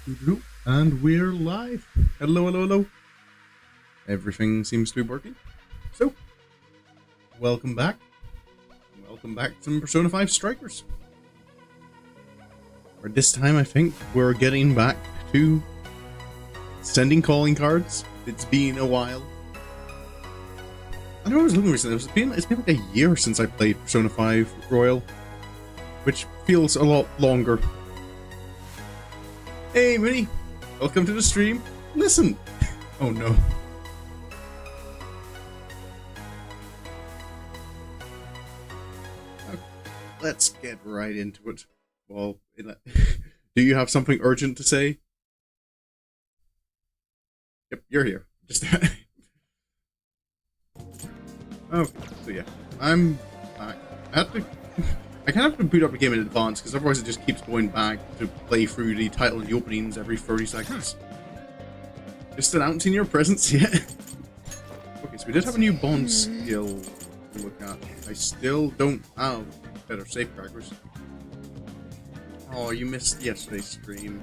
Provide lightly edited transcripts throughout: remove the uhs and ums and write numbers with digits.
Doo-doo-doo. And we're live. Hello, hello, hello. Everything seems to be working. So, welcome back. Welcome back to some Persona 5 Strikers. Or this time, I think we're getting back to sending calling cards. It's been a while. I know I was looking recently. It's been like a year since I played Persona 5 Royal, which feels a lot longer. Hey, Minnie! Welcome to the stream. Listen! Oh no. Let's get right into it. Well, do you have something urgent to say? Yep, you're here. Just okay, so yeah, I'm back. I kind of have to boot up the game in advance because otherwise it just keeps going back to play through the title and the openings every 30 seconds. Just announcing your presence, yeah. Okay, so we did have a new bond skill to look at. I still don't have better safecrackers. Oh, you missed yesterday's stream.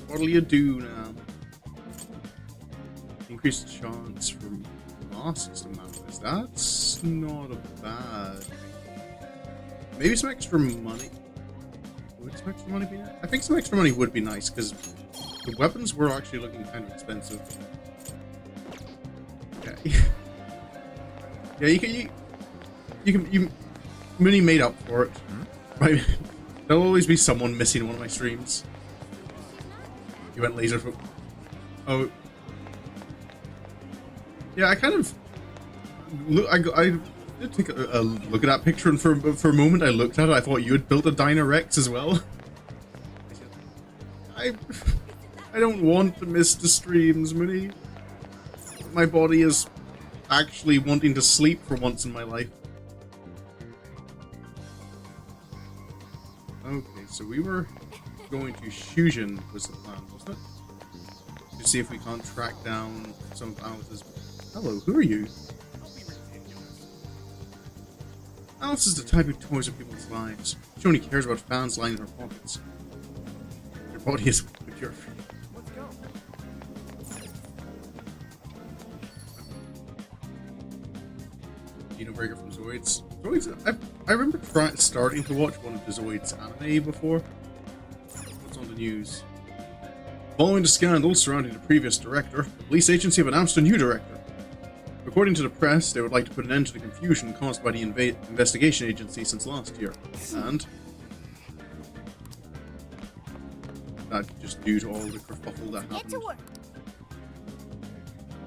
What'll you do now? Increase the chance for masks to manifest. That's not a bad. Maybe some extra money. Would some extra money be nice? I think some extra money would be nice because the weapons were actually looking kind of expensive. Yeah, yeah. You Mooney made up for it. Right? There'll always be someone missing one of my streams. You went laser for. Oh. Yeah, I kind of look. I did take a look at that picture, and for a moment I looked at it. I thought you had built a Dynarex as well. I don't want to miss the streams, Mooney. My body is actually wanting to sleep for once in my life. Okay, so we were going to Shujin was the plan, wasn't it? To see if we can't track down some of Alice's. Hello, who are you? Alice is the type who toys with people's lives. She only cares about fans lining her pockets. Your body is with your. Let's go. Dino Breaker from Zoids. I remember starting to watch one of the Zoids anime before. What's on the news? Following the scandal surrounding the previous director, the police agency have announced a new director. According to the press, they would like to put an end to the confusion caused by the investigation agency since last year. And that just due to all the kerfuffle that happened.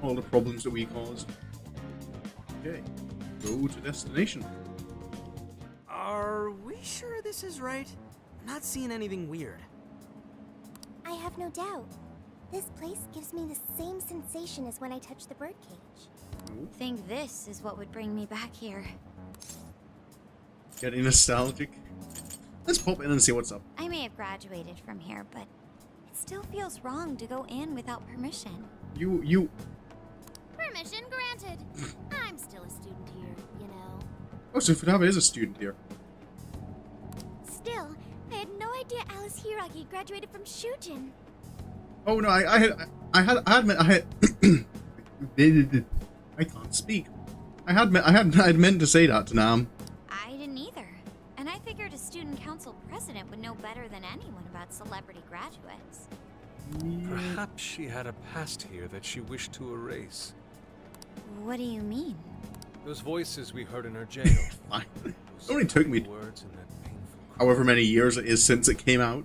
All the problems that we caused. Okay, go to destination. Are we sure this is right? I'm not seeing anything weird. I have no doubt. This place gives me the same sensation as when I touched the birdcage. Think this is what would bring me back here. Getting nostalgic. Let's pop in and see what's up. I may have graduated from here, but it still feels wrong to go in without permission. You. Permission granted. I'm still a student here, you know. Oh, so Futaba is a student here. Still, I had no idea Alice Hiragi graduated from Shujin. Oh no, I had I can't speak. I had meant to say that to Nam. I didn't either. And I figured a student council president would know better than anyone about celebrity graduates. Perhaps she had a past here that she wished to erase. What do you mean? Those voices we heard in her jail. Fine. It only took me words in that painful however many years it is since it came out.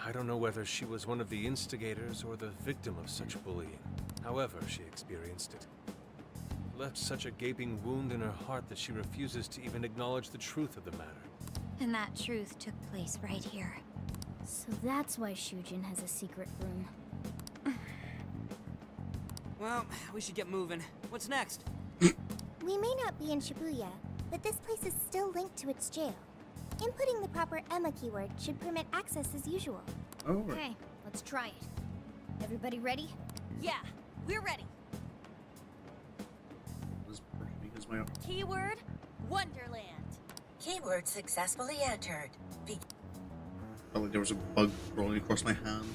I don't know whether she was one of the instigators or the victim of such bullying. However she experienced it. Left such a gaping wound in her heart that she refuses to even acknowledge the truth of the matter. And that truth took place right here. So that's why Shujin has a secret room. Well, we should get moving. What's next? We may not be in Shibuya, but this place is still linked to its jail. Inputting the proper Emma keyword should permit access as usual. Oh, right. Okay, let's try it. Everybody ready? Yeah, we're ready. Because my Keyword, Wonderland. Keyword successfully entered. Felt like there was a bug crawling across my hand.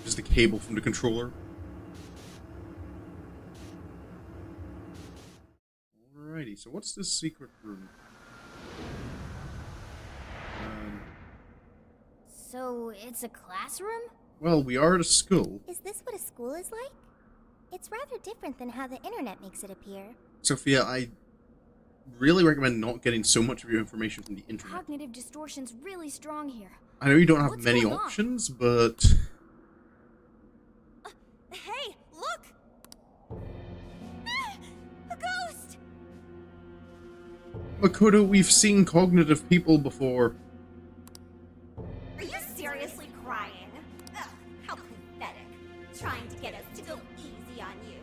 Just the cable from the controller. Alrighty, so what's this secret room? So, it's a classroom? Well, we are at a school. Is this what a school is like? It's rather different than how the internet makes it appear. Sophia, I really recommend not getting so much of your information from the internet. Cognitive distortion's really strong here. I know you don't have What's many going on? options, but... Hey, look! A ghost! Makoto, we've seen cognitive people before. Are you seriously crying? Ugh, how pathetic. Trying to get us to go easy on you.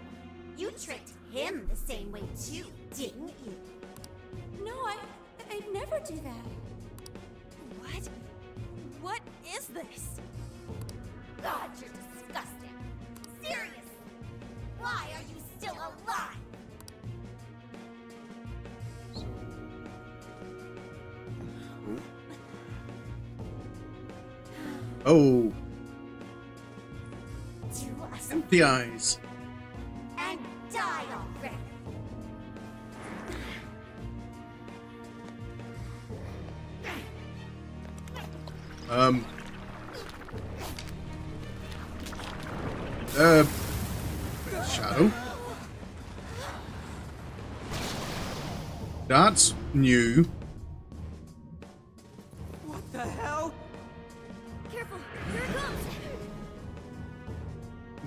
You tricked him the same way too, didn't you? No, I'd never do that. What? What is this? God, you're disgusting. Serious. Why are you still alive? Oh, To us empty eyes. and die already. Shadow. That's new. What the hell? Careful, here it comes!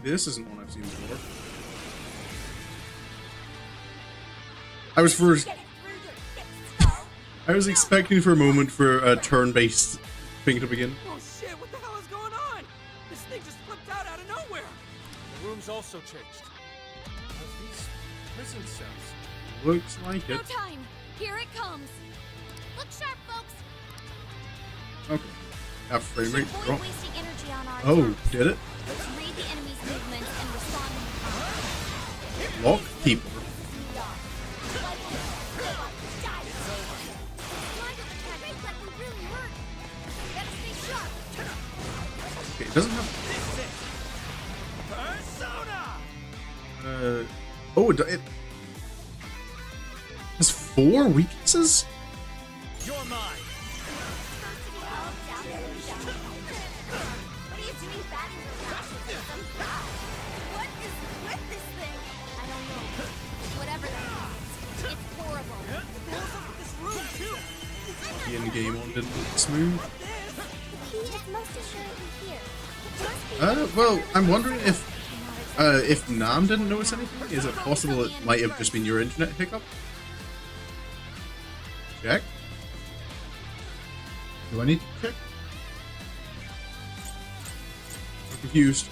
This isn't one I've seen before. I was first. Get it through your thick skull. I was expecting for a moment for a turn-based thing to begin. Oh shit, what the hell is going on? This thing just flipped out of nowhere. The room's also changed. These prison cells. Looks like No it. time! Here it comes! Look sharp, folks. Okay. That frame Should rate avoid drop. wasting energy on our Oh, attacks. did it? Let's read the enemy's movements and respond in time. Lock keeper. Okay, it doesn't have. Oh, it has 4 weaknesses? You're mine. What are you doing batting your lashes with some guy? What is with this thing? I don't know. Whatever that means. It's horrible. This room too. The in-game one didn't look smooth. The key is most assuredly here. It must be Well, I'm wondering if Nam didn't notice anything. Is it possible it might have just been your internet hiccup? Check. Do I need to check? I'm confused.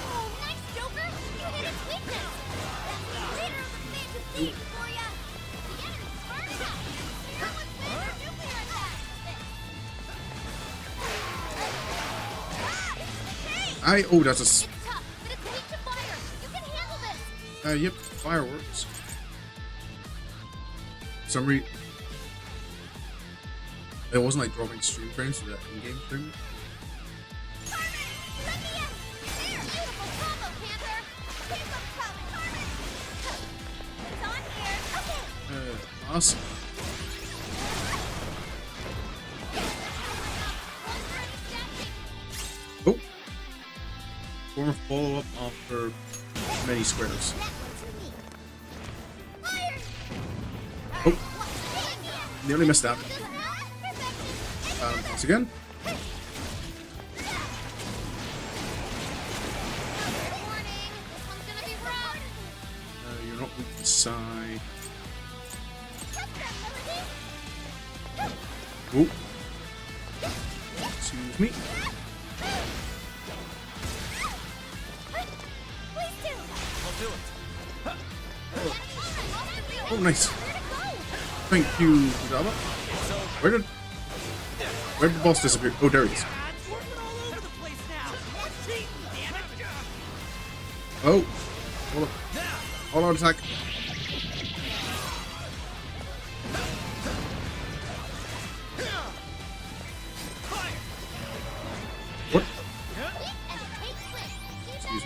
Oh, nice, Joker! You hit its weakness! That's the leader of the Phantom Thieves for ya! The enemy's firing up! Someone's ready for nuclear attack! Oh, that's a. It's tough, but it's weak to fire! You can handle this! Yep, fireworks. For some reason. It wasn't like dropping stream frames to that in-game frame. Let me in! There! Beautiful combo, Panther! Keep them coming, Carmen! It's on here! Okay! Awesome. Oh! Form a follow-up after many squares. Oh! Nearly missed that. Once again. Warning! This one's gonna be rough! You're not weak to side. Oh! Excuse me. I'll do it. Oh, nice. Thank you, Java. Where did the boss disappear? Oh, there he is. It's working all over the place now. Cheating, damn it. Oh, hold up. Hold on, attack.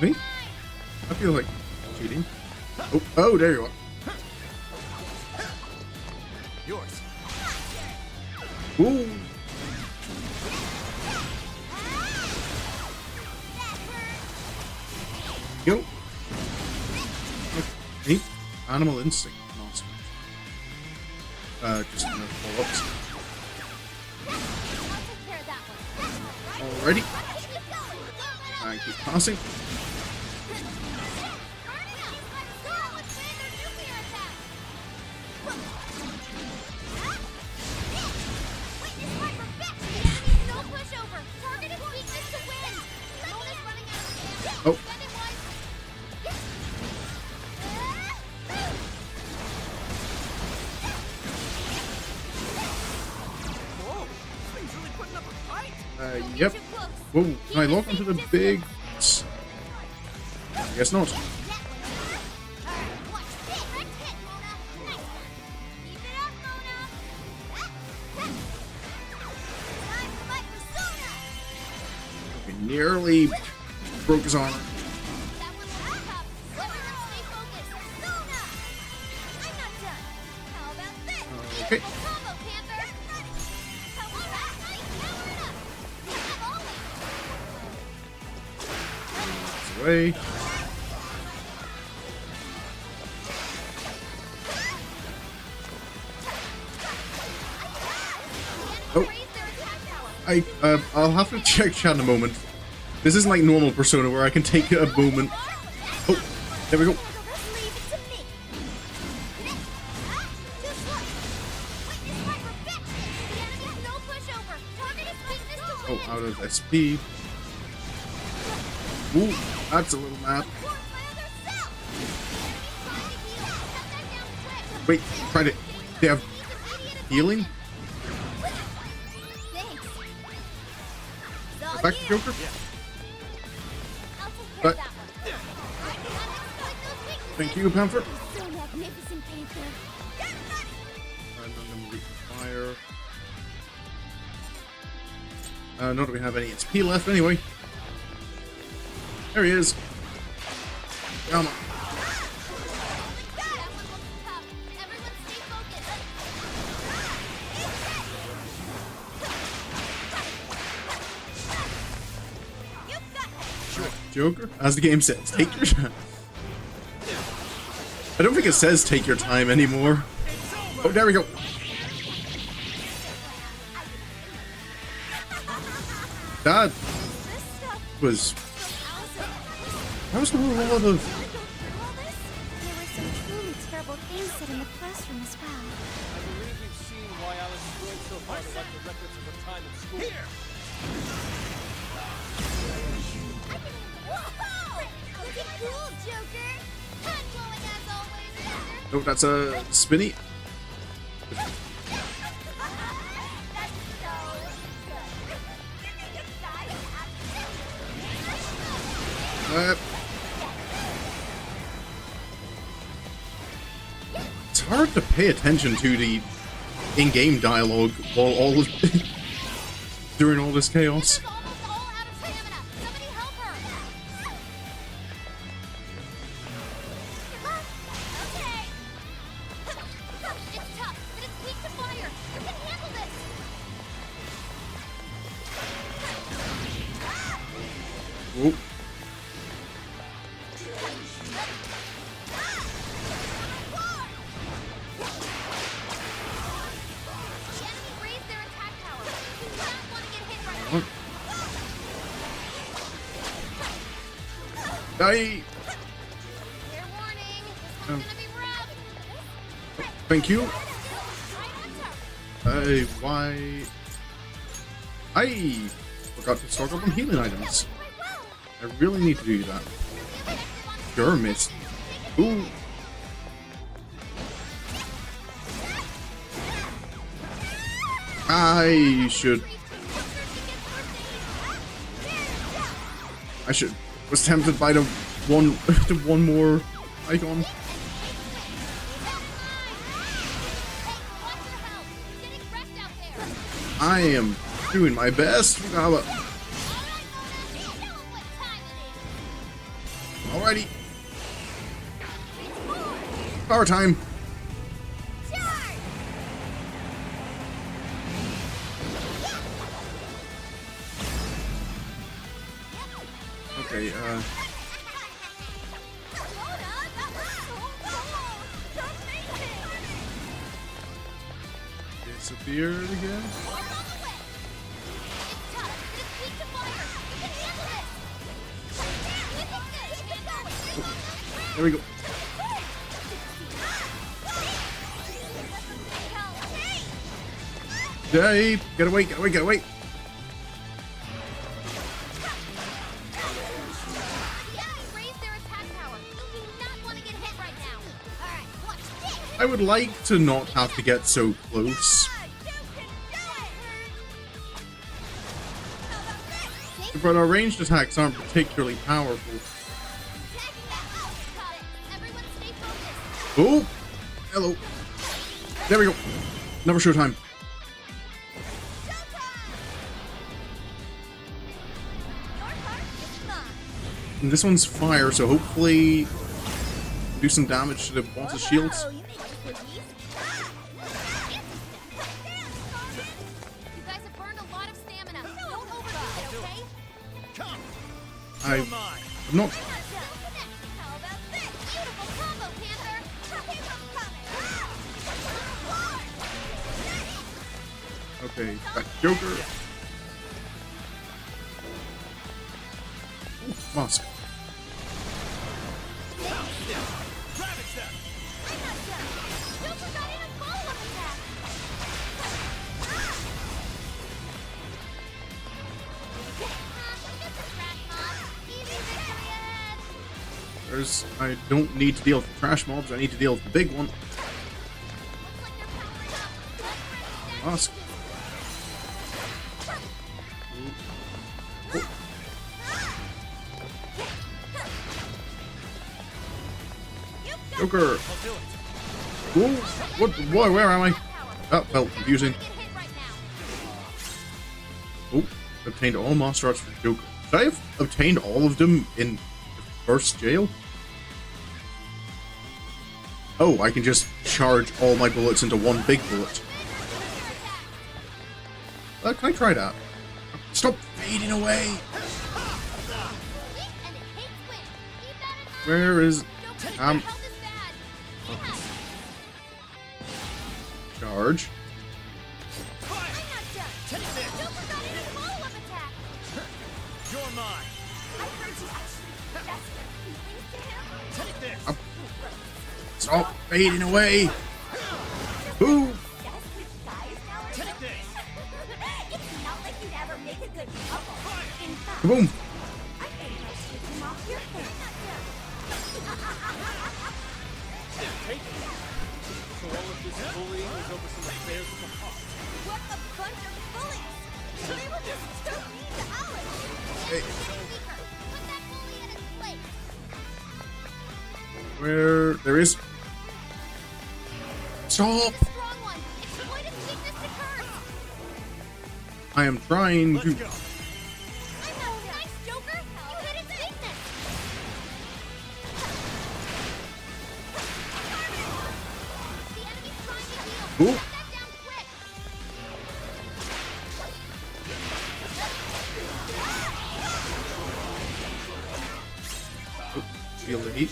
Excuse me? I feel like cheating. Oh, there you are. Yours. Ooh. Go. Okay. Animal instinct. Awesome. Just no follow-ups. I'll take care of that one. Already. Keep going. I keep passing. Oh. Yep. Whoa, can I lock onto the big... I guess not. Okay, nearly broke his armor. Okay. Away. Oh. I'll have to check chat in a moment. This isn't like normal Persona where I can take a moment. Oh, there we go. Oh, out of SP. Ooh, that's a little mad. Wait, try to... They have healing? Back to Joker? But, thank you, Panther. So magnificent, Panther. Fire. Not that we have any SP left anyway. There he is. Come on. Joker? As the game says, take your time. I don't think it says take your time anymore. Oh, there we go. That was... That was a lot of... There were some truly terrible things said in the classroom as well. I believe we've seen why Alice worked so hard to write the records of her time at school. Here! Whoa! Looking cool, Joker! Mind-blowing as always, Joker! Oh, that's a spinny. It's hard to pay attention to the in-game dialogue while all during all this chaos. Almost all out of stamina. Somebody help her! Okay. It's tough, but it's weak to fire. You can handle this. Whoa. The enemy raised their attack power. You do not want to get hit right now. What? Die. Fair warning. This one's gonna be rough. Thank you. Right on top. Why? I forgot to stock up on healing items. I really need to do that. Sure, miss. Ooh. I should. Was tempted by the one more icon. I am doing my best. Alrighty. Power time. Okay, disappeared again? There we go. Dave, get away, get away, get away. I would like to not have to get so close. But our ranged attacks aren't particularly powerful. Oh! Hello. There we go. Never showtime. And this one's fire, so hopefully do some damage to the boss's shields. I'm not. Okay, back to Joker. Ooh, Mask. I don't need to deal with the trash mobs, I need to deal with the big one. Mask. Oh. Joker! Whoa! What? Boy, where am I? That felt confusing. Oh, obtained all master arts for Joker. Should I have obtained all of them in first jail? Oh, I can just charge all my bullets into one big bullet. Can I try that? Stop fading away! Where is... Charge. Stop fading away! Ooh! Kaboom! What a bunch of bullies! They were just so mean to Alex! Hey. Put that bully in his place! Where... there is... Stop! Strong one! Exploit his weakness to curse! I am trying to... Nice, Joker! You hit his weakness! The enemy's trying to heal! Ooh. Put that down quick! Feel the heat.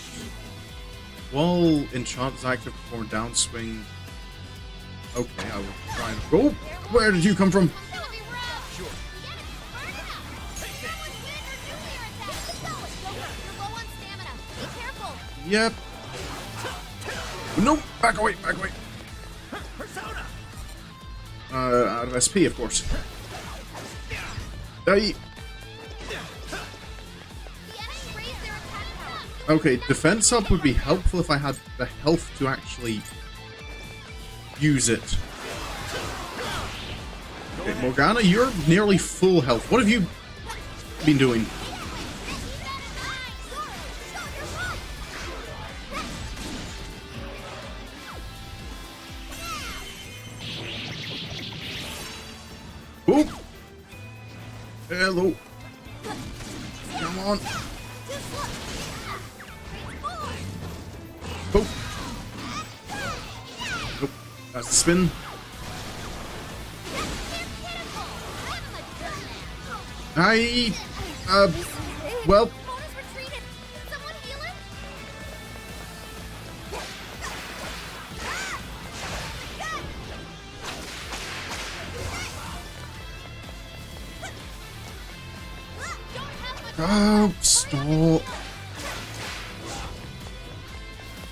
While enchant is active, perform downswing. Okay, I will try and go. Where did you come from? That would be rough! Sure. The enemy's burning out! Someone's hitting her nuclear attack! Joker, you're low on stamina. Be careful! Yep. Nope. Back away. Back away. Out of SP, of course. Die. The enemy raised their attack power. Okay, defense up would be helpful if I had the health to actually use it. Okay, Morgana, you're nearly full health. What have you been doing? Oh! Hello. Come on. That's the spin. I, well, Bonus retreated. Can someone heal him? oh, stop.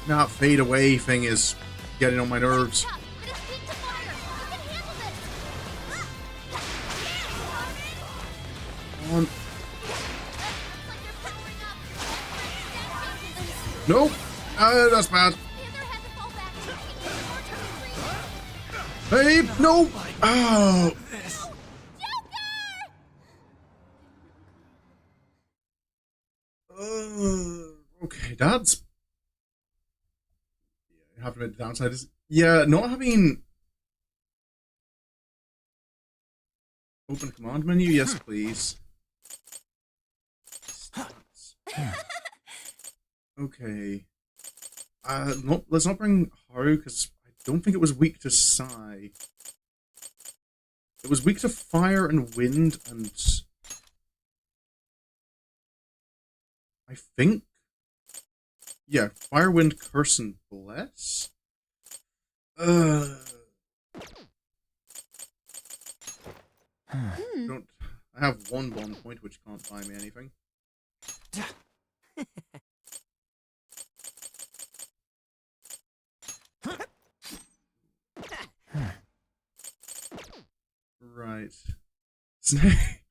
That fade away thing is getting on my nerves. Tough, but it's weak to fire. You can handle this. Come on. Looks like they're powering up. Stat changes. Nope. That's bad. Panther had to fall back. He needs more turn green. Hey, no. Oh. Okay, that's. Yeah, you have to admit the downside is. Yeah, not having. Open command menu, yes, please. Stats. Okay. No, let's not bring Haru because I don't think it was weak to Sai. It was weak to fire and wind, and I think, yeah, fire, wind, curse, and bless. Don't. I have one bond point, which can't buy me anything. Right. Snake.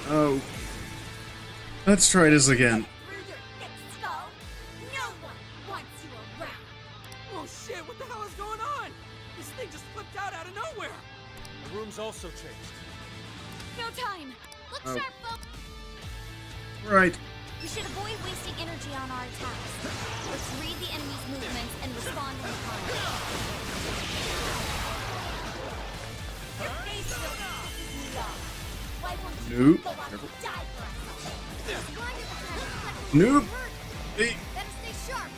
Oh. Let's try this again. Through your thick skull. No one wants you around. Oh shit, what the hell is going on? This thing just flipped out of nowhere. The room's also changed. No time. Look Oh. sharp, folks. Right. We should avoid wasting energy on our attacks. Let's read the enemy's movements and respond in time. Your face still pisses me off. Why won't you Nope. go out and die for us? Nope. Hey. Better stay sharp.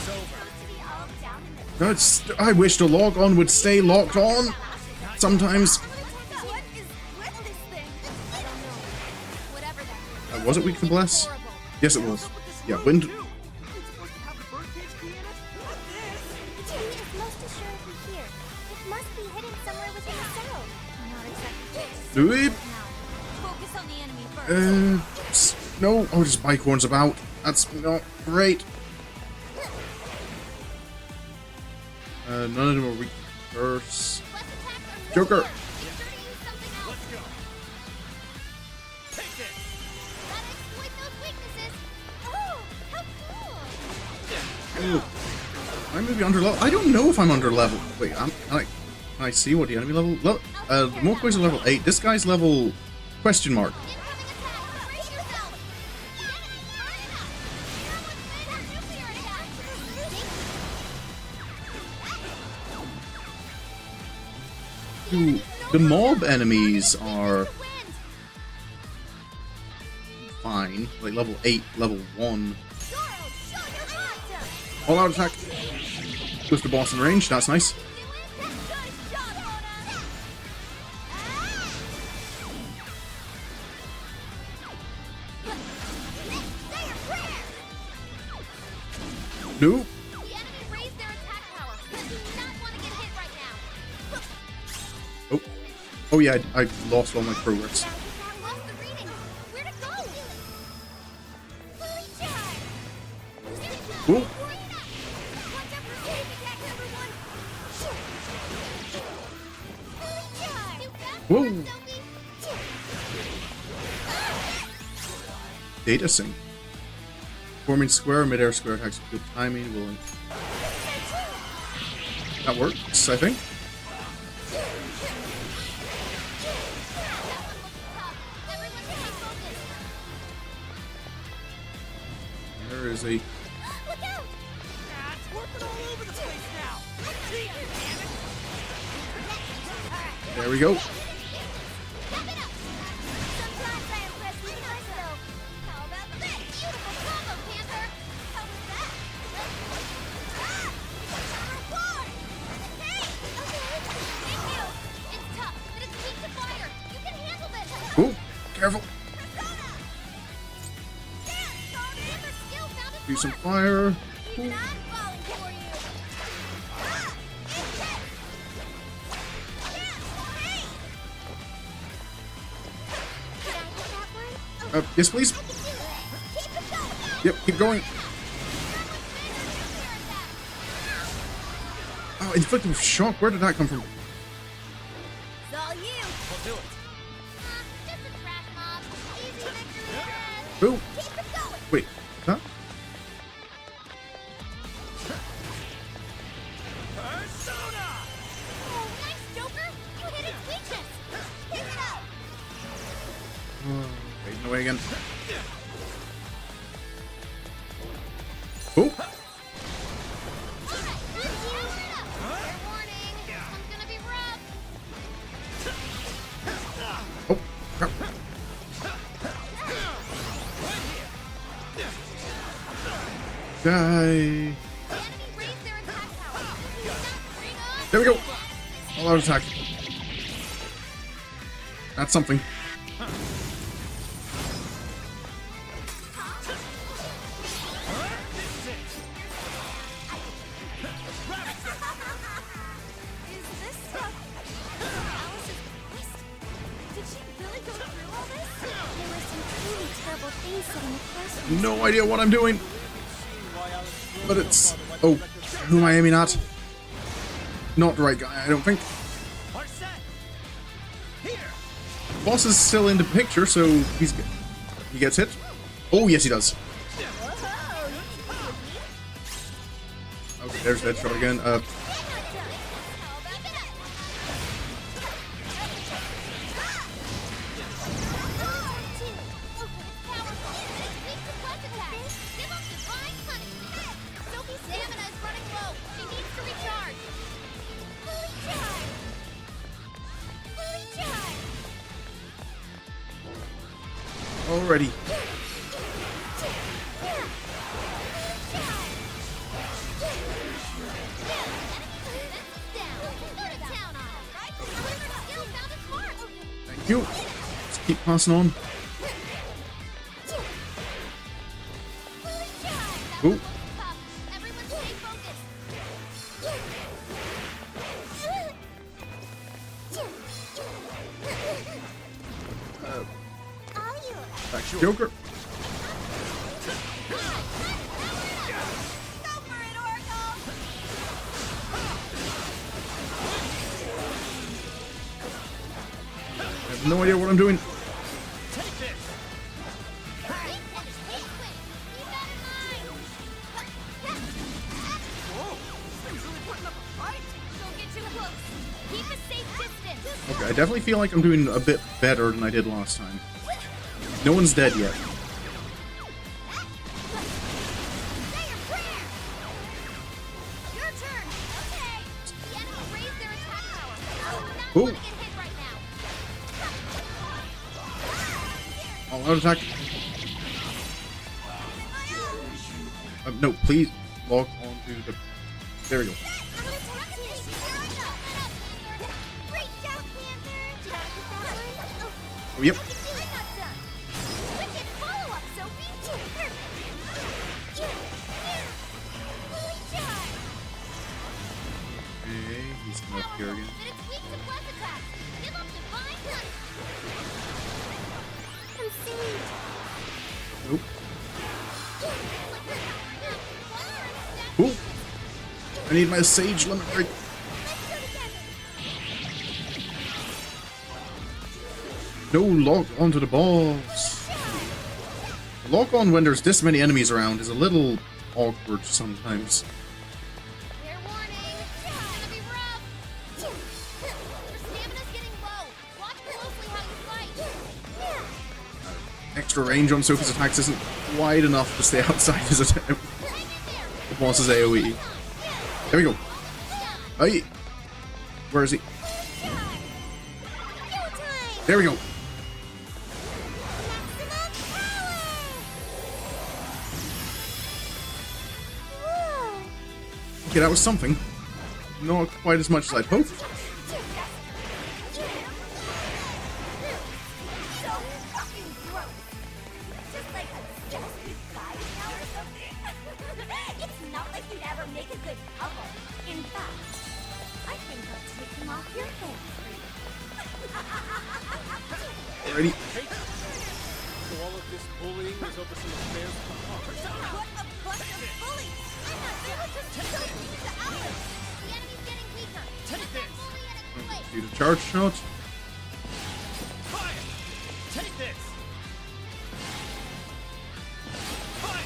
Supposed to be all down in the That's. I wish the log on would stay locked on. Sometimes. What is with this thing? I don't know. Whatever that is. Was it weak to bless? Horrible. Yes, it was. Yeah, wind. It's supposed to have the birdcage key in it? What this? The key is most assuredly here. It must be hidden somewhere within the cell. Not exactly. Nope. Now, focus on the enemy first. No. Oh, just bicorns about. That's not great. None of them are weak to curse. Less attacks are Joker. more. Be sure to use something else. Let's go. Take this. Gotta exploit those weaknesses. Oh, how cool! Ooh. I'm maybe under level. I don't know if I'm under level. Wait, can I see what the enemy level? The Morkoi's are level 8. This guy's level question mark. Incoming attack. Brace yourself. The enemy's turning up. Someone's made a nuclear attack. Ooh, the mob enemies are fine. Like level 8, level 1. All out attack. Push the boss in range. That's nice. Nope. The enemy raised their attack power. You do not want to get hit right now. Oh. Oh yeah, I lost all my progress. Lost the reading. Where'd it go? Whoa. Watch out for sneak attack number 1. Whoa. Data sync. Forming square, mid-air square attacks with good timing will. That works, I think. There is a. It's working all over the place now. There we go. Oh, careful. Do some fire. Even I'm falling for you. Did I hit that one? Yes, please. Keep it going. Yep, keep going. Oh, inflicting shock. Where did that come from? It's all you. I'll do it. Just a trash mob. Easy victory ahead. Who? Keep it going. Wait. Huh? Oh, nice, Joker. You hit its weakness. Pick it up. Fading away again. Oh. All right, good deal. Fair warning. This one's gonna be rough. Oh. Crap. Die. The enemy raised their attack power. Bring on. There we go. All out attack. That's something. Is this stuff Alice's quest? Did she really go through all this? There were some truly terrible things said in the classroom. No idea what I'm doing. But it's... Oh, who am I aiming at? Not the right guy, I don't think. Boss is still in the picture, so he gets hit. Oh, yes, he does. Okay, there's that shot again. Already. Thank you. Let's keep passing on. Ooh. Everyone stay focused. Back to Joker. Go for it, Oracle! I have no idea what I'm doing. Okay, I definitely feel like I'm doing a bit better than I did last time. No one's dead yet. Ooh. All out attack. No, please log on to the... There we go. Oh, yep. Okay, he's coming up here again. Nope. Ooh. I need my sage limit break. No, log onto the balls. Lock on when there's this many enemies around is a little awkward sometimes. Fair warning. It's gonna be rough. Your stamina's getting low. Watch closely how you fight. Extra range on Sophie's attacks isn't wide enough to stay outside his attack. The boss's AoE. There we go. Hey! Where is he? There we go. Okay, that was something. Not quite as much as I'd hoped. Ready? So all of this bullying was over some affairs of the heart. What a bunch of bullies! I thought they were just so mean to Alice! The enemy's getting weaker. Take that bully in its place. Do the charge shot. Fire! Take this! Fire!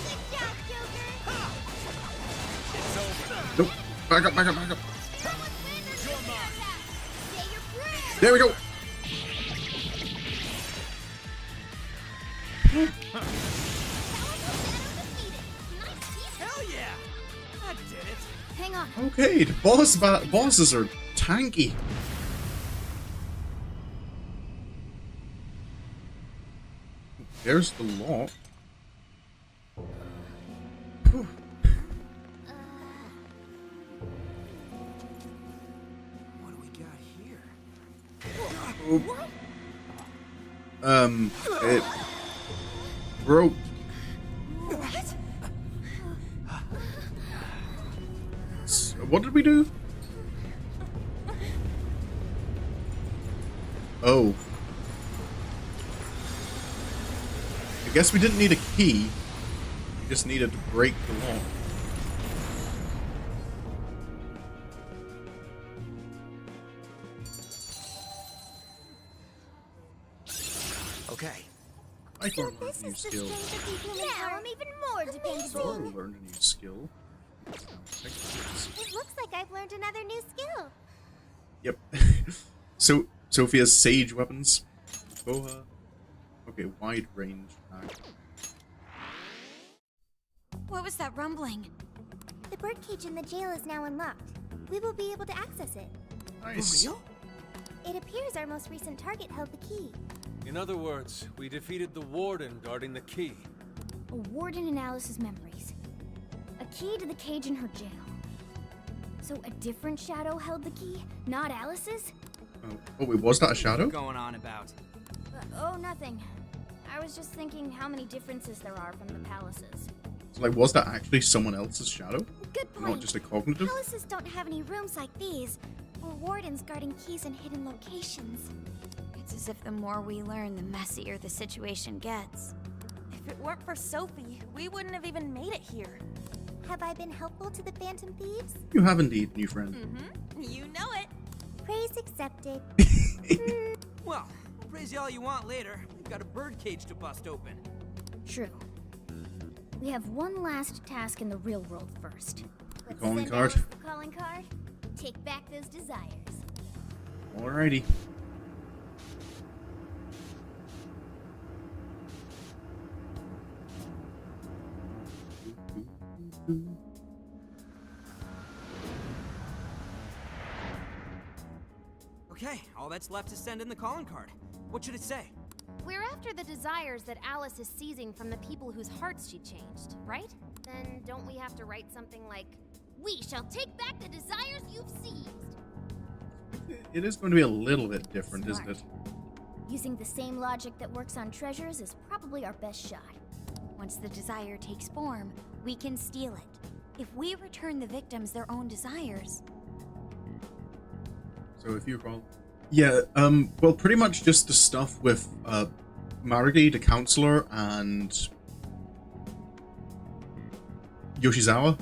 Good job, Joker! It's over. Nope. Back up, back up, back up. Your mark. Say your prayers! There we go. Hell yeah! That did it. Hang on. Okay, the bosses are tanky. There's the lock. Whew. What do we got here? It broke. What did we do? Oh. I guess we didn't need a key. We just needed to break the lock. Okay. I can learn This a new is the skill. strength of the human Now heart. I'm even more dependable. Sora learned a new skill. It looks like I've learned another new skill. Yep. So Sophia's sage weapons. Boha. Okay, wide range attack. What was that rumbling? The birdcage in the jail is now unlocked. We will be able to access it. Nice. For real? It appears our most recent target held the key. In other words, we defeated the warden guarding the key. A warden in Alice's memories. A key to the cage in her jail. So a different shadow held the key, not Alice's? Oh wait, was that a shadow? Going on about. Oh, nothing. I was just thinking how many differences there are from the palaces. So, like, was that actually someone else's shadow? Good point. Not just a cognitive? Palaces don't have any rooms like these, or wardens guarding keys in hidden locations. It's as if the more we learn, the messier the situation gets. If it weren't for Sophie, we wouldn't have even made it here. Have I been helpful to the Phantom Thieves? You have indeed, new friend. You know it. Praise accepted. Well, praise you all you want later. We've got a birdcage to bust open. True. We have one last task in the real world first. Let's calling send card. Alice the calling card. Take back those desires. Alrighty. Okay, all that's left is send in the calling card. What should it say? We're after the desires that Alice is seizing from the people whose hearts she changed, right? Then don't we have to write something like, We shall take back the desires you've seized. It is going to be a little bit different, Smart. isn't it? Using the same logic that works on treasures is probably our best shot. Once the desire takes form, we can steal it. If we return the victims their own desires... So if you recall, yeah, well, pretty much just the stuff with Marigi, the counselor, and Yoshizawa,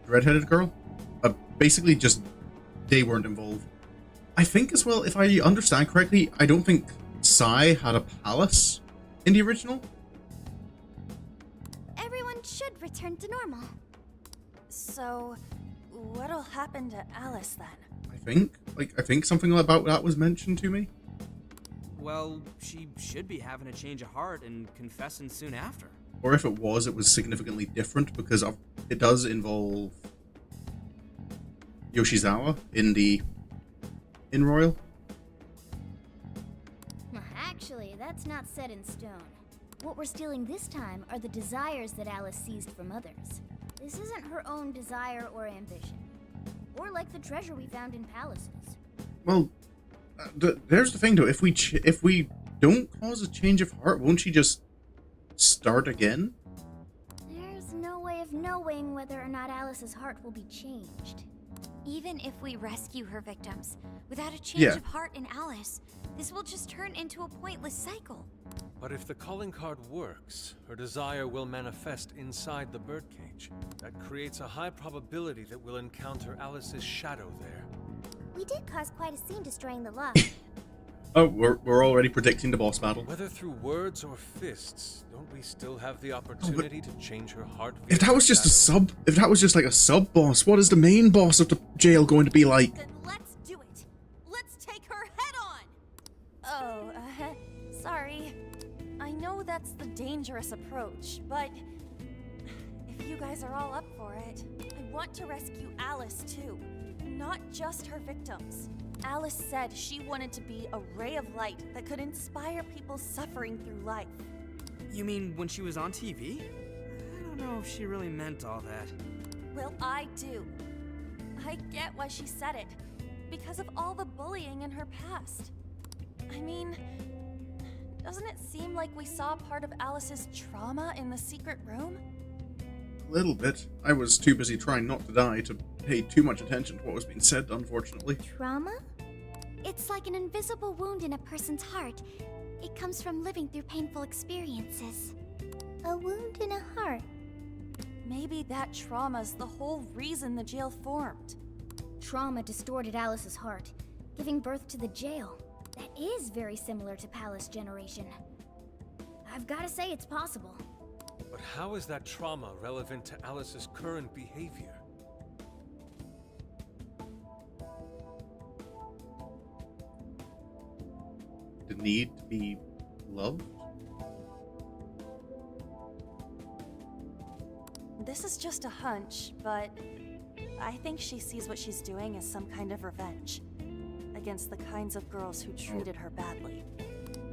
redheaded girl. Basically, just they weren't involved. I think as well, if I understand correctly, I don't think Sai had a palace in the original. Everyone should return to normal. So, what'll happen to Alice then? I think something about that was mentioned to me. Well, she should be having a change of heart and confessing soon after. Or if it was significantly different because it does involve Yoshizawa in Royal. Actually, that's not set in stone. What we're stealing this time are the desires that Alice seized from others. This isn't her own desire or ambition. Or like the treasure we found in palaces. Well, there's the thing though. If we don't cause a change of heart, won't she just start again? There's no way of knowing whether or not Alice's heart will be changed. Even if we rescue her victims, without a change Yeah. of heart in Alice, this will just turn into a pointless cycle. But if the calling card works, her desire will manifest inside the birdcage. That creates a high probability that we'll encounter Alice's shadow there. We did cause quite a scene destroying the lock. Oh, we're already predicting the boss battle. Whether through words or fists, don't we still have the opportunity to change her heart? If that was just a shadow? if that was just like a sub boss, what is the main boss of the jail going to be like? Then let's do it. Let's take her head on. Oh, sorry. I know that's the dangerous approach, but if you guys are all up for it, I want to rescue Alice too, not just her victims. Alice said she wanted to be a ray of light that could inspire people suffering through life. You mean when she was on TV? I don't know if she really meant all that. Well, I do. I get why she said it, because of all the bullying in her past. I mean, doesn't it seem like we saw part of Alice's trauma in the secret room? A little bit. I was too busy trying not to die to pay too much attention to what was being said, unfortunately. Trauma? It's like an invisible wound in a person's heart. It comes from living through painful experiences. A wound in a heart. Maybe that trauma's the whole reason the jail formed. Trauma distorted Alice's heart, giving birth to the jail. That is very similar to Palace Generation. I've gotta say it's possible. But how is that trauma relevant to Alice's current behavior? The need to be loved? This is just a hunch, but I think she sees what she's doing as some kind of revenge against the kinds of girls who treated her badly.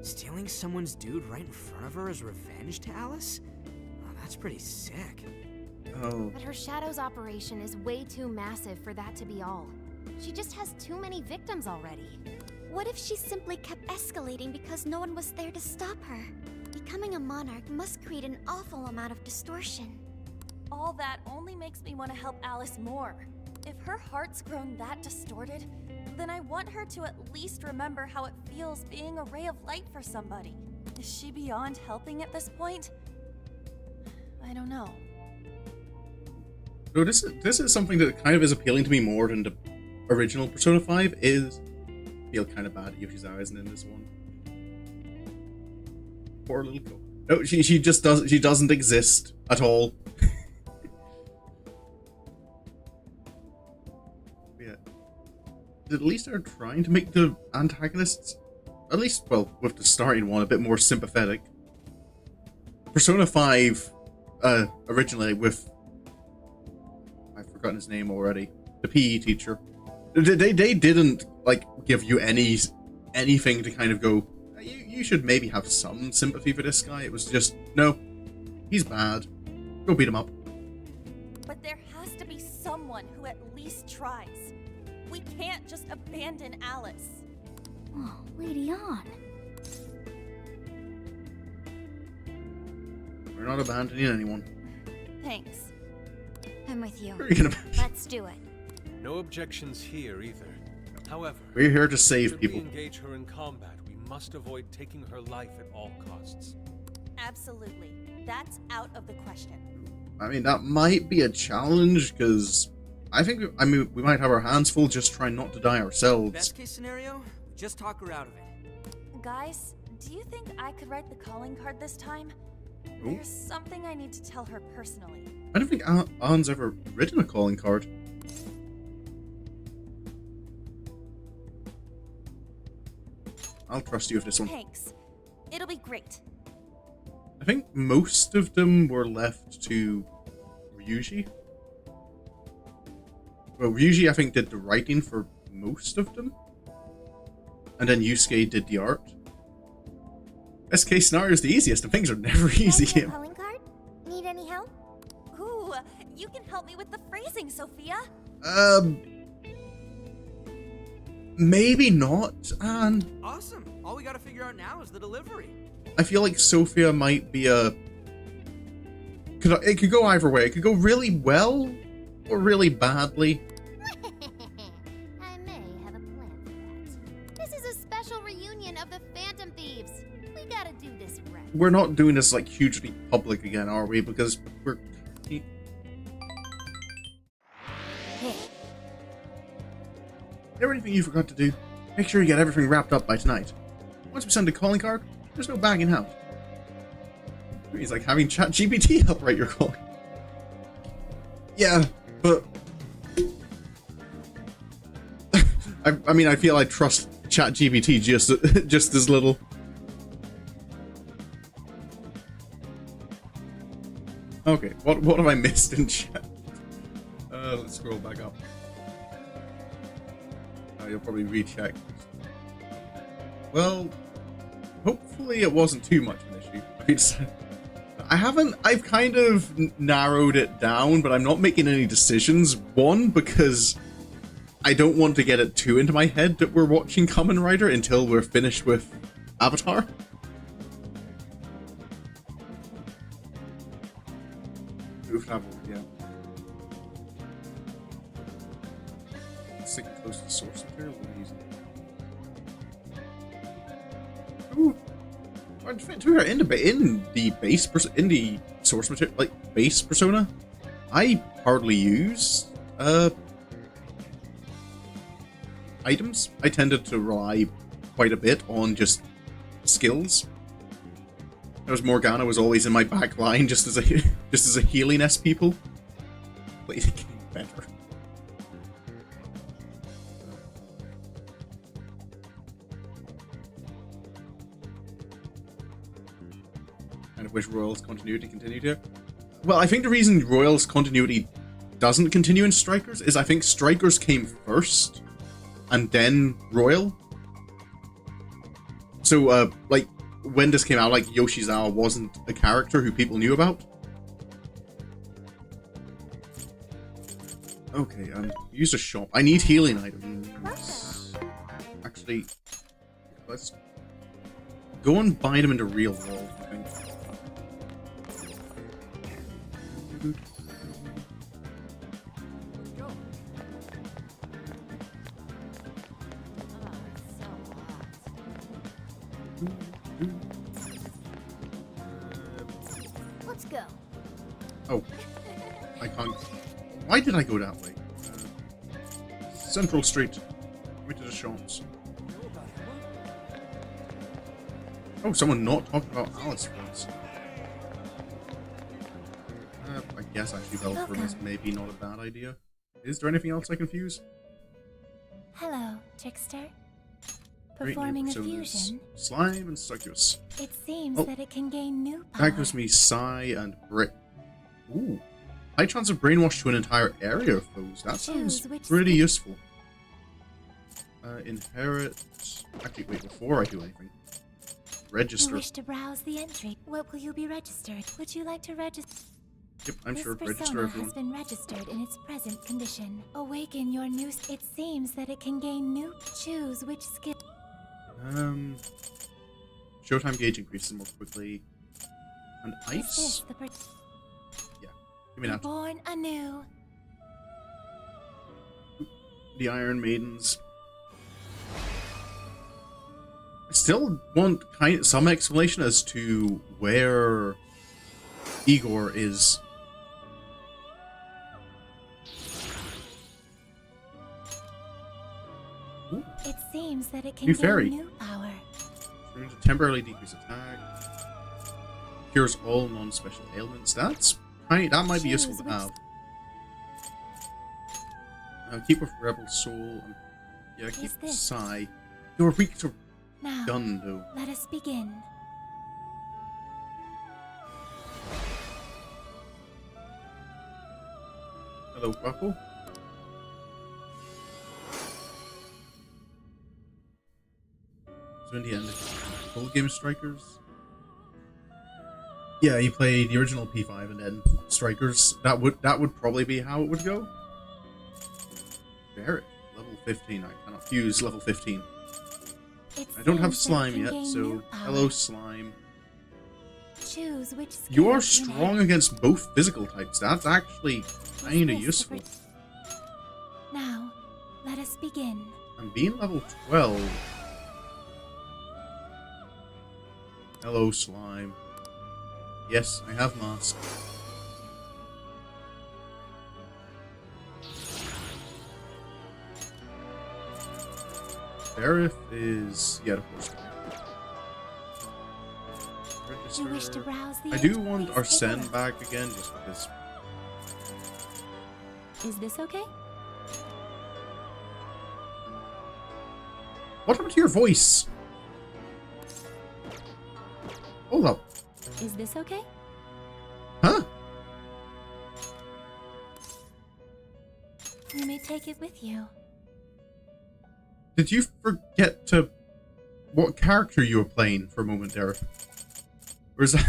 Stealing someone's dude right in front of her as revenge to Alice? Oh, that's pretty sick. Oh. But her Shadow's operation is way too massive for that to be all. She just has too many victims already. What if she simply kept escalating because no one was there to stop her? Becoming a monarch must create an awful amount of distortion. All that only makes me want to help Alice more. If her heart's grown that distorted, then I want her to at least remember how it feels being a ray of light for somebody. Is she beyond helping at this point? I don't know. So this is something that kind of is appealing to me more than the original Persona 5 is. I feel kind of bad Yoshizawa isn't in this one. Poor little girl. No, she doesn't exist at all. Yeah. At least they're trying to make the antagonists, at least, well, with the starting one, a bit more sympathetic. Persona 5, originally with, I've forgotten his name already, the PE teacher. They didn't, like, give you anything to kind of go, you should maybe have some sympathy for this guy. It was just, no, he's bad. Go beat him up. But there has to be someone who at least tries. We can't just abandon Alice. Oh, Lady On. We're not abandoning anyone. Thanks. I'm with you. What are you gonna? Let's do it. No objections here either. However, We're here to save should people. we engage her in combat, we must avoid taking her life at all costs. Absolutely. That's out of the question. I mean, that might be a challenge because we might have our hands full just trying not to die ourselves. Best case scenario, just talk her out of it. Guys, do you think I could write the calling card this time? Ooh. There's something I need to tell her personally. I don't think Anne's ever written a calling card. I'll trust you with this one. Thanks. It'll be great. I think most of them were left to Ryuji. Well, Ryuji, I think, did the writing for most of them. And then Yusuke did the art. Best case scenario is the easiest, and things are never easy Guys, your here. calling card? Need any help? Ooh, you can help me with the phrasing, Sophia. Maybe not, Anne. Awesome. All we gotta figure out now is the delivery. I feel like Sophia might be a... It could go either way. It could go really well or really badly. This is a special reunion of the Phantom Thieves. We gotta do this right. We're not doing this like hugely public again, are we? Because we're... Hey, Is there anything you forgot to do? Make sure you get everything wrapped up by tonight. Once we send a calling card, there's no bagging out. He's like having ChatGPT help write your calling. Yeah, but... I mean, I feel I trust ChatGPT just as little. Okay, what have I missed in chat? Let's scroll back up. You'll probably recheck. Well, hopefully it wasn't too much of an issue. I've kind of narrowed it down, but I'm not making any decisions. One, because I don't want to get it too into my head that we're watching Kamen Rider until we're finished with Avatar. Move travel, yeah. Sticking close to the source material, what are you using? Ooh. To be fair, in the source material, like base persona, I hardly use items. I tended to rely quite a bit on just skills. Whereas Morgana was always in my back line just as a healing S people. Played the game better. Kind of wish Royal's continuity continued here. Well, I think the reason Royal's continuity doesn't continue in Strikers is I think Strikers came first, and then Royal. So, like, when this came out, like, Yoshizawa wasn't a character who people knew about. Okay, use a shop. I need healing items. Actually, let's go and buy them in the real world, I think. let's go. Oh, I can't. Why did I go that way? Central Street. Way to the shops. Oh, someone not talking about Alice once. I guess actually Velcro is maybe not a bad idea. Is there anything else I can fuse? Hello, trickster. Great new Performing a personas. fusion. Slime and Succubus. It seems Oh. that it can gain new power. That gives me Psy and Brick. Ooh. High chance of brainwash to an entire area of foes. That sounds Choose which pretty skill- useful. Inherit... Actually, wait, before I do anything. You Register. wish to browse the entry. What will you be registered? Would you like to register? Yep, I'm This sure. Register persona everyone. has been registered in its present condition. Awaken your new... It seems that it can gain new... Choose which skill... Showtime gauge increases more quickly. And Is this ice? the Yeah. Give me that. Born anew. The Iron Maidens. I still want some explanation as to where Igor is. Ooh. It seems that it can New gain fairy. new power. Temporarily decrease attack. Cures all non-special ailments. That might be useful to Choose have. Keep with Rebel Soul. And, yeah, keep Is this- Psy. You're weak to Now, gun, though. let us begin. Hello, Waffle. So in the end, full game Strikers. Yeah, you play the original P5 and then Strikers. That would probably be how it would go. Barrett, level 15. I cannot fuse level 15. It I don't have seems that it slime can yet, gain so new power. hello slime. Choose which skill You are you strong have. against both physical types. That's actually kinda Is this useful. Now, let us begin. And being level 12 Hello, slime. Yes, I have mask. Sheriff is... yeah, of course. You wish to browse the I do want Arsene back again, just because... Is this okay? What happened to your voice? Hold up. Is this okay? Huh? You may take it with you. Did you forget to... what character you were playing for a moment there? Or is that...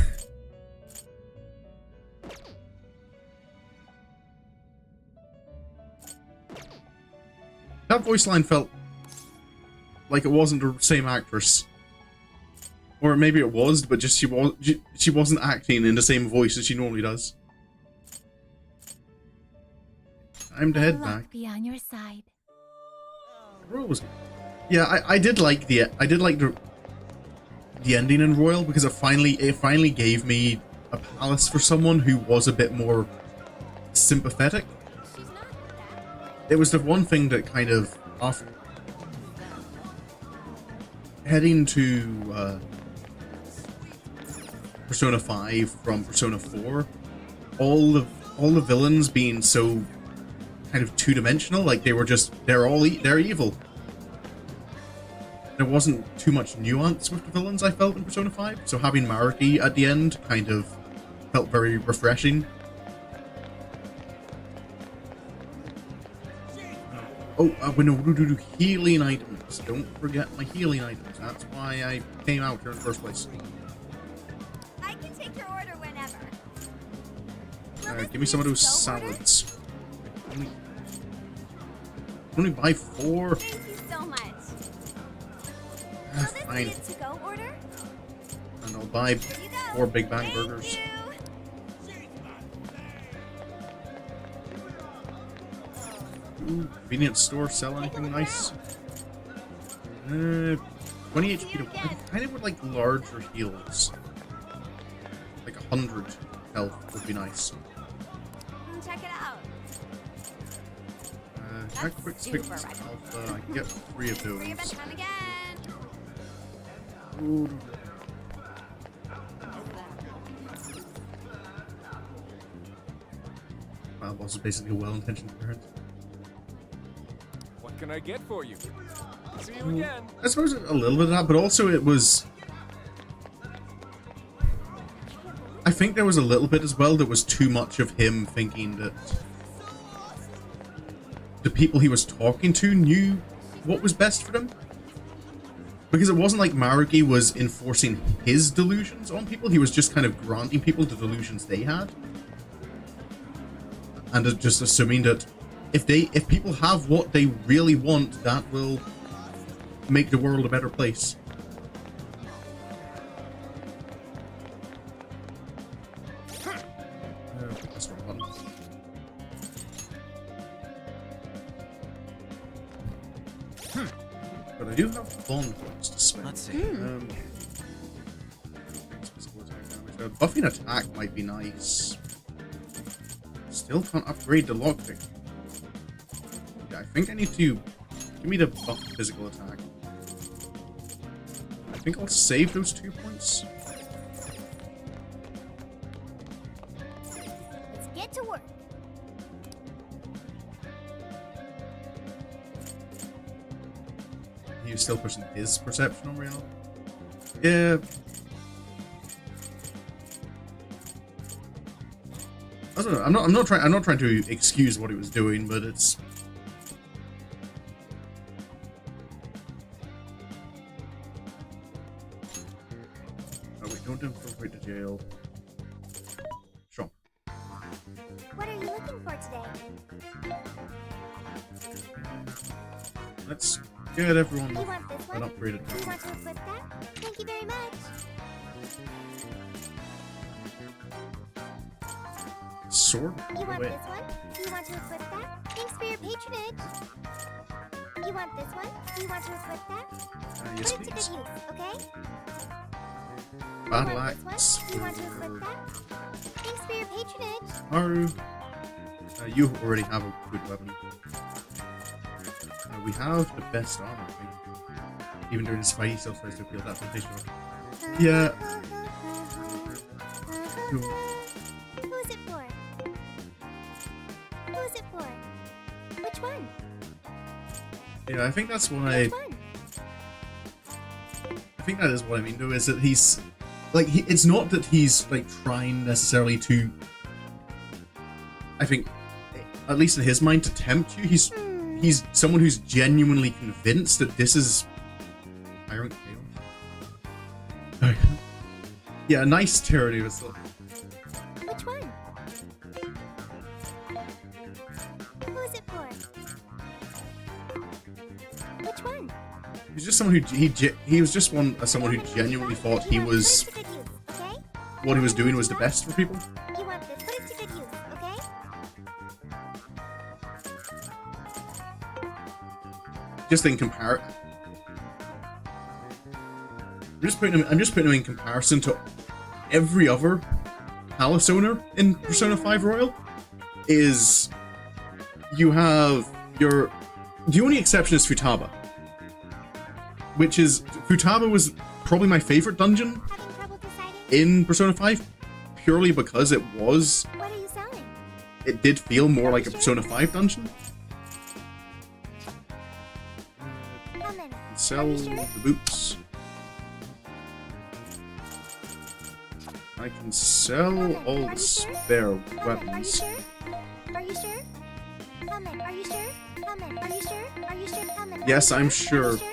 that voice line felt like it wasn't the same actress. Or maybe it was, but just she wasn't acting in the same voice as she normally does. Time to head back. Be on your side. Royal was... yeah, I did like the ending in Royal because it finally gave me a palace for someone who was a bit more sympathetic. It was the one thing that kind of off heading to Persona 5 from Persona 4, all the villains being so kind of two-dimensional, like they're evil. There wasn't too much nuance with the villains I felt in Persona 5, so having Maruki at the end kind of felt very refreshing. Oh, we know to do healing items. Don't forget my healing items. That's why I came out here in the first place. I can take your order whenever. Give me some of those salads. Only buy 4. Thank you so much. Fine. To go order? And I'll buy 4 Big Bang burgers. Ooh, convenience store sell anything nice? 20 HP. I kind of would like larger heals. Like 100 health would be nice. Check it out. That quick stick alpha. I can get 3 of those. Bring it back on again. Ooh. My boss is basically a well-intentioned parent. What can I get for you? See you again. I suppose a little bit of that, but also it was... I think there was a little bit as well that was too much of him thinking that the people he was talking to knew what was best for them. Because it wasn't like Maruki was enforcing his delusions on people, he was just kind of granting people the delusions they had. And just assuming that if people have what they really want, that will make the world a better place. That's the wrong button. But I do have bond points to spend. Let's see. Physical attack damage. Buffing attack might be nice. Still can't upgrade the lockpick. Yeah, I think I need to give me the buff physical attack. I think I'll save those 2 points. Let's get to work. He's still pushing his perception on reality. Yeah. I don't know. I'm not trying to excuse what he was doing, but it's... oh wait, don't infiltrate the jail. Sure. What are you looking for today? Let's get everyone You want this an one? upgraded You want to equip that? Thank you very much. sword. You want Wait. this one? Do you want to equip that? Thanks for your patronage. You want this one? Do you want to equip that? Yes, Put it to please. good use, okay? battle want this axe. one? You want to equip that? Thanks for your patronage. Haru. You already have a good weapon. We have the best armor, I think. Even during this fight, he still tries to feel that temptation. Yeah. Who's it for? Who's it for? Which one? Yeah, I think that's why. Which one? I think that is what I mean, though, is that he's like it's not that he's like trying necessarily to. I think, at least in his mind, to tempt you. He's someone who's genuinely convinced that this is. Iron Chaos. Yeah, a nice tyranny. Which one? Who's it for? Which one? He was just someone who he was just someone who genuinely thought he was Put it to good use, okay? what he was doing was the best for people. You want this? Put it to good use, okay? Just in compare. I'm just putting him in comparison to every other Palace owner in Persona 5 Royal. Is you have the only exception is Futaba, which is Futaba was probably my favorite dungeon Having trouble deciding? in Persona 5, purely because it What are you selling? did feel more like a Persona 5 dungeon. How many? Sell the boots. I can sell all the spare weapons. Are you sure? Comment, are you sure? Comment, are you sure? Are you sure? Comment. Yes, I'm Are sure. you sure?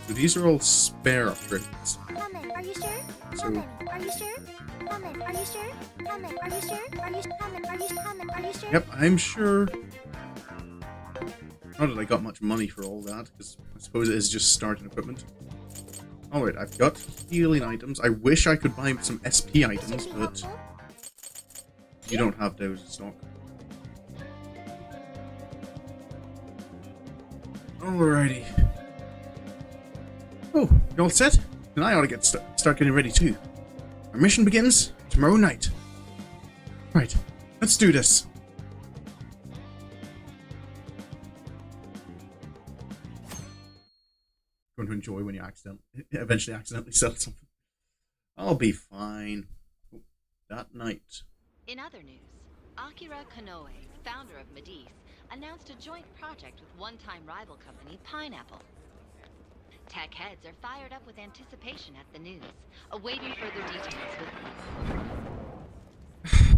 So these are all spare upgrades. Comment, are you sure? So- Comment, are you sure? Comment, are you sure? Comment, are you sure? Are you comment, are you comment, are you sure? Yep, I'm sure. Not that I got much money for all that, because I suppose it is just starting equipment. Alright, I've got healing items. I wish I could buy some SP items, but you don't have those in stock. Alrighty. Oh, you all set? Then I ought to get start getting ready too. Our mission begins tomorrow night. Right, let's do this. Going to enjoy when you eventually accidentally sell something. I'll be fine. Oh, that night. In other news, Akira Konoe, founder of Medice, announced a joint project with one-time rival company Pineapple. Tech heads are fired up with anticipation at the news, awaiting further details with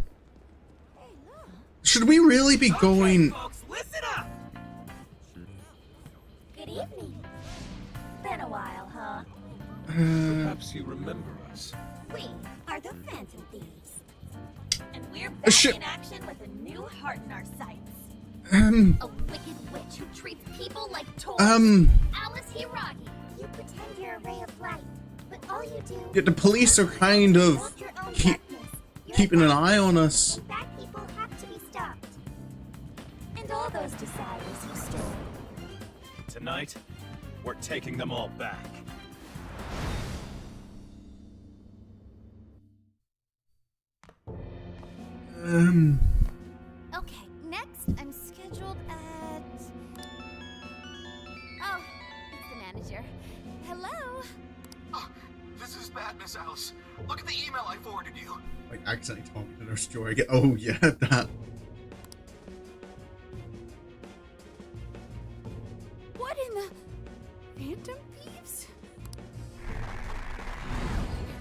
Should we really be going? Folks, listen up! Good evening. Been a while, huh? Perhaps you remember us. We are the Phantom Thieves. And we're Shit. back in action with a new heart in our sights. A wicked witch who treats people like toys. Alice Hiragi. You pretend you're a ray of light, but all you do Yeah, the police are kind of want your own keep, darkness. You're keeping an bad. eye on us. Bad people have to be stopped. And all those desires you stole. Tonight, we're taking them all back. Okay, next I'm scheduled at. Oh, it's the manager. Hello? Oh, this is bad, Miss Alice. Look at the email I forwarded you. Like accidentally talking to Nurse Joy again. Oh yeah, that. What in the. Phantom Thieves?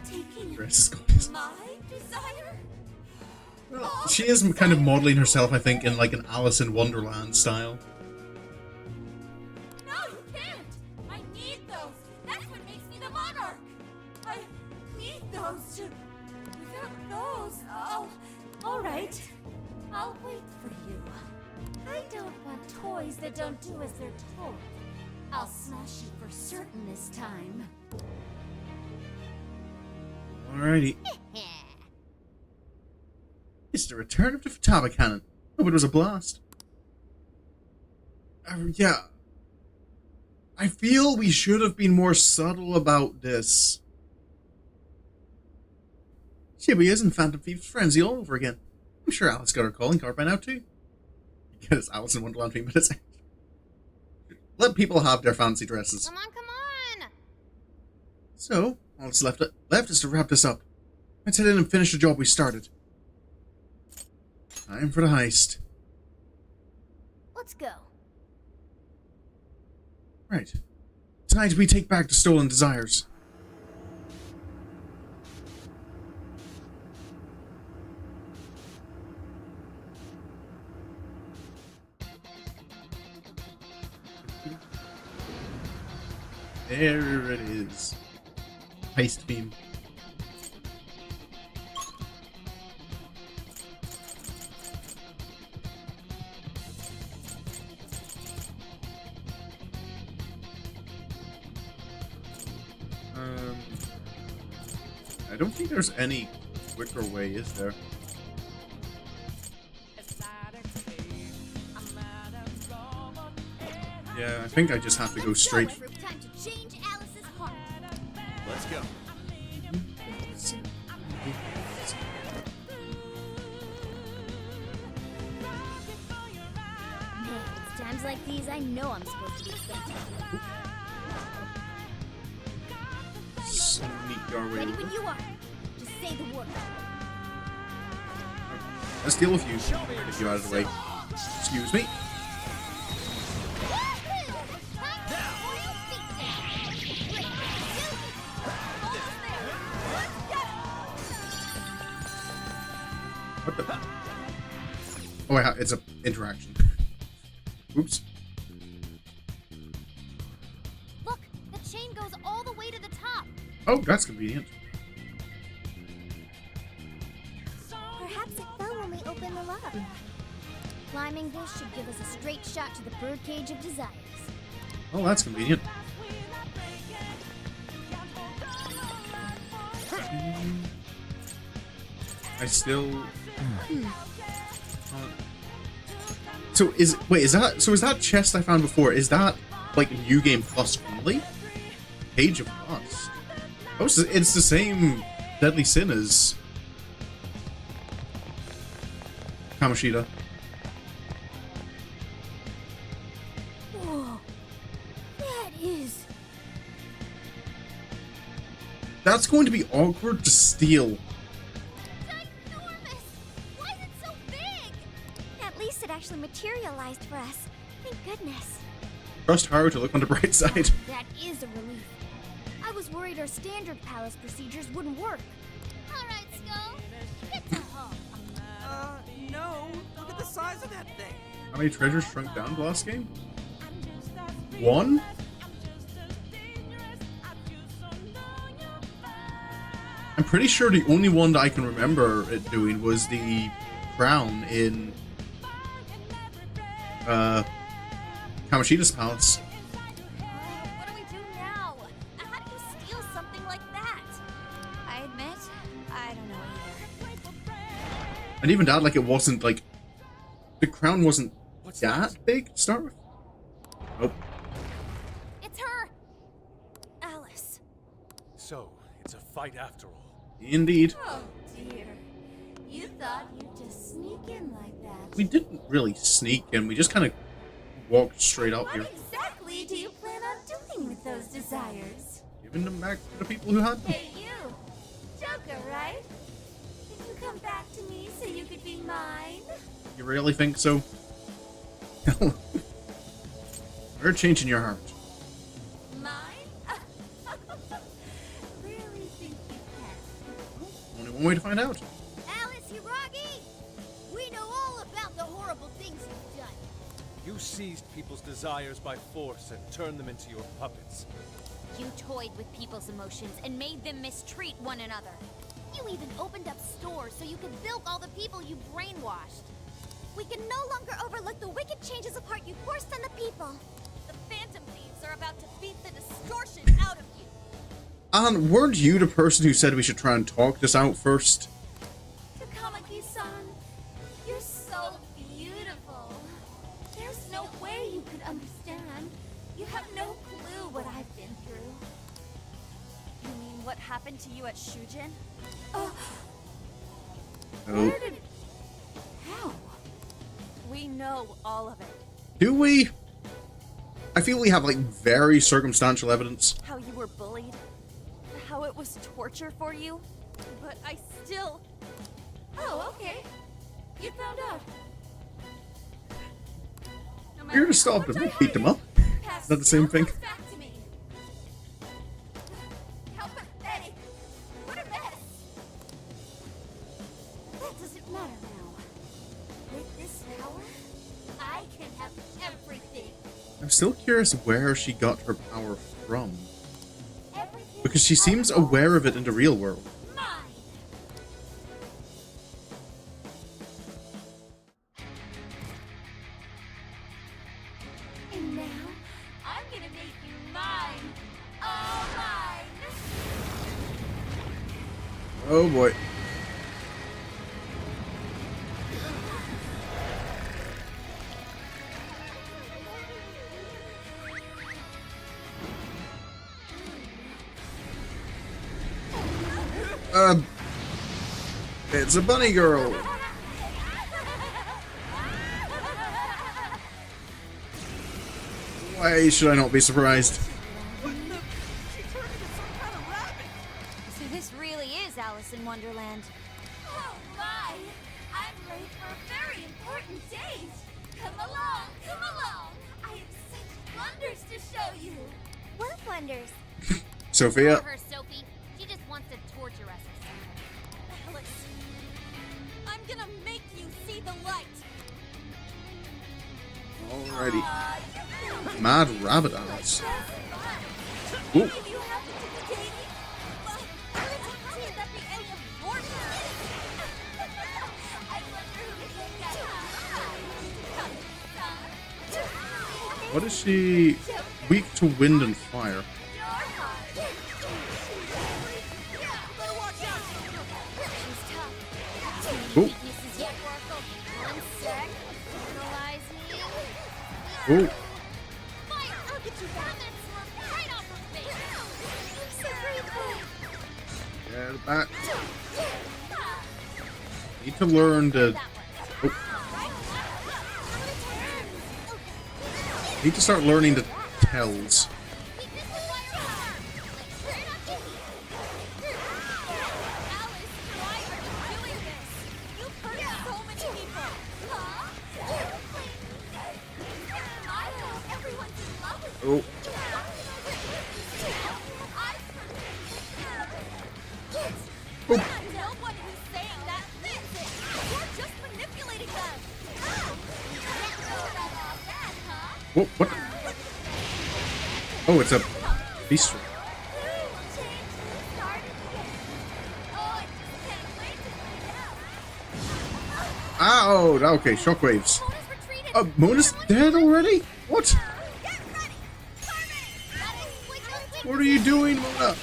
Taking Dress is gorgeous. my desire? She is kind of modeling herself, I think, in like an Alice in Wonderland style. No, you can't! I need those! That's what makes me the monarch! I need those to... Without those, alright. I'll wait for you. I don't want toys that don't do as they're told. I'll smash you for certain this time. Alrighty. It's the return of the Futaba cannon. Oh, but it was a blast. Yeah. I feel we should have been more subtle about this. Shibuya's and Phantom Thieves frenzy all over again. I'm sure Alice got her calling card by now too. Because Alice in Wonderland 3 minutes. Let people have their fancy dresses. Come on, come on! So, all that's left is to wrap this up. Let's head in and finish the job we started. Time for the heist. Let's go. Right. Tonight we take back the stolen desires. There it is. Heist theme. I don't think there's any quicker way, is there? Yeah, I think I just have to go straight. Time to change Alice's heart. Let's go. Man, it's times like these I know I'm supposed to be thinking. Sneak our way Ready over. when you are. Just say the word. Let's deal with you. Get you out of the way. Excuse me. What the? Oh, yeah, it's a interaction. Oops. Look, the chain goes all the way to the top. Oh, that's convenient. Perhaps it fell when we opened the lock. Climbing this should give us a straight shot to the birdcage of desires. Oh, that's convenient. I still. So is that chest I found before? Is that like New Game Plus only? Page of Lost. Oh, so it's the same Deadly Sin as Kamoshida. Whoa. That is. That's going to be awkward to steal. Ginormous! Why is it so big? At least it actually materialized for us. Thank goodness. Trust Haru to look on the bright side. That is a relief. I was worried our standard palace procedures wouldn't work. All right, Skull. Get to home. No. Look at the size of that thing. How many treasures shrunk down last game? One? I'm pretty sure the only one that I can remember it doing was the crown in Kamoshida's palace. What do we do now? How do you steal something like that? I admit, I don't know either. And even that, like, it wasn't like the crown wasn't that big to start with. Nope. It's her! Alice. So, it's a fight after all. Indeed. Oh dear. You thought you'd just sneak in like that. We didn't really sneak in, we just kind of walked straight out here. What exactly do you plan on doing with those desires? Giving them back to the people who had them. Hey you! Joker, right? Did you come back to me so you could be mine? You really think so? You're changing your heart. Mine? Really think you can? Only one way to find out. Alice Hiragi! We know all about the horrible things you've done. You seized people's desires by force and turned them into your puppets. You toyed with people's emotions and made them mistreat one another. You even opened up stores so you could bilk all the people you brainwashed. We can no longer overlook the wicked changes of heart you forced on the people. The Phantom Thieves are about to beat the distortion out of you. And weren't you the person who said we should try and talk this out first? Takamaki-san, you're so beautiful. There's no way you could understand. You have no clue what I've been through. You mean what happened to you at Shujin? Oh. How? We know all of it. Do we? I feel we have like very circumstantial evidence. How you were bullied. How it was torture for you. But I still... Oh, okay. You found out. No You're gonna stop them, beat them up. Is that the same thing? Back to me. How pathetic. What a mess. That doesn't matter now. With this power, I can have everything. I'm still curious where she got her power from. Everything Because she seems aware of it in the real world. mine. And now, I'm gonna make you mine. All mine. Oh boy. It's a bunny girl. Why should I not be surprised? So this really is Alice in Wonderland. Oh my! I'm late for a very important date. Come along, come along. I have such wonders to show you. What wonders? Sophia. Her, Sophie. She just wants to torture us or something. Alice, I'm gonna make you see the light. Alrighty. Mad Rabbit Alice. Ooh. Maybe you have to do the dating. But how could that be any of your business? I wonder who would think that. What is she? Weak to wind and fire. Ooh. Weaknesses yet, Oracle. One sec. Analyzing. Ooh. Fire! I'll get you back. Comments right off her face. I'm so grateful. Get back. Need to learn to. Oh. Need to start learning the tells. Weakness to fire armor. Straight up to me. Alice, why are you doing this? You've hurt so many people. Huh? I know everyone's in love with Oh. Nobody who's saying that thinks it. You're just manipulating them. Whoa, what? Oh, it's a beast. Ow! Okay, shockwaves. Mona's dead already? What? What are you doing, Mona?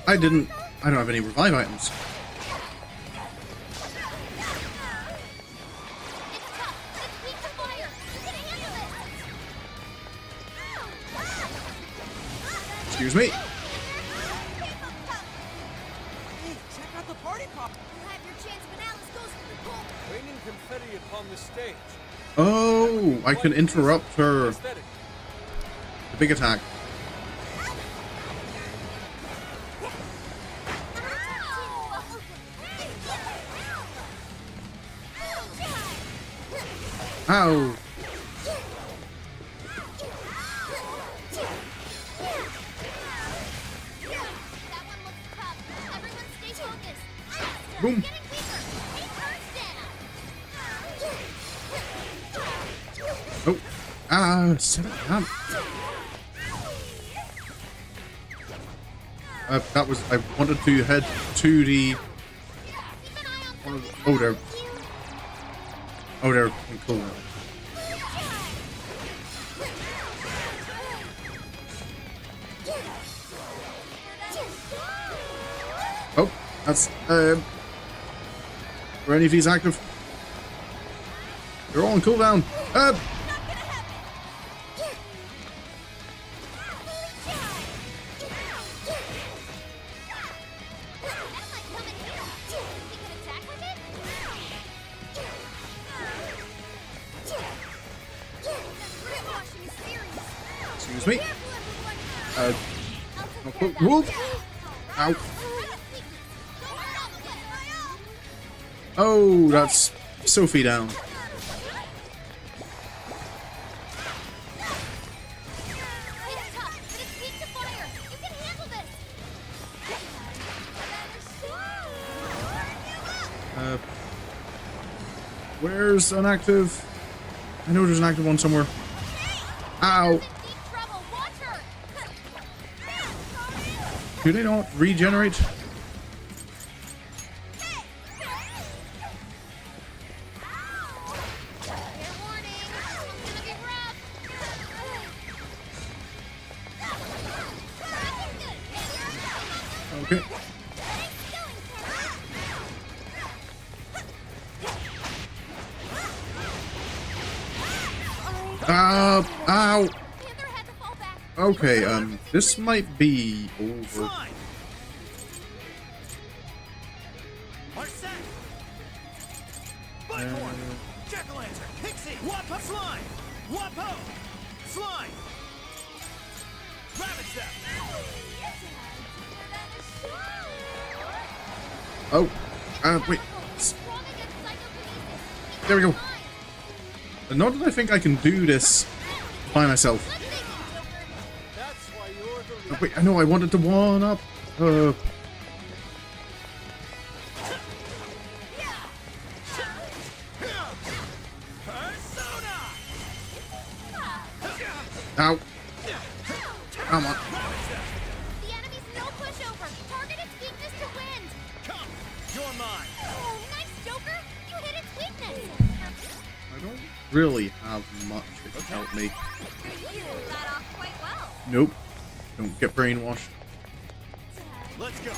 I don't have any revive items. Excuse me. Hey, check out the party pop. You have your chance when Alice goes for the goal. Raining confetti upon the stage. Oh, I can interrupt her. Aesthetic. The big attack. Ow. That one looks tough. Everyone stay focused. Boom. Getting weaker. Take turns down. Oh. Ah, set it down. That was. I wanted to head to the. Oh, there. Oh, they're cool now. Oh, that's. Were any of these active? They're all on cooldown. Excuse me. Wolf! Ow. Oh, that's Sophie down. Where's an active? I know there's an active one somewhere. Ow! Do they not regenerate? Okay. Ow! Okay, this might be over. Jack-o'-lantern, Pixie, Wapo, Slime, Wapo, Slime, Rabbit Step. Oh, wait. There we go. Not that I think I can do this by myself. Oh, wait, I know I wanted to one up. Ow. Come on. The enemy's no pushover. Target its weakness to wind. Come, you're mine. Oh, nice, Joker. You hit its weakness. I don't really have much that can help me. You pulled that off quite well. Nope. Don't get brainwashed. Let's go.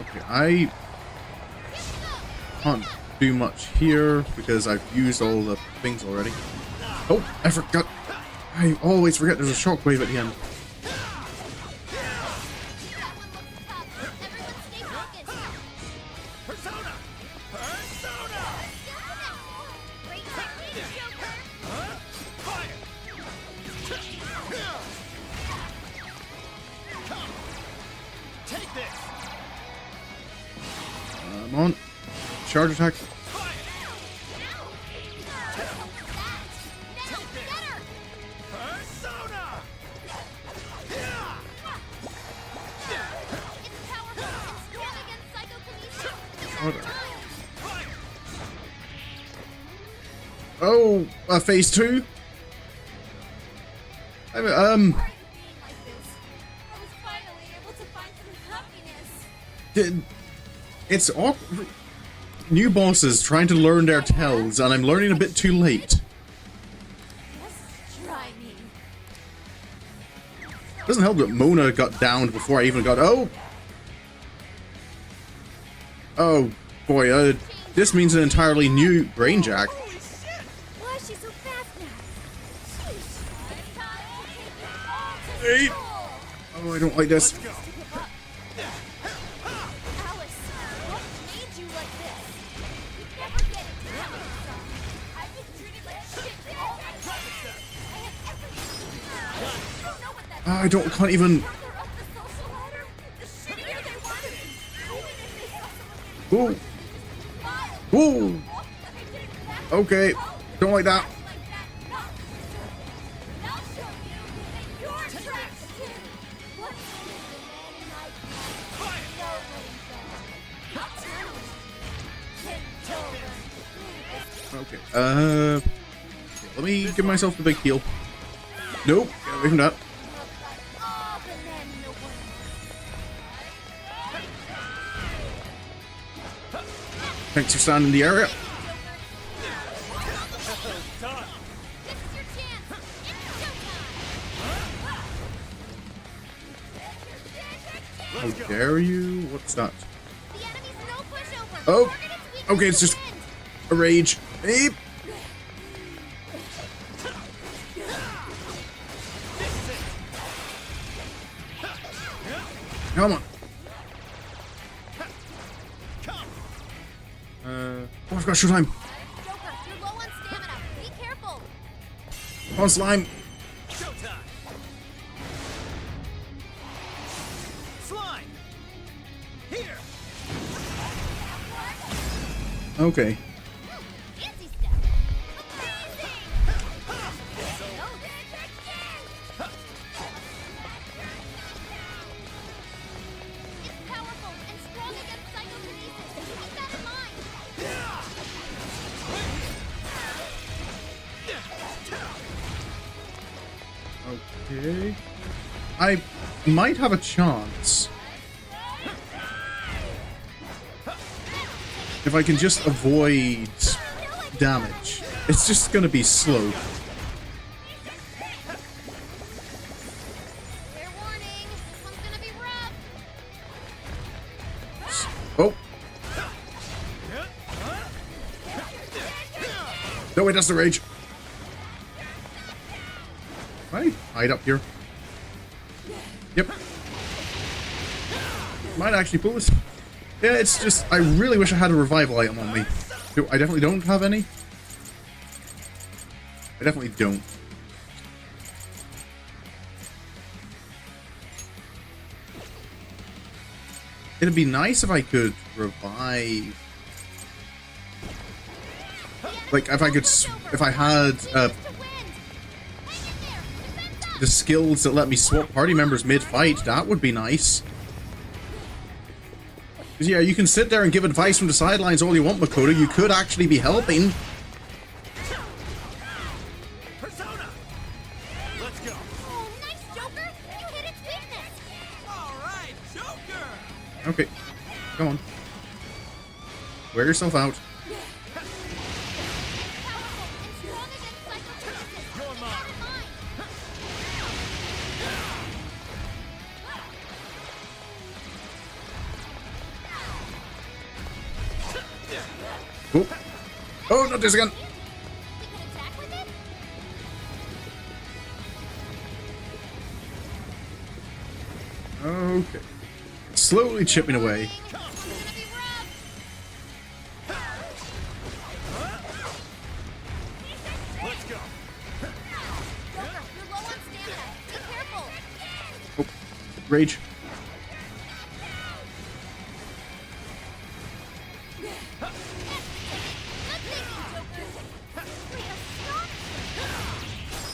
Okay, I can't do much here because I've used all the things already. Oh, I forgot. I always forget there's a shockwave at the end. Persona! Persona! Great technique, Joker. Fire! Come! Take this! Come on. Charge attack. Persona! Oh, phase 2? It's awkward. New bosses trying to learn their tells, and I'm learning a bit too late. Doesn't help that Mona got downed before I even got. Oh boy, this means an entirely new brain jack. Why is she so fast now? Hey. Oh, I don't like this. I can't even. Ooh. Ooh. Okay. Don't like that. Okay. Let me give myself the big heal. Nope. Get away from that. Thanks for standing in the area. How dare you? What's that? Oh, okay, it's just a rage. Beep. Come on. I've got showtime. Joker, you're low on stamina. Be careful. Come on, slime. Okay. Fancy stuff. It's powerful and strong against psychokinesis. Keep that in mind. Okay. I might have a chance. If I can just avoid damage. It's just gonna be slow. Fair warning. This one's gonna be rough. Oh. No, wait, that's the rage. Right, hide up here. Yep. Might actually pull this. Yeah, it's just, I really wish I had a revival item on me. I definitely don't have any. I definitely don't. It'd be nice if I could revive. Like, if I could, if I had the skills that let me swap party members mid-fight, that would be nice. Because, yeah, you can sit there and give advice from the sidelines all you want, Makoto. You could actually be helping. Persona! Let's go. Oh, nice, Joker. You hit its weakness. All right, Joker. Okay, come on. Wear yourself out. Powerful and strong against psychokinesis. You're Keep mine. that in mind. Oh, oh, not this again. We could attack with it? Okay. Slowly chipping away. This one's gonna be rough. Let's go. Joker, you're low on stamina. Be careful. Oh, rage. Good thinking, Joker. Wait, a stop?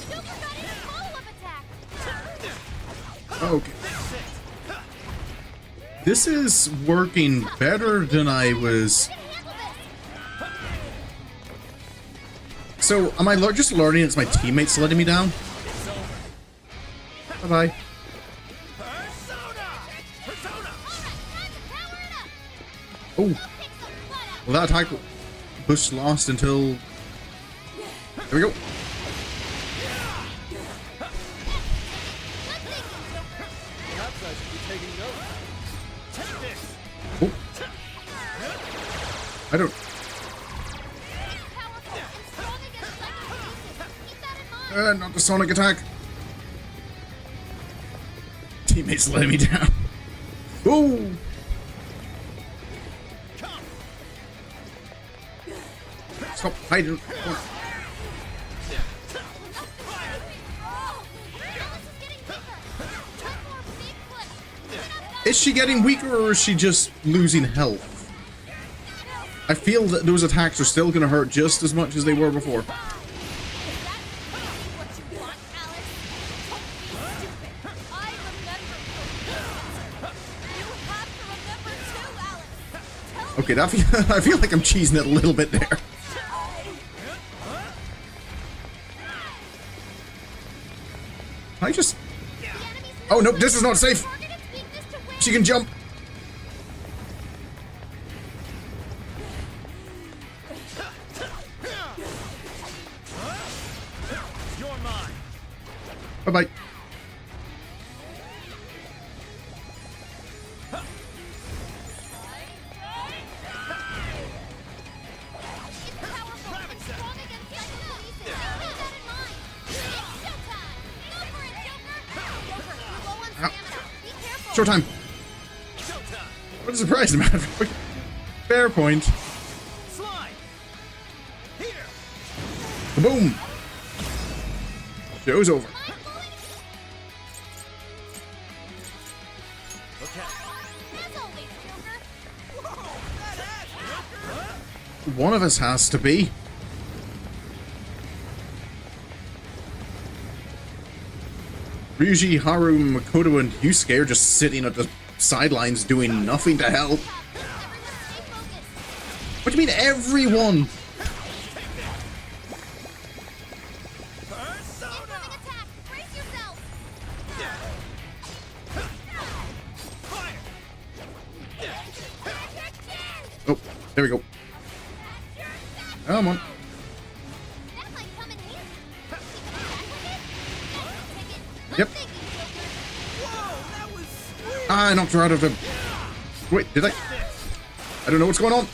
Joker got in a follow-up attack. Okay. This is working better than I was. We can handle this. So, am I just learning it's my teammates letting me down? Bye-bye. Persona! Persona! Time to power it up. Oh, Kick some butt out. well, that attack push lost until... There we go. Good thinking, Joker. Perhaps I should be taking notes. Take this! Oh. I don't... It's powerful and strong against psychokinesis. Keep that in mind. Not the sonic attack. Teammates letting me down. Ooh. Stop hiding. Oh. Oh, Alice is getting weaker. One more big push. Keep it up. Is she getting weaker or is she just losing health? I feel that those attacks are still going to hurt just as much as they were before. Is that really what you want, Alice? Don't be stupid. I remember your weaknesses. You have to remember too, Alice. Tell Okay, that I feel like I'm cheesing it a little bit there. I just... Oh, nope, this is not safe. target its weakness to win. She can jump. You're mine. Bye-bye. It's powerful and strong against psychokinesis. Keep that in mind. It's showtime. Go for it, Joker. Joker, you're low on stamina. Be careful. Showtime. Showtime. What a surprise, man. Fair point. Slide. Here. Boom. Show's over. Okay. As always, Joker. Whoa, that ass, Joker. one of us has to be. Ryuji, Haru, Makoto, and Yusuke are just sitting at the sidelines doing nothing to help. What do you mean, everyone? Oh, there we go. Come on. Yep. I knocked her out of the... Wait, did I? I don't know what's going on.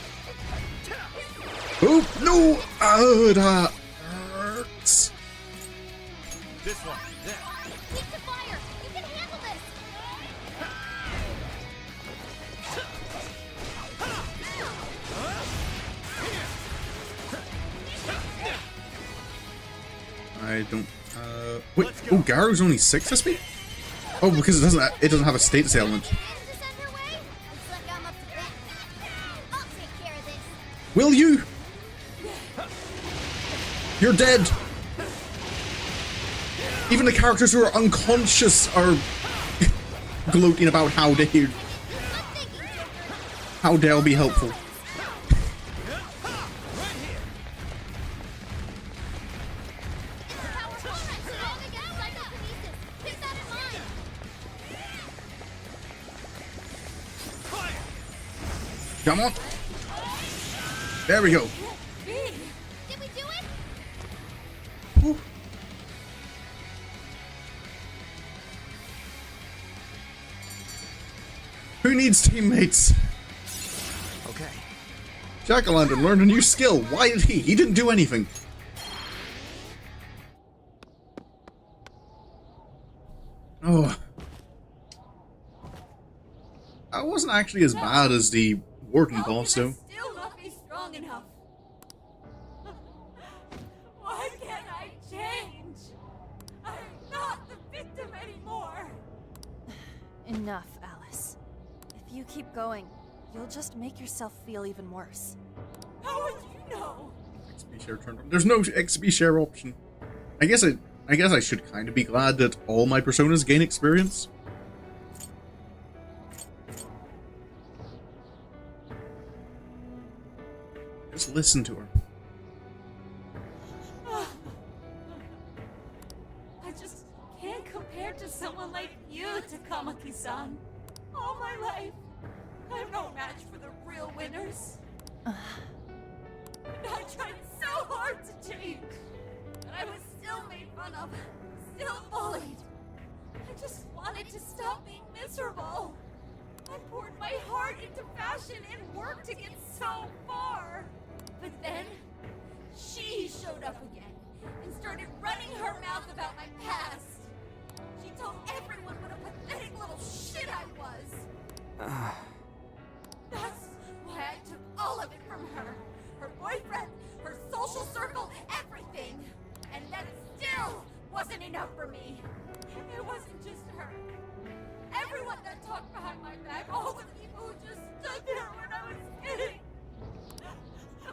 Oh, no! Oh, that hurts. This one. There. Keep the fire! You can handle this! I don't... Wait, oh, Garu's only 6 SP? Oh, because it doesn't have a status element. Will you? You're dead. Even the characters who are unconscious are gloating about how they'll be helpful. Come on. There we go. Did we do it? Whew. Who needs teammates? Okay. Jack-o'-lantern learned a new skill. Why did he? He didn't do anything. Oh. That wasn't actually as bad as the Warden boss, though. Still not be strong enough. Why can't I change? I'm not the victim anymore. Enough, Alice. If you keep going, you'll just make yourself feel even worse. How would you know? XP share turned on. There's no XP share option. I guess I should kind of be glad that all my personas gain experience. Just listen to her. I just can't compare to someone like you, Takamaki-san. All my life, I'm no match for the real winners. And I tried so hard to change, but I was still made fun of, still bullied. I just wanted to stop being miserable. I poured my heart into fashion and worked to get so far. But then, she showed up again and started running her mouth about my past. She told everyone what a pathetic little shit I was. That's why I took all of it from her. Her boyfriend, her social circle, everything. And that still wasn't enough for me. It wasn't just her. Everyone that talked behind my back, all the people who just stood there when I was kidding.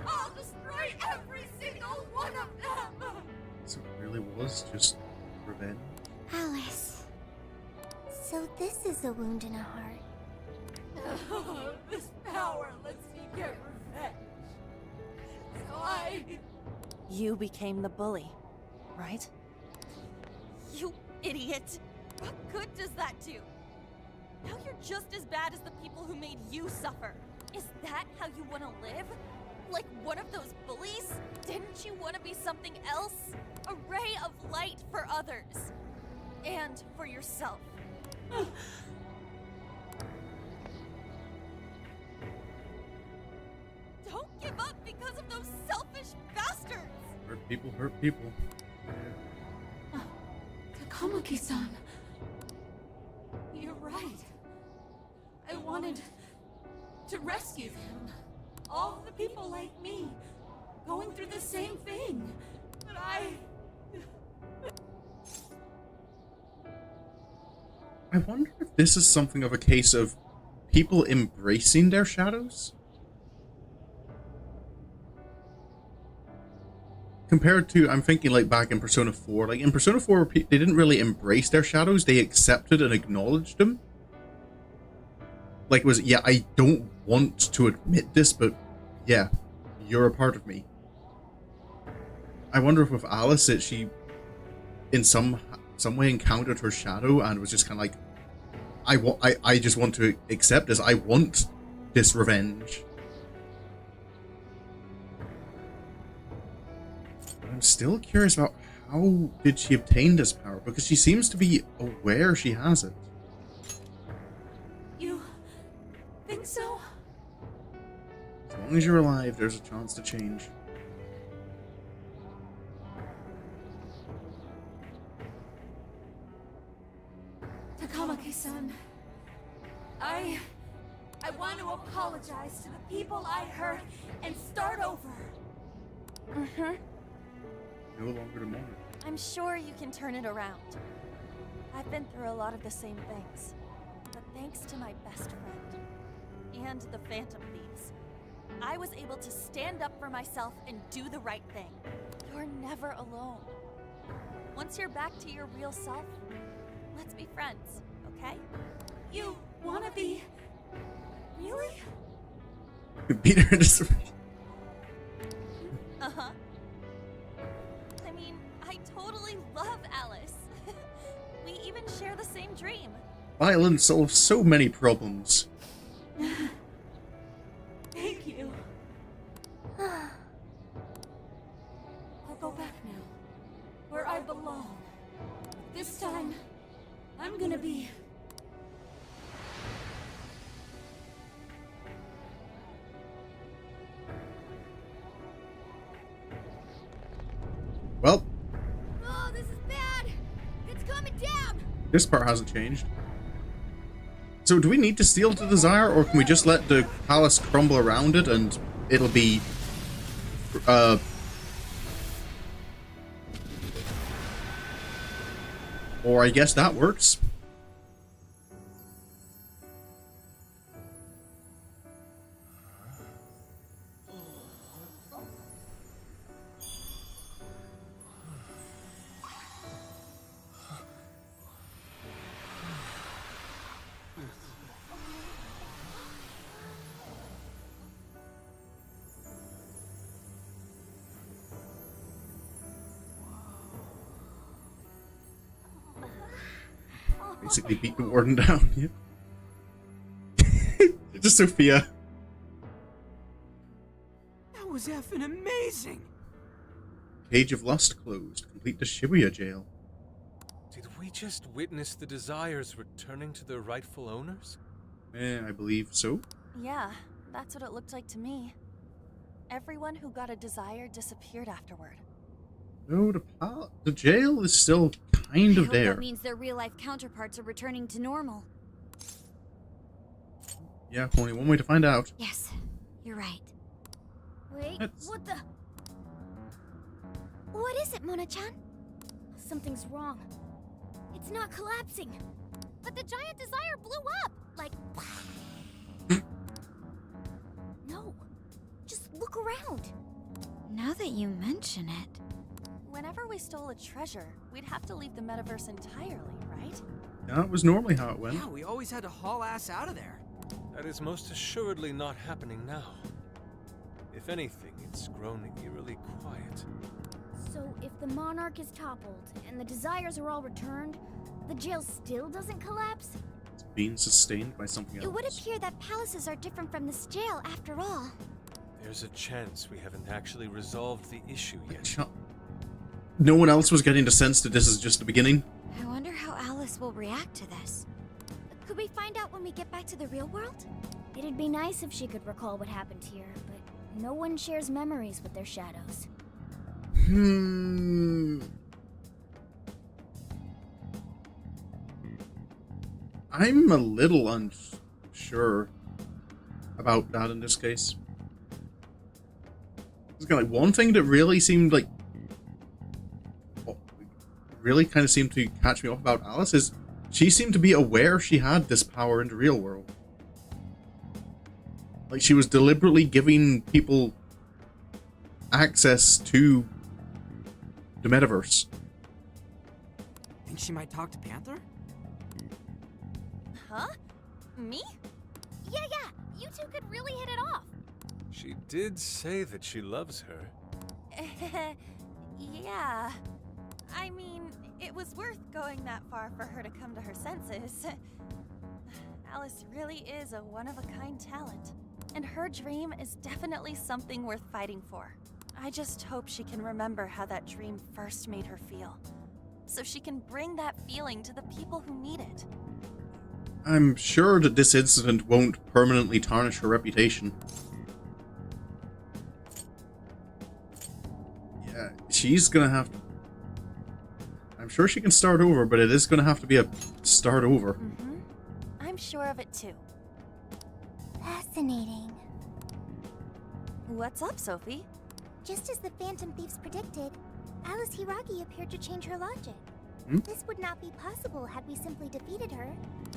I'll destroy every single one of them! So it really was just revenge? Alice. So this is a wound in a heart. This power lets me get revenge. So You became the bully, right? You idiot! What good does that do? Now you're just as bad as the people who made you suffer. Is that how you want to live? Like one of those bullies? Didn't you want to be something else? A ray of light for others. And for yourself. Don't give up because of those selfish bastards! Hurt people hurt people. Takamaki-san. You're right. I wanted to rescue them. All the people like me, going through the same thing. But I wonder if this is something of a case of people embracing their shadows? compared to, I'm thinking like back in Persona 4, like in Persona 4, they didn't really embrace their shadows, they accepted and acknowledged them. Like it was, yeah, I don't want to admit this, but yeah, you're a part of me. I wonder if with Alice, that she, in some way, encountered her shadow and was just kind of like, I just want to accept this. I want this revenge. I'm still curious about how did she obtain this power, because she seems to be aware she has it. You think so? As long as you're alive, there's a chance to change. Takamaki-san, I want to apologize to the people I hurt and start over. Mm-hmm. No longer the moment. I'm sure you can turn it around. I've been through a lot of the same things. But thanks to my best friend, and the Phantom Thieves, I was able to stand up for myself and do the right thing. You're never alone. Once you're back to your real self, let's be friends, okay? You wanna be... really? Beat her into some... Uh-huh. I mean, I totally love Alice. We even share the same dream. Violence solves so many problems. Thank you. I'll go back now, where I belong. This time, I'm gonna be... Well, Oh, this is bad! It's coming down! this part hasn't changed. So do we need to steal the desire, or can we just let the palace crumble around it and it'll be... Or I guess that works. Basically beat the warden down. Yep. Just Sophia. That was effing amazing! Cage of Lust closed. Complete the Shibuya jail. Did we just witness the desires returning to their rightful owners? I believe so. Yeah, that's what it looked like to me. Everyone who got a desire disappeared afterward. No, the jail is still kind of I hope there. that means their real-life counterparts are returning to normal. Yeah, only one way to find out. Yes, you're right. Wait, That's- what the? What is it, Mona-chan? Something's wrong. It's not collapsing. But the giant desire blew up! Like... No. Just look around. Now that you mention it... Whenever we stole a treasure, we'd have to leave the metaverse entirely, right? That was normally how it went. Yeah, we always had to haul ass out of there. That is most assuredly not happening now. If anything, it's grown eerily quiet. So if the monarch is toppled and the desires are all returned, the jail still doesn't collapse? It's being sustained by something else. It would appear that palaces are different from this jail after all. There's a chance we haven't actually resolved the issue yet. No one else was getting the sense that this is just the beginning. I wonder how Alice will react to this. Could we find out when we get back to the real world? It'd be nice if she could recall what happened here, but no one shares memories with their shadows. I'm a little unsure about that in this case. It's kind of like one thing that really seemed like really kind of seemed to catch me off about Alice is she seemed to be aware she had this power in the real world. Like she was deliberately giving people access to the metaverse. Think she might talk to Panther? Huh? Me? Yeah, you two could really hit it off. She did say that she loves her. Yeah. I mean, it was worth going that far for her to come to her senses. Alice really is a one-of-a-kind talent, and her dream is definitely something worth fighting for. I just hope she can remember how that dream first made her feel, so she can bring that feeling to the people who need it. I'm sure that this incident won't permanently tarnish her reputation. Yeah, she's gonna have to... I'm sure she can start over, but it is gonna have to be a start over. Mm-hmm. I'm sure of it too. Fascinating. What's up, Sophie? Just as the Phantom Thieves predicted, Alice Hiragi appeared to change her logic. This would not be possible had we simply defeated her.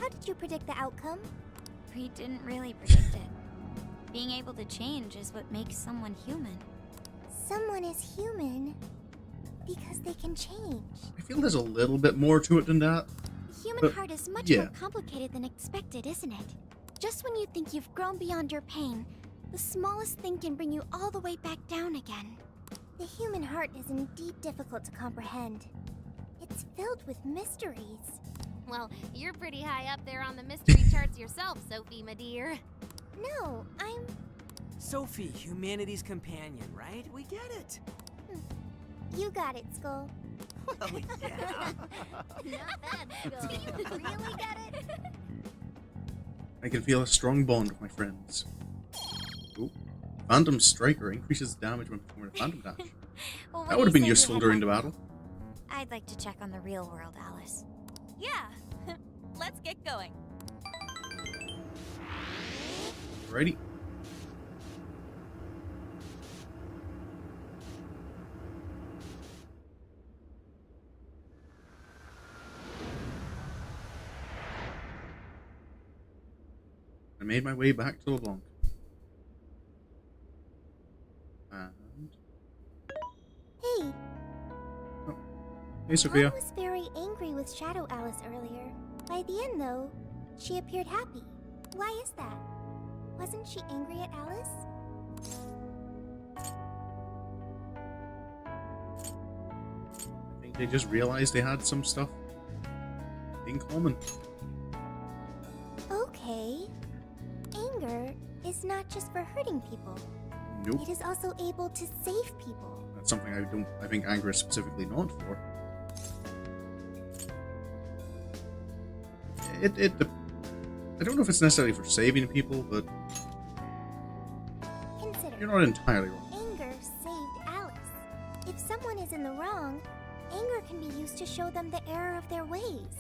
How did you predict the outcome? We didn't really predict it. Being able to change is what makes someone human. Someone is human because they can change. I feel there's a little bit more to it than that. The human heart is much more complicated than expected, isn't it? Just when you think you've grown beyond your pain, the smallest thing can bring you all the way back down again. The human heart is indeed difficult to comprehend. It's filled with mysteries. Well, you're pretty high up there on the mystery charts yourself, Sophie, my dear. No, I'm... Sophie, humanity's companion, right? We get it. You got it, Skull. Well, yeah. Not bad, Skull. Do you really get it? I can feel a strong bond with my friends. Ooh. Phantom Striker increases damage when performing a Phantom Dash. Well, That would have been useful during the battle. I'd like to check on the real world, Alice. Yeah. Let's get going. Righty. I made my way back to LeBlanc. And... Hey, Oh. Hey, Sophia. I was very angry with Shadow Alice earlier. By the end, though, she appeared happy. Why is that? Wasn't she angry at Alice? I think they just realized they had some stuff in common. Okay. Anger is not just for hurting people. Nope. It is also able to save people. That's something I think anger is specifically not for. I don't know if it's necessarily for saving people, but Consider. you're not entirely wrong. Anger saved Alice. If someone is in the wrong, anger can be used to show them the error of their ways.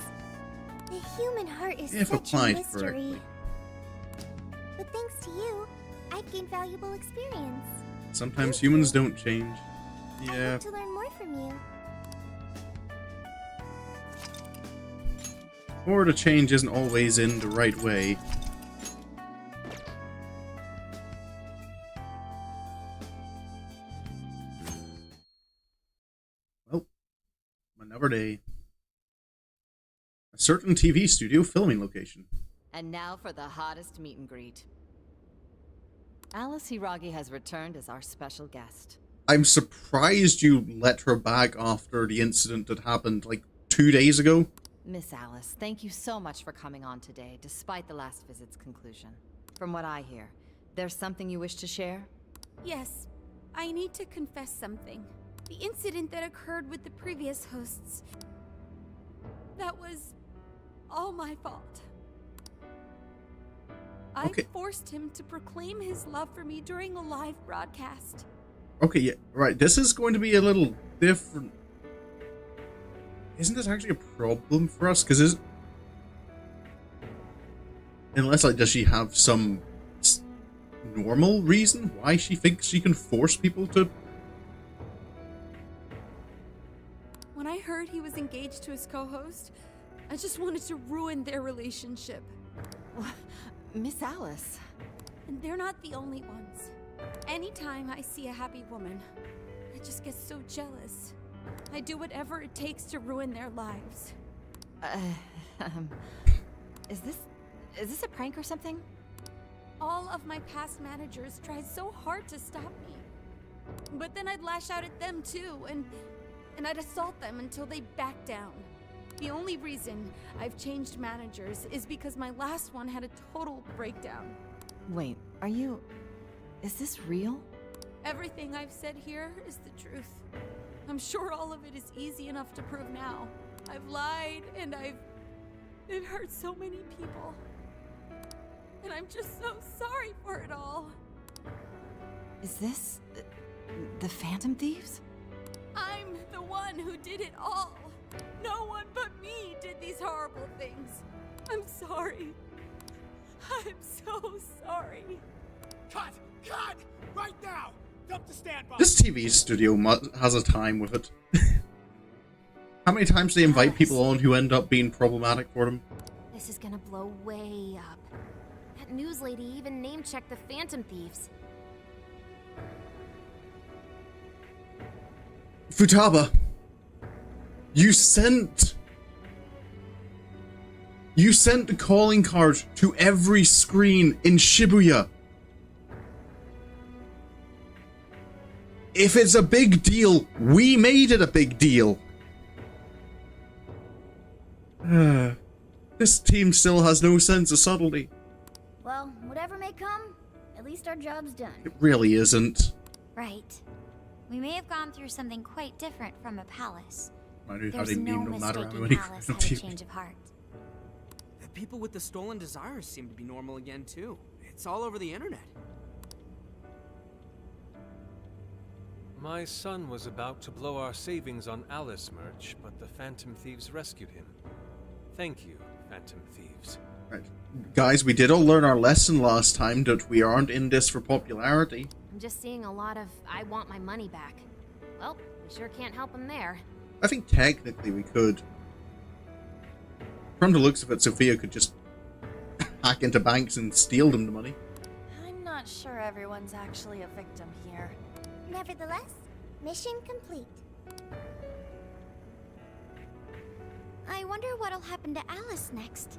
The human heart is If such a applied mystery. correctly. But thanks to you, I've gained valuable experience. Sometimes humans don't change. I Yeah. hope to learn more from you. Or the change isn't always in the right way. Well, another day. A certain TV studio filming location. And now for the hottest meet and greet. Alice Hiragi has returned as our special guest. I'm surprised you let her back after the incident that happened like 2 days ago. Miss Alice, thank you so much for coming on today, despite the last visit's conclusion. From what I hear, there's something you wish to share? Yes, I need to confess something. The incident that occurred with the previous hosts. That was all my fault. I Okay. forced him to proclaim his love for me during a live broadcast. Okay, yeah, right. This is going to be a little different. Isn't this actually a problem for us? Because unless, like, does she have some normal reason why she thinks she can force people to? When I heard he was engaged to his co-host, I just wanted to ruin their relationship. Miss Alice. And they're not the only ones. Anytime I see a happy woman, I just get so jealous. I'd do whatever it takes to ruin their lives. Is this a prank or something? All of my past managers tried so hard to stop me. But then I'd lash out at them too, and I'd assault them until they backed down. The only reason I've changed managers is because my last one had a total breakdown. Wait, is this real? Everything I've said here is the truth. I'm sure all of it is easy enough to prove now. I've lied, and it hurt so many people. And I'm just so sorry for it all. Is this the Phantom Thieves? I'm the one who did it all. No one but me did these horrible things. I'm sorry. I'm so sorry. Cut! Cut! Right now! Dump the standby! This TV studio has a time with it. How many times do they invite people on who end up being problematic for them? This is gonna blow way up. That news lady even name-checked the Phantom Thieves. Futaba, you sent the calling card to every screen in Shibuya. If it's a big deal, we made it a big deal. This team still has no sense of subtlety. Well, whatever may come, at least our job's done. It really isn't. Right. We may have gone through something quite different from a palace. There's no mistaking Alice had a change of heart. The people with the stolen desires seem to be normal again, too. It's all over the internet. My son was about to blow our savings on Alice merch, but the Phantom Thieves rescued him. Thank you, Phantom Thieves. Right. Guys, we did all learn our lesson last time that we aren't in this for popularity. I'm just seeing a lot of I want my money back. Well, we sure can't help him there. I think technically we could. From the looks of it, Sophia could just hack into banks and steal them the money. I'm not sure everyone's actually a victim here. Nevertheless, mission complete. I wonder what'll happen to Alice next.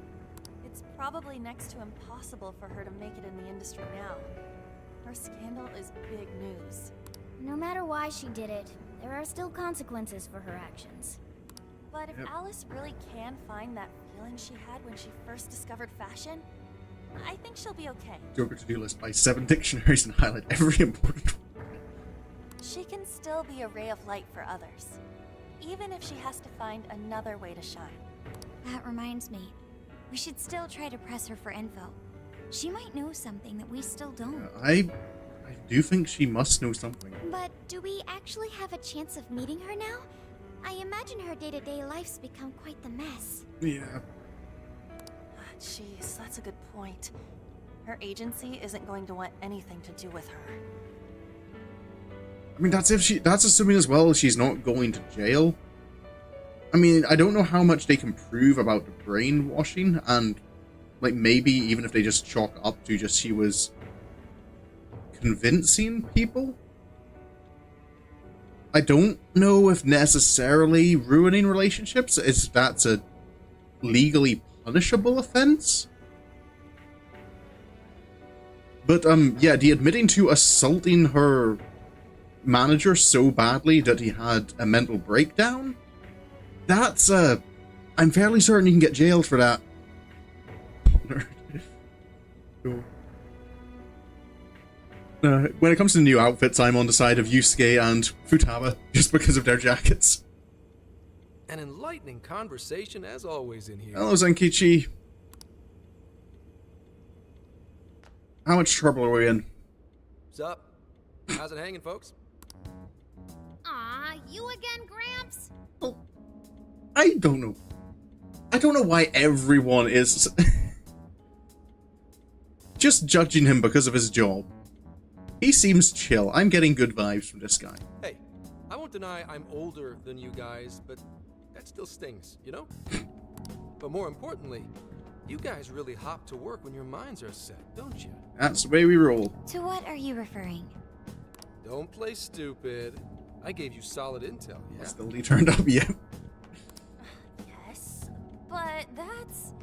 It's probably next to impossible for her to make it in the industry now. Her scandal is big news. No matter why she did it, there are still consequences for her actions. But if Alice really can find that feeling she had when she first discovered fashion, I think she'll be okay. Go over to-do list, buy 7 dictionaries and highlight every important one. She can still be a ray of light for others, even if she has to find another way to shine. That reminds me. We should still try to press her for info. She might know something that we still don't. I do think she must know something. But do we actually have a chance of meeting her now? I imagine her day-to-day life's become quite the mess. Yeah. Jeez, that's a good point. Her agency isn't going to want anything to do with her. I mean, that's assuming as well she's not going to jail. I mean, I don't know how much they can prove about the brainwashing, and like maybe even if they just chalk up to just she was convincing people. I don't know if necessarily ruining relationships that's a legally punishable offense. But yeah, the admitting to assaulting her manager so badly that he had a mental breakdown, that's I'm fairly certain you can get jailed for that. Cool. When it comes to new outfits, I'm on the side of Yusuke and Futaba just because of their jackets. An enlightening conversation as always in here. Hello, Zenkichi. How much trouble are we in? What's up? How's it hanging, folks? Aw, you again, Gramps? Oh, I don't know. I don't know why everyone is just judging him because of his job. He seems chill. I'm getting good vibes from this guy. Hey, I won't deny I'm older than you guys, but that still stings, you know? But more importantly, you guys really hop to work when your minds are set, don't you? That's the way we roll. To what are you referring? Don't play stupid. I gave you solid intel, yeah? Hostility turned up, yeah. Yes, but that's...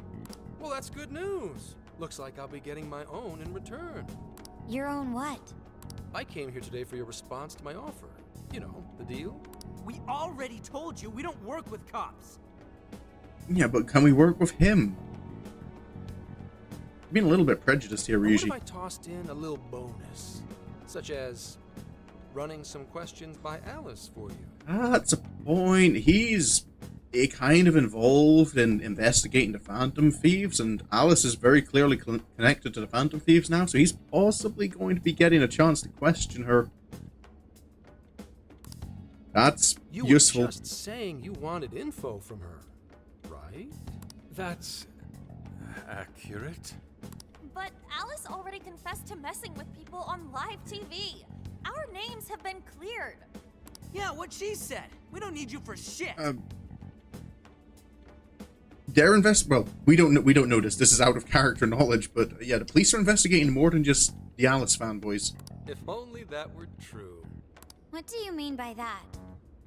Well, that's good news. Looks like I'll be getting my own in return. Your own what? I came here today for your response to my offer. You know, the deal. We already told you we don't work with cops. Yeah, but can we work with him? I'm being a little bit prejudiced here, What if Ryuji. I tossed in a little bonus? Such as running some questions by Alice for you. That's a point. He's kind of involved in investigating the Phantom Thieves, and Alice is very clearly connected to the Phantom Thieves now, so he's possibly going to be getting a chance to question her. That's useful. You were just saying you wanted info from her, right? That's accurate. But Alice already confessed to messing with people on live TV. Our names have been cleared. Yeah, what she said. We don't need you for shit. They're well, we don't know this. This is out of character knowledge, but yeah, the police are investigating more than just the Alice fanboys. If only that were true. What do you mean by that?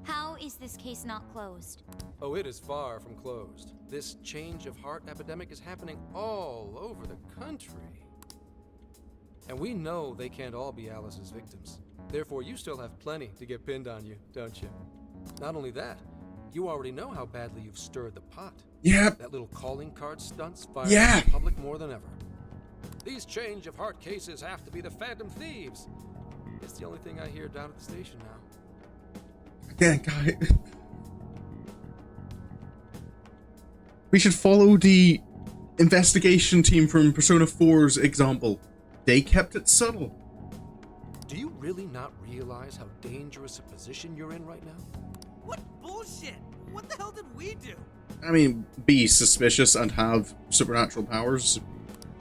How is this case not closed? Oh, it is far from closed. This change of heart epidemic is happening all over the country. And we know they can't all be Alice's victims. Therefore, you still have plenty to get pinned on you, don't you? Not only that, you already know how badly you've stirred the pot. Yeah. That little calling card stunt's fired Yeah. the public more than ever. These change of heart cases have to be the Phantom Thieves. It's the only thing I hear down at the station now. Again, guy. We should follow the investigation team from Persona 4's example. They kept it subtle. Do you really not realize how dangerous a position you're in right now? What bullshit? What the hell did we do? I mean, be suspicious and have supernatural powers.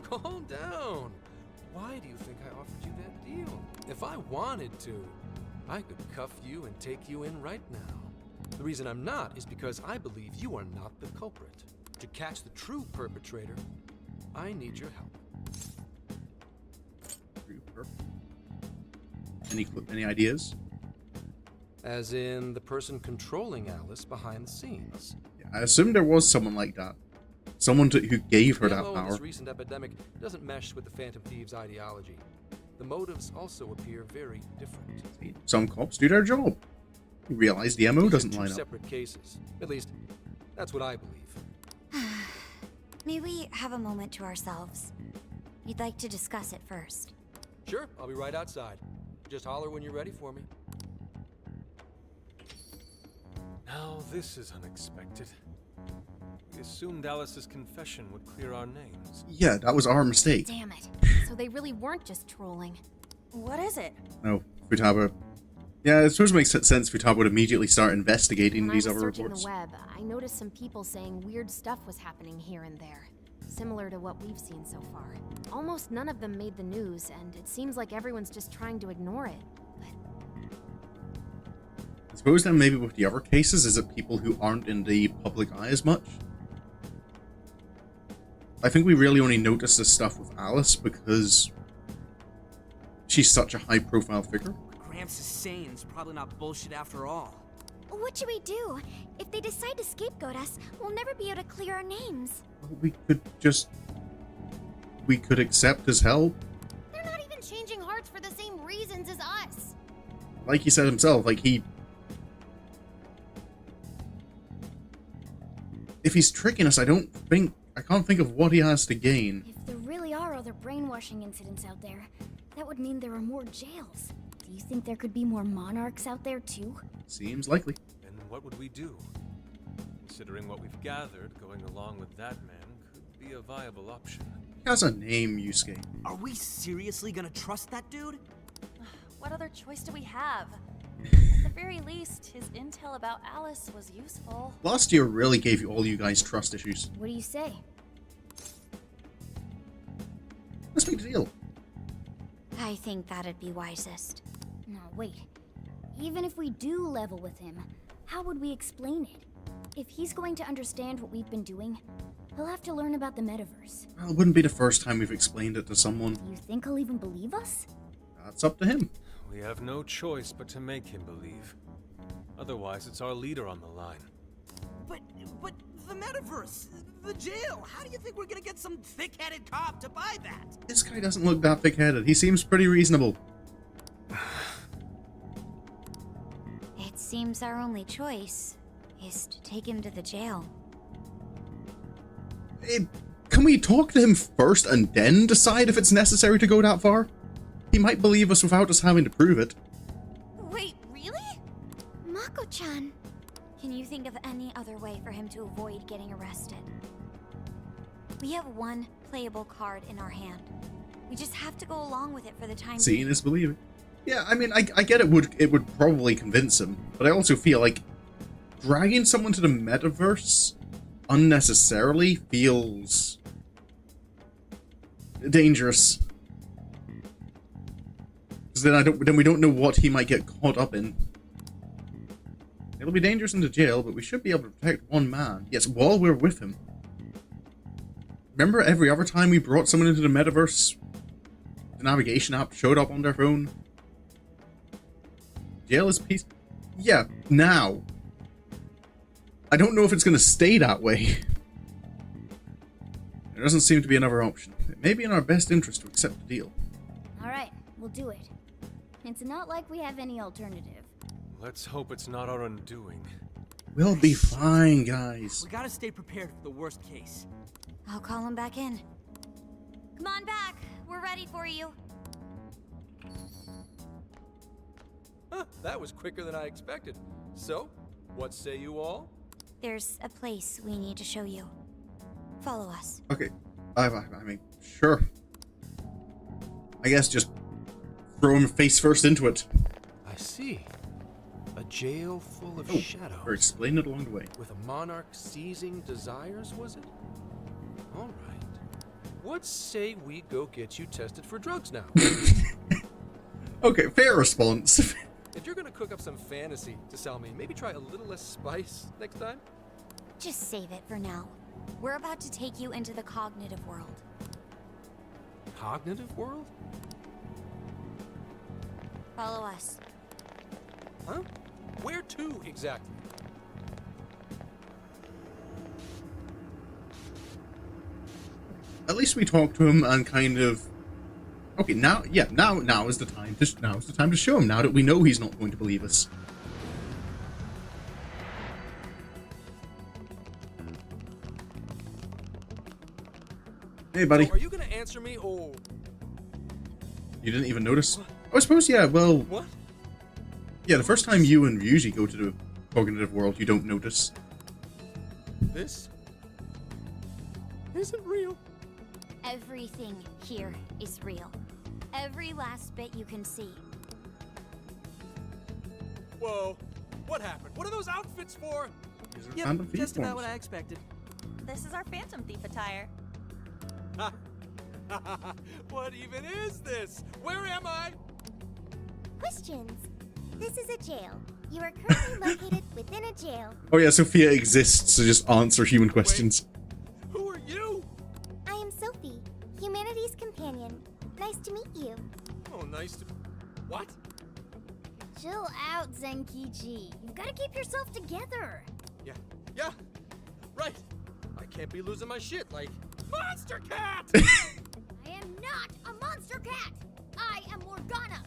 Calm down. Why do you think I offered you that deal? If I wanted to, I could cuff you and take you in right now. The reason I'm not is because I believe you are not the culprit. To catch the true perpetrator, I need your help. Any ideas? As in the person controlling Alice behind the scenes. Yeah, I assume there was someone like that. Someone who gave her that power. This recent epidemic doesn't mesh with the Phantom Thieves' ideology. The motives also appear very different. Some cops do their job. You realize the MO doesn't line up. Separate cases. At least, that's what I believe. May we have a moment to ourselves? We'd like to discuss it first. Sure, I'll be right outside. Just holler when you're ready for me. Now this is unexpected. We assumed Alice's confession would clear our names. Yeah, that was our mistake. Damn it. So they really weren't just trolling. What is it? No, Futaba. Yeah, it sort of makes sense Futaba would immediately start investigating these other searching reports. the web, I noticed some people saying weird stuff was happening here and there, similar to what we've seen so far. Almost none of them made the news, and it seems like everyone's just trying to ignore it. I suppose then maybe with the other cases, is it people who aren't in the public eye as much? I think we really only notice this stuff with Alice because she's such a high-profile figure. What Gramps is saying is probably not bullshit after all. What should we do? If they decide to scapegoat us, we'll never be able to clear our names. Well, we could accept his help. They're not even changing hearts for the same reasons as us. Like he said himself, if he's tricking us, I can't think of what he has to gain. If there really are other brainwashing incidents out there, that would mean there are more jails. Do you think there could be more monarchs out there too? Seems likely. Then what would we do? Considering what we've gathered, going along with that man could be a viable option. He has a name, Yusuke. Are we seriously gonna trust that dude? What other choice do we have? At the very least, his intel about Alice was useful. Last year really gave you all you guys trust issues. What do you say? Let's make a deal. I think that'd be wisest. No, wait. Even if we do level with him, how would we explain it? If he's going to understand what we've been doing, he'll have to learn about the metaverse. Well, it wouldn't be the first time we've explained it to someone. Do you think he'll even believe us? That's up to him. We have no choice but to make him believe. Otherwise, it's our leader on the line. But the metaverse, the jail. How do you think we're gonna get some thick-headed cop to buy that? This guy doesn't look that thick-headed. He seems pretty reasonable. It seems our only choice is to take him to the jail. Can we talk to him first and then decide if it's necessary to go that far? He might believe us without us having to prove it. Wait, really? Mako-chan. Can you think of any other way for him to avoid getting arrested? We have one playable card in our hand. We just have to go along with it for the time being. Seeing is believing. Yeah, I mean, I get it would probably convince him, but I also feel like dragging someone to the metaverse unnecessarily feels dangerous. Because then we don't know what he might get caught up in. It'll be dangerous in the jail, but we should be able to protect one man. Yes, while we're with him. Remember every other time we brought someone into the metaverse, the navigation app showed up on their phone? Jail is peace. Yeah, now. I don't know if it's going to stay that way. There doesn't seem to be another option. It may be in our best interest to accept the deal. Alright, we'll do it. It's not like we have any alternative. Let's hope it's not our undoing. We'll be fine, guys. We gotta stay prepared for the worst case. I'll call him back in. Come on back. We're ready for you. Huh, that was quicker than I expected. So, what say you all? There's a place we need to show you. Follow us. Okay. I mean, sure. I guess just throw him face first into it. I see. A jail full of shadows. Or explain it along the way. With a monarch seizing desires, was it? All right. What say we go get you tested for drugs now? Okay, fair response. If you're gonna cook up some fantasy to sell me, maybe try a little less spice next time? Just save it for now. We're about to take you into the cognitive world. Cognitive world? Follow us. Huh? Where to exactly? At least we talked to him and kind of. Okay, now is the time to show him. Now that we know he's not going to believe us. Hey, buddy. So are you gonna answer me or? You didn't even notice? Oh, I suppose, yeah, well. What? Yeah, the first time you and Ryuji go to the cognitive world, you don't notice. This isn't real. Everything here is real. Every last bit you can see. Whoa. What happened? What are those outfits for? Yep, just about what I expected. This is our Phantom Thief attire. What even is this? Where am I? Questions. This is a jail. You are currently located within a jail. Oh yeah, Sophia exists to just answer human questions. Who are you? I am Sophie, humanity's companion. Nice to meet you. Oh, nice to... What? Chill out, Zenkichi. You've got to keep yourself together. Yeah. Right. I can't be losing my shit like... Monster Cat! I am not a monster cat. I am Morgana.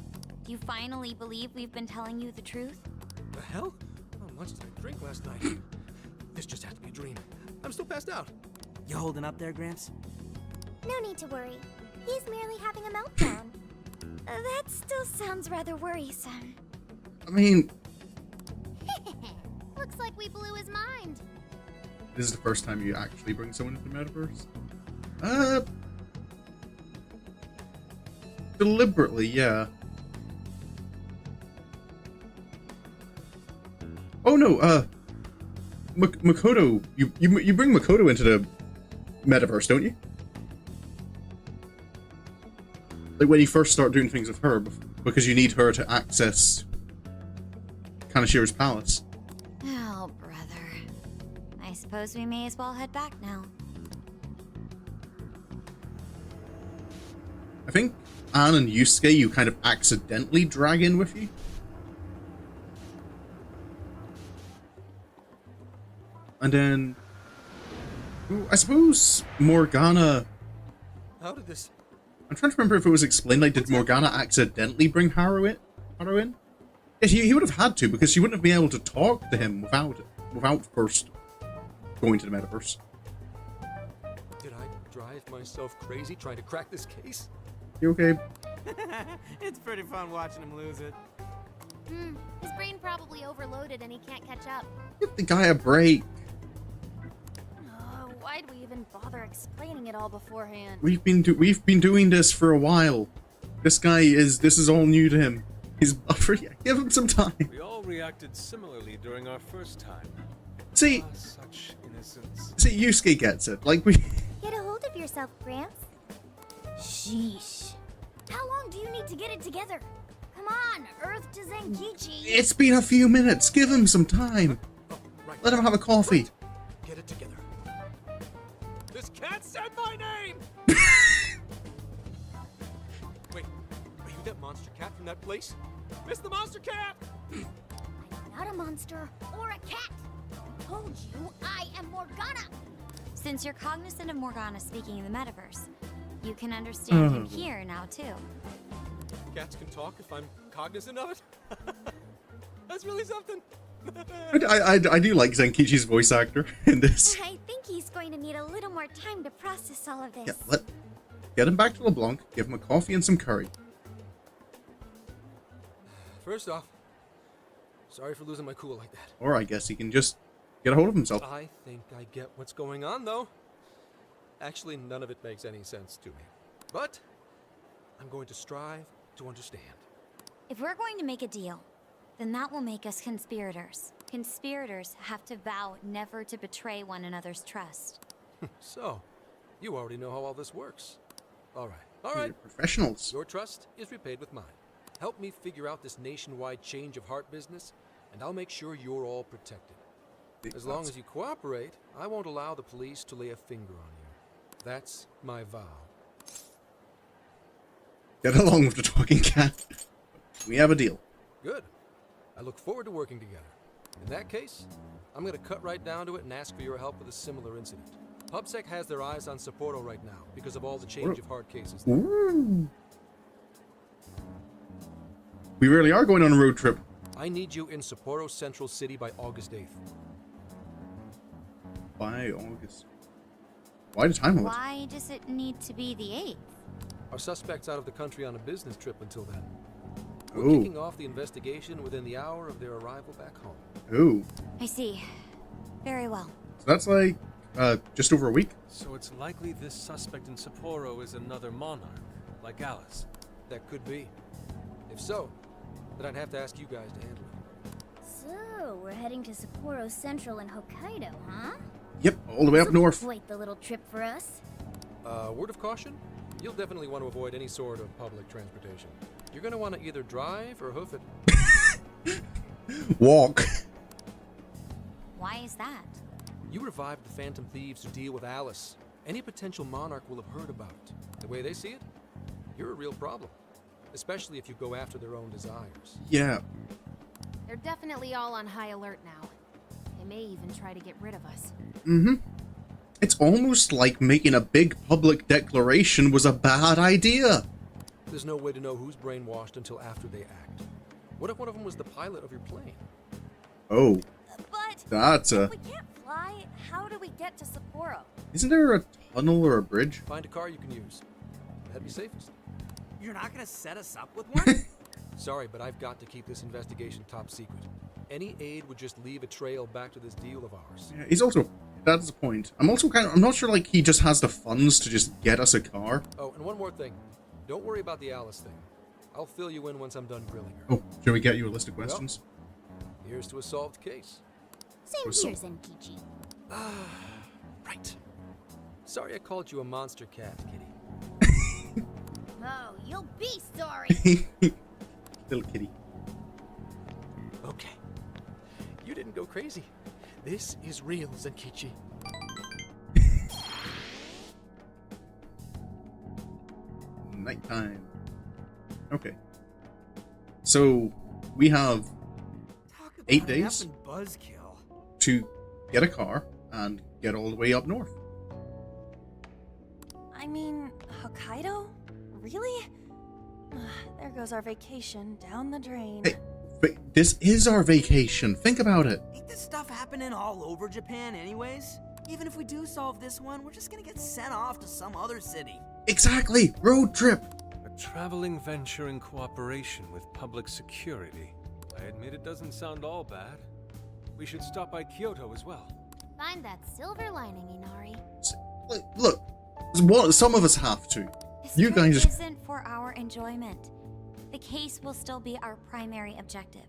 You finally believe we've been telling you the truth? The hell? How much did I drink last night? This just has to be a dream. I'm still passed out. You holding up there, Gramps? No need to worry. He's merely having a meltdown. That still sounds rather worrisome. I mean, Looks like we blew his mind. this is the first time you actually bring someone into the metaverse? Deliberately, yeah. Oh no, Makoto, you bring Makoto into the metaverse, don't you? Like when you first start doing things with her, because you need her to access Kaneshira's palace. Oh, brother. I suppose we may as well head back now. I think Anne and Yusuke you kind of accidentally drag in with you. And then, I suppose Morgana. How did this? I'm trying to remember if it was explained. Like, did Morgana accidentally bring Harrow in? Yeah, he would have had to, because she wouldn't have been able to talk to him without first going to the metaverse. Did I drive myself crazy trying to crack this case? You okay? It's pretty fun watching him lose it. His brain probably overloaded and he can't catch up. Give the guy a break. Why'd we even bother explaining it all beforehand? We've been doing this for a while. This is all new to him. He's buffering. Give him some time. We all reacted similarly during our first time. See, Such innocence. see, Yusuke gets it. Like, we. Get a hold of yourself, Gramps. Sheesh. How long do you need to get it together? Come on, Earth to Zenkichi. It's been a few minutes. Give him some time. Oh, right. Let him have a coffee. Right. Get it together. This cat said my name! Wait, are you that monster cat from that place? Miss the monster cat! I'm not a monster or a cat. I told you I am Morgana. Since you're cognizant of Morgana speaking in the metaverse, you can understand him here now too. Cats can talk if I'm cognizant of it? That's really something. I do like Zenkichi's voice actor in this. I think he's going to need a little more time to process all of this. Yeah, get him back to LeBlanc, give him a coffee and some curry. First off, sorry for losing my cool like that. Or I guess he can just get a hold of himself. I think I get what's going on, though. Actually, none of it makes any sense to me. But I'm going to strive to understand. If we're going to make a deal, then that will make us conspirators. Conspirators have to vow never to betray one another's trust. So, you already know how all this works. All right. You're professionals. Your trust is repaid with mine. Help me figure out this nationwide change of heart business, and I'll make sure you're all protected. As long as you cooperate, I won't allow the police to lay a finger on you. That's my vow. Get along with the talking cat. We have a deal. Good. I look forward to working together. In that case, I'm going to cut right down to it and ask for your help with a similar incident. PubSec has their eyes on Sapporo right now because of all the change of heart cases. Ooh. We really are going on a road trip. I need you in Sapporo Central City by August 8th. By August. Why the time limit? Why does it need to be the 8th? Our suspect's out of the country on a business trip until then. We're Ooh. kicking off the investigation within the hour of their arrival back home. Ooh. I see. Very well. So that's like, just over a week? So it's likely this suspect in Sapporo is another monarch, like Alice. That could be. If so, then I'd have to ask you guys to handle it. So, we're heading to Sapporo Central in Hokkaido, huh? Yep, all the way up north. Quite the little trip for us. Word of caution? You'll definitely want to avoid any sort of public transportation. You're going to want to either drive or hoof it. Walk. Why is that? You revived the Phantom Thieves to deal with Alice. Any potential monarch will have heard about it. The way they see it, you're a real problem. Especially if you go after their own desires. Yeah. They're definitely all on high alert now. They may even try to get rid of us. Mm-hmm. It's almost like making a big public declaration was a bad idea. There's no way to know who's brainwashed until after they act. What if one of them was the pilot of your plane? Oh. But That's if we can't fly, how do we get to Sapporo? Isn't there a tunnel or a bridge? Find a car you can use. That'd be safest. You're not gonna set us up with one? Sorry, but I've got to keep this investigation top secret. Any aid would just leave a trail back to this deal of ours. Yeah, he's also, that's the point. I'm not sure like he just has the funds to just get us a car. Oh, and one more thing. Don't worry about the Alice thing. I'll fill you in once I'm done grilling her. Oh, shall we get you a list of questions? Well, here's to a solved case. Same here, Zenkichi. Right. Sorry I called you a monster cat, kitty. Oh, you'll be sorry. Little kitty. Okay. You didn't go crazy. This is real, Zenkichi. Nighttime. Okay. So we have 8 days Buzzkill. to get a car and get all the way up north. I mean, Hokkaido? Really? There goes our vacation down the drain. Hey, this is our vacation. Think about it. Ain't this stuff happening all over Japan anyways? Even if we do solve this one, we're just gonna get sent off to some other city. Exactly. Road trip. A traveling venture in cooperation with public security. I admit it doesn't sound all bad. We should stop by Kyoto as well. Find that silver lining, Inari. Look, some of us have to. This You trip guys isn't for our enjoyment. The case will still be our primary objective.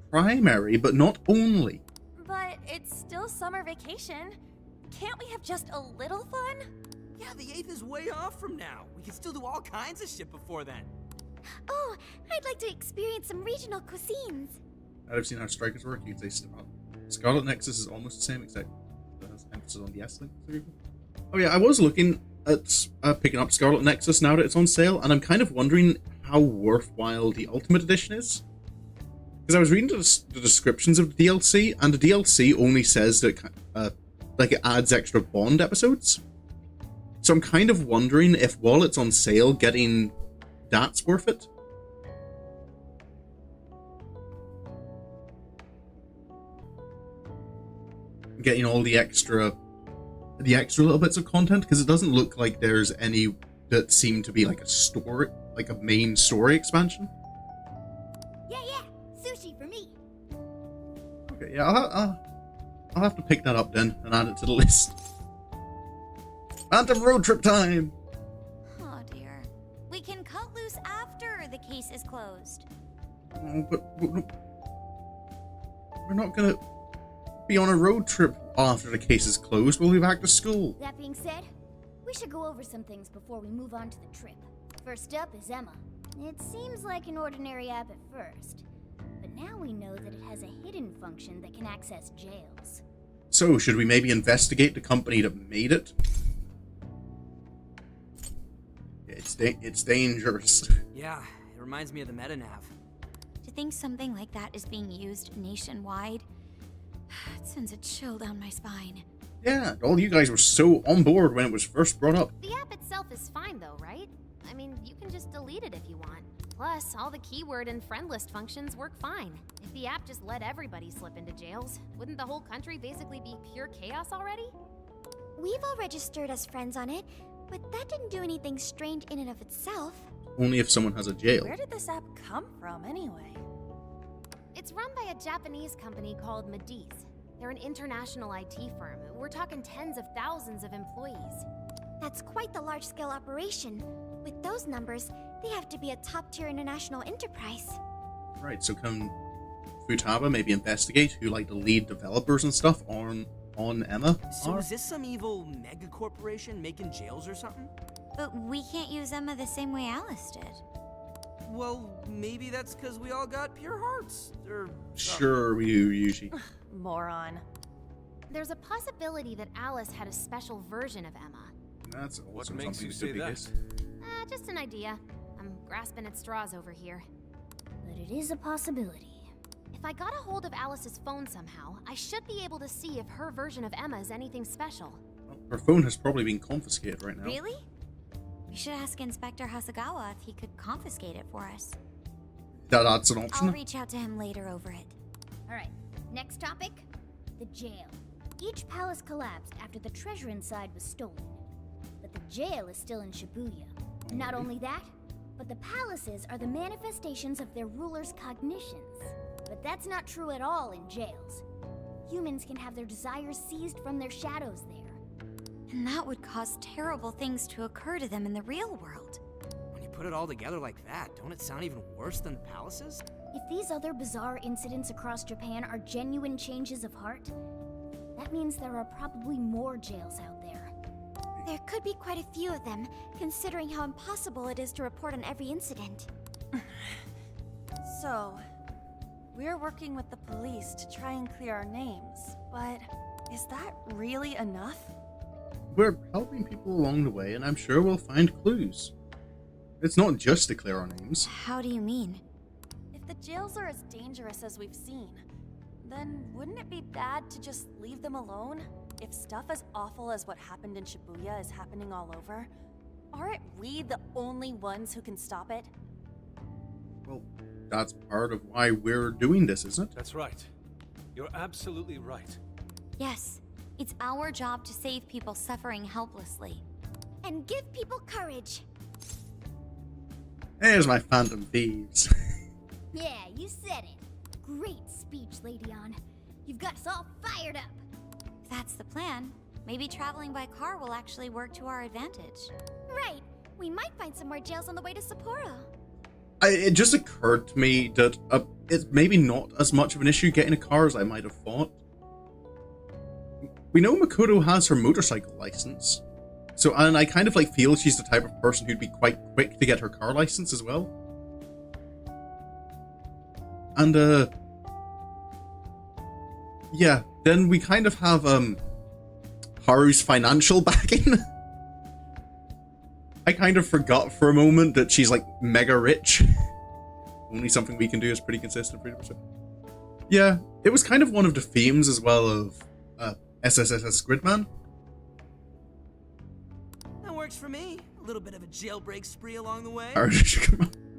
primary, but not only. But it's still summer vacation. Can't we have just a little fun? Yeah, the 8th is way off from now. We can still do all kinds of shit before then. Oh, I'd like to experience some regional cuisines. I've seen how strikers work. You'd say Scarlet Nexus is almost the same, except it has emphasis on the S-Link. Oh yeah, I was looking at picking up Scarlet Nexus now that it's on sale, and I'm kind of wondering how worthwhile the Ultimate Edition is. Because I was reading the descriptions of the DLC, and the DLC only says that like it adds extra Bond episodes. So I'm kind of wondering if while it's on sale, getting that's worth it. Getting all the extra little bits of content, because it doesn't look like there's any that seem to be like a story, like a main story expansion. Yeah, sushi for me. Okay, yeah, I'll have to pick that up then and add it to the list. Phantom road trip time. Oh dear. We can cut loose after the case is closed. Oh, but we're not gonna be on a road trip after the case is closed. We'll be back to school. That being said, we should go over some things before we move on to the trip. First up is Emma. It seems like an ordinary app at first, but now we know that it has a hidden function that can access jails. So, should we maybe investigate the company that made it? It's dangerous. Yeah, it reminds me of the MetaNav. To think something like that is being used nationwide, it sends a chill down my spine. Yeah, all you guys were so on board when it was first brought up. The app itself is fine though, right? I mean, you can just delete it if you want. Plus, all the keyword and friend list functions work fine. If the app just let everybody slip into jails, wouldn't the whole country basically be pure chaos already? We've all registered as friends on it, but that didn't do anything strange in and of itself. Only if someone has a jail. Where did this app come from anyway? It's run by a Japanese company called Medice. They're an international IT firm. We're talking tens of thousands of employees. That's quite the large-scale operation. With those numbers, they have to be a top-tier international enterprise. Right, so can Futaba maybe investigate who like the lead developers and stuff on Emma? So is this some evil mega corporation making jails or something? But we can't use Emma the same way Alice did. Well, maybe that's because we all got pure hearts. Or Sure, we do, Yuji. Moron. There's a possibility that Alice had a special version of Emma. That's What awesome. makes you say Something to that? biggest. Just an idea. I'm grasping at straws over here. But it is a possibility. If I got a hold of Alice's phone somehow, I should be able to see if her version of Emma is anything special. Well, her phone has probably been confiscated right now. Really? We should ask Inspector Hasagawa if he could confiscate it for us. That's an option. I'll reach out to him later over it. Alright, next topic, the jail. Each palace collapsed after the treasure inside was stolen. But the jail is still in Shibuya. Not only that, but the palaces are the manifestations of their rulers' cognitions. But that's not true at all in jails. Humans can have their desires seized from their shadows there. And that would cause terrible things to occur to them in the real world. when you put it all together like that, don't it sound even worse than palaces? If these other bizarre incidents across Japan are genuine changes of heart, that means there are probably more jails out there. There could be quite a few of them, considering how impossible it is to report on every incident. So, we're working with the police to try and clear our names, but is that really enough? We're helping people along the way, and I'm sure we'll find clues. It's not just to clear our names. How do you mean? If the jails are as dangerous as we've seen, then wouldn't it be bad to just leave them alone? If stuff as awful as what happened in Shibuya is happening all over, aren't we the only ones who can stop it? Well, that's part of why we're doing this, isn't it? That's right. You're absolutely right. Yes, it's our job to save people suffering helplessly. And give people courage. There's my Phantom Thieves. Yeah, you said it. Great speech, Lady On. You've got us all fired up. If that's the plan, maybe traveling by car will actually work to our advantage. Right. We might find some more jails on the way to Sapporo. It just occurred to me that it's maybe not as much of an issue getting a car as I might have thought. We know Makoto has her motorcycle license. So, and I kind of like feel she's the type of person who'd be quite quick to get her car license as well. And, yeah, then we kind of have, Haru's financial backing. I kind of forgot for a moment that she's, like, mega rich. Only something we can do is pretty consistent, 30%. Yeah, it was kind of one of the themes as well of, SSSS Gridman. That works for me. A little bit of a jailbreak spree along the way.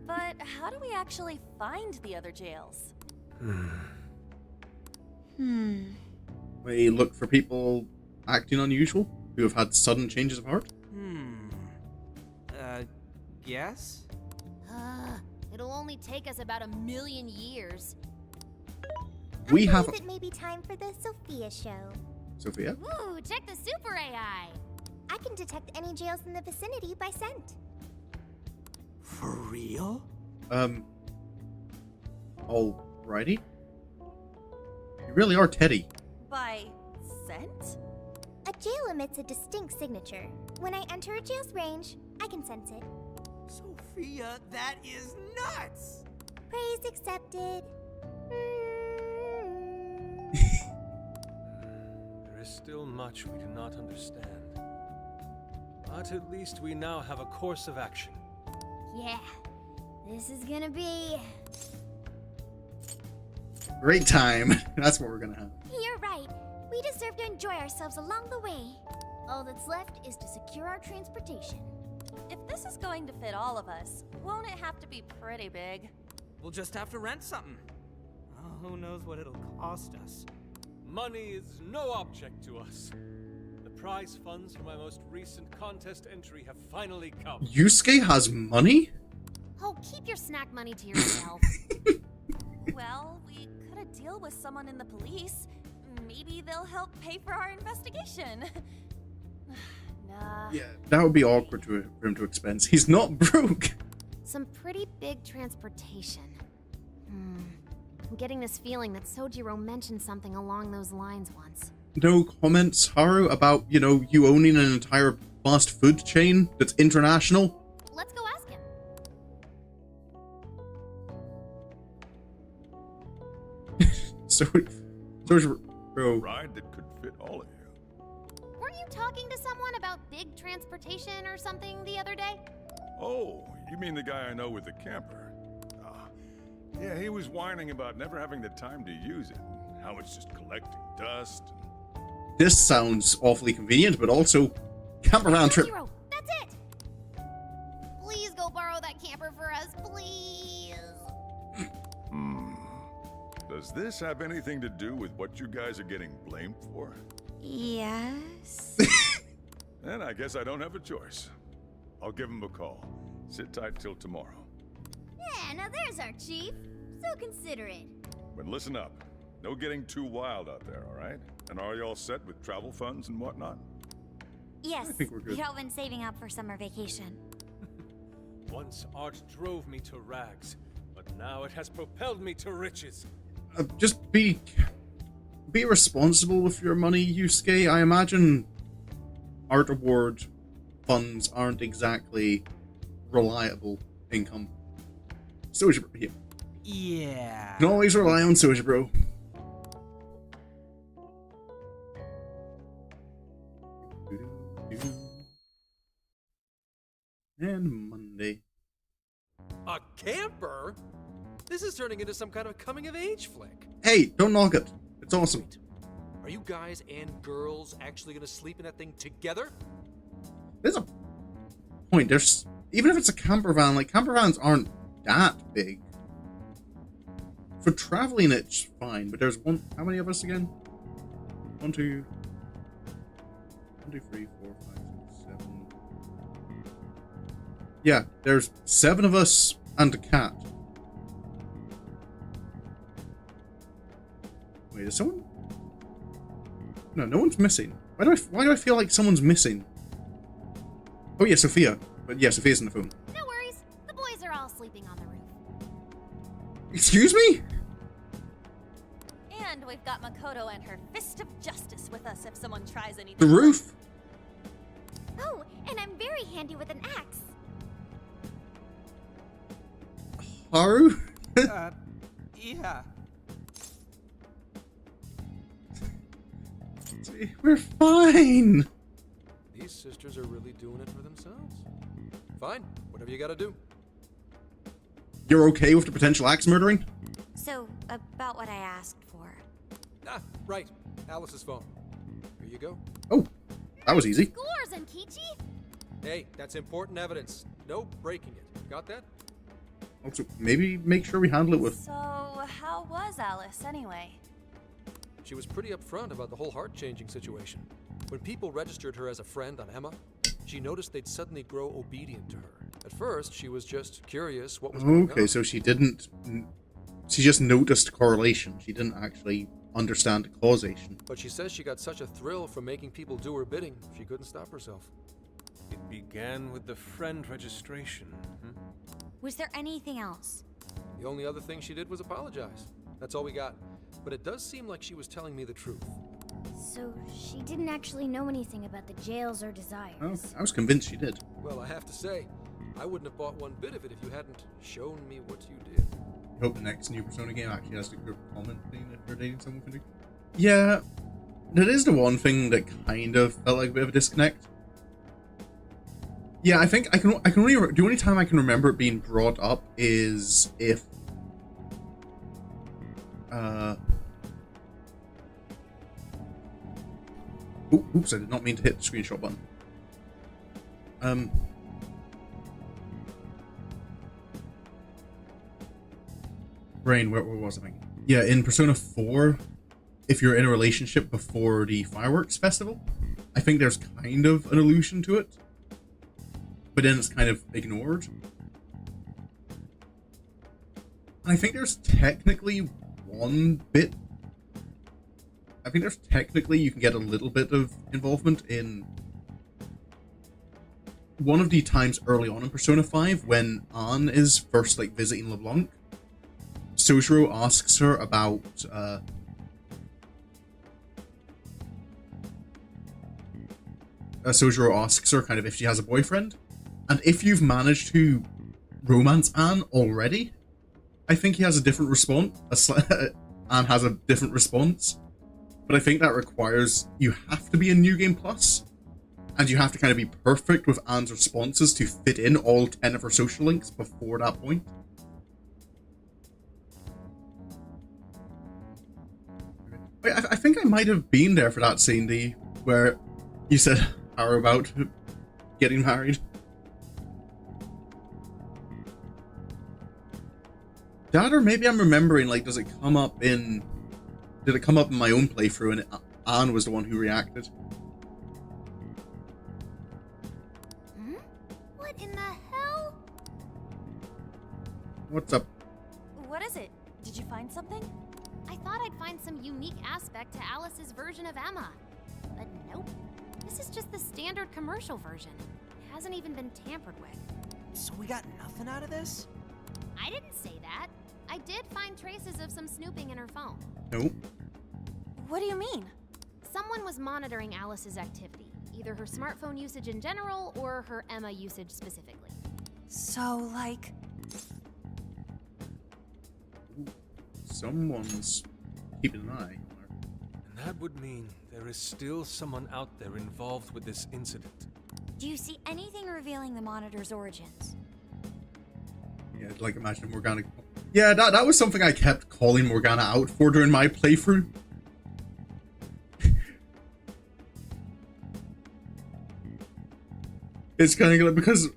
But how do we actually find the other jails? We look for people acting unusual, who have had sudden changes of heart. Yes? It'll only take us about 1,000,000 years. We have... it may be time for the Sophia show. Sophia? Ooh, check the super AI! I can detect any jails in the vicinity by scent. For real? Alrighty. You really are Teddy. By scent? A jail emits a distinct signature. When I enter a jail's range, I can sense it. Sophia, that is nuts! Praise accepted. There is still much we do not understand. But at least we now have a course of action. Yeah, this is gonna be... Great time. That's what we're gonna have. You're right. We deserve to enjoy ourselves along the way. All that's left is to secure our transportation. If this is going to fit all of us, won't it have to be pretty big? We'll just have to rent something. Oh, who knows what it'll cost us. Money is no object to us. The prize funds for my most recent contest entry have finally come. Yusuke has money? Oh, keep your snack money to yourself. Well, we cut a deal with someone in the police. Maybe they'll help pay for our investigation. Nah. Yeah, that would be awkward for him to expense. He's not broke. Some pretty big transportation. I'm getting this feeling that Sojiro mentioned something along those lines once. No comments, Haru, about, you owning an entire fast food chain that's international? Let's go ask him. Bro. Ride that could fit all of you. Weren't you talking to someone about big transportation or something the other day? Oh, you mean the guy I know with the camper? Yeah, he was whining about never having the time to use it. How it's just collecting dust. This sounds awfully convenient, but also camp around trip. Sojiro, that's it! Please go borrow that camper for us, please. Does this have anything to do with what you guys are getting blamed for? Yes. Then I guess I don't have a choice. I'll give him a call. Sit tight till tomorrow. Yeah, now there's our chief. So considerate. But listen up. No getting too wild out there, all right? And are you all set with travel funds and whatnot? Yes, I think we're good. we've all been saving up for summer vacation. Once art drove me to rags, but now it has propelled me to riches. Just be responsible with your money, Yusuke. I imagine art award funds aren't exactly reliable income. Sojiro, yeah. Yeah. You can always rely on Sojiro. And Monday. A camper? This is turning into some kind of coming-of-age flick. Hey, don't knock it. It's awesome. Are you guys and girls actually gonna sleep in that thing together? There's a point. There's even if it's a camper van, like camper vans aren't that big. For traveling, it's fine. But there's one. How many of us again? 1, 2, 3, 4, 5, 6, 7. Yeah, there's 7 of us and a cat. Wait, is someone? No, no one's missing. Why do I feel like someone's missing? Oh yeah, Sophia. But yeah, Sophia's in the phone. No worries. The boys are all sleeping on the roof. Excuse me? And we've got Makoto and her Fist of Justice with us if someone tries anything. The roof? Oh, and I'm very handy with an axe. Haru? Yeah. We're fine. These sisters are really doing it for themselves. Fine, whatever you gotta do. You're okay with the potential axe murdering? So, about what I asked for. Ah, right. Alice's phone. Here you go. Oh, that was easy. Scores, Ankichi! Hey, that's important evidence. No breaking it. Got that? Also, maybe make sure we handle it with... So, how was Alice anyway? She was pretty upfront about the whole heart-changing situation. When people registered her as a friend on Emma, she noticed they'd suddenly grow obedient to her. At first, she was just curious what was going on. Okay, so she didn't... She just noticed correlation. She didn't actually understand the causation. But she says she got such a thrill from making people do her bidding, she couldn't stop herself. It began with the friend registration. Was there anything else? The only other thing she did was apologize. That's all we got. But it does seem like she was telling me the truth. So she didn't actually know anything about the jails or desires. Oh, I was convinced she did. Well, I have to say, I wouldn't have bought one bit of it if you hadn't shown me what you did. I hope the next new Persona game actually has the group comment thing that you're dating someone can do. Yeah, that is the one thing that kind of felt like a bit of a disconnect. Yeah, I think I can only the only time I can remember it being brought up is if oops, I did not mean to hit the screenshot button. Brain, where was I? Yeah, in Persona 4, if you're in a relationship before the fireworks festival, I think there's kind of an allusion to it, but then it's kind of ignored. And I think there's technically one bit. I think there's technically you can get a little bit of involvement in one of the times early on in Persona 5 when Anne is first like visiting LeBlanc. Sojiro asks her about Sojiro asks her kind of if she has a boyfriend, and if you've managed to romance Anne already, I think he has a different response. Anne has a different response, but I think that requires you have to be in New Game Plus, and you have to kind of be perfect with Anne's responses to fit in all 10 of her social links before that point. I think I might have been there for that scene, where you said how about getting married. That, or maybe I'm remembering, like, did it come up in my own playthrough and Anne was the one who reacted? What in the hell? What's up? What is it? Did you find something? I thought I'd find some unique aspect to Alice's version of Emma. But nope. This is just the standard commercial version. It hasn't even been tampered with. So we got nothing out of this? I didn't say that. I did find traces of some snooping in her phone. Nope. What do you mean? Someone was monitoring Alice's activity, either her smartphone usage in general or her Emma usage specifically. So, like... Someone's keeping an eye on her. And that would mean there is still someone out there involved with this incident. Do you see anything revealing the Monitor's origins? Yeah, like imagine Morgana. Yeah, that was something I kept calling Morgana out for during my playthrough. It's kind of because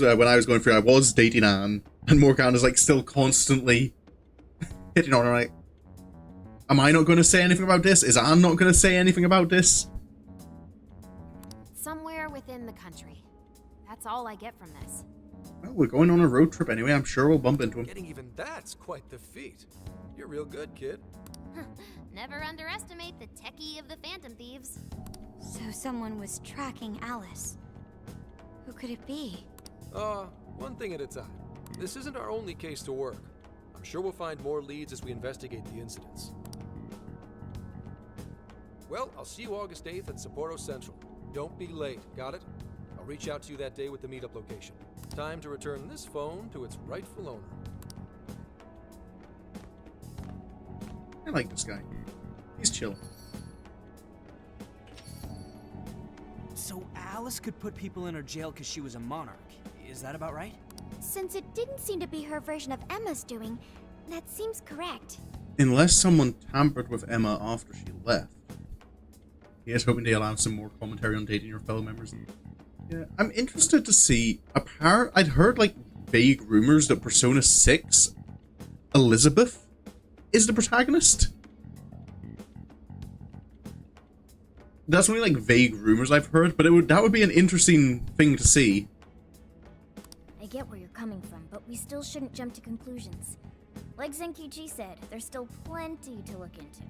when I was going through, I was dating Anne, and Morgana's like still constantly hitting on her. Like, am I not going to say anything about this? Is Anne not going to say anything about this? Somewhere within the country. That's all I get from this. Well, we're going on a road trip anyway. I'm sure we'll bump into him. Getting even that's quite the feat. You're real good, kid. Never underestimate the techie of the Phantom Thieves. So someone was tracking Alice. Who could it be? One thing at a time. This isn't our only case to work. I'm sure we'll find more leads as we investigate the incidents. Well, I'll see you August 8th at Sapporo Central. Don't be late, got it? I'll reach out to you that day with the meetup location. Time to return this phone to its rightful owner. I like this guy. He's chill. So Alice could put people in her jail because she was a monarch. Is that about right? Since it didn't seem to be her version of Emma's doing, that seems correct. Unless someone tampered with Emma after she left. Here's hoping they allow some more commentary on dating your fellow members. Yeah, I'm interested to see. I'd heard like vague rumors that Persona 6 Elizabeth is the protagonist. That's only like vague rumors I've heard, but that would be an interesting thing to see. I get where you're coming from, but we still shouldn't jump to conclusions. Like Zenkichi said, there's still plenty to look into.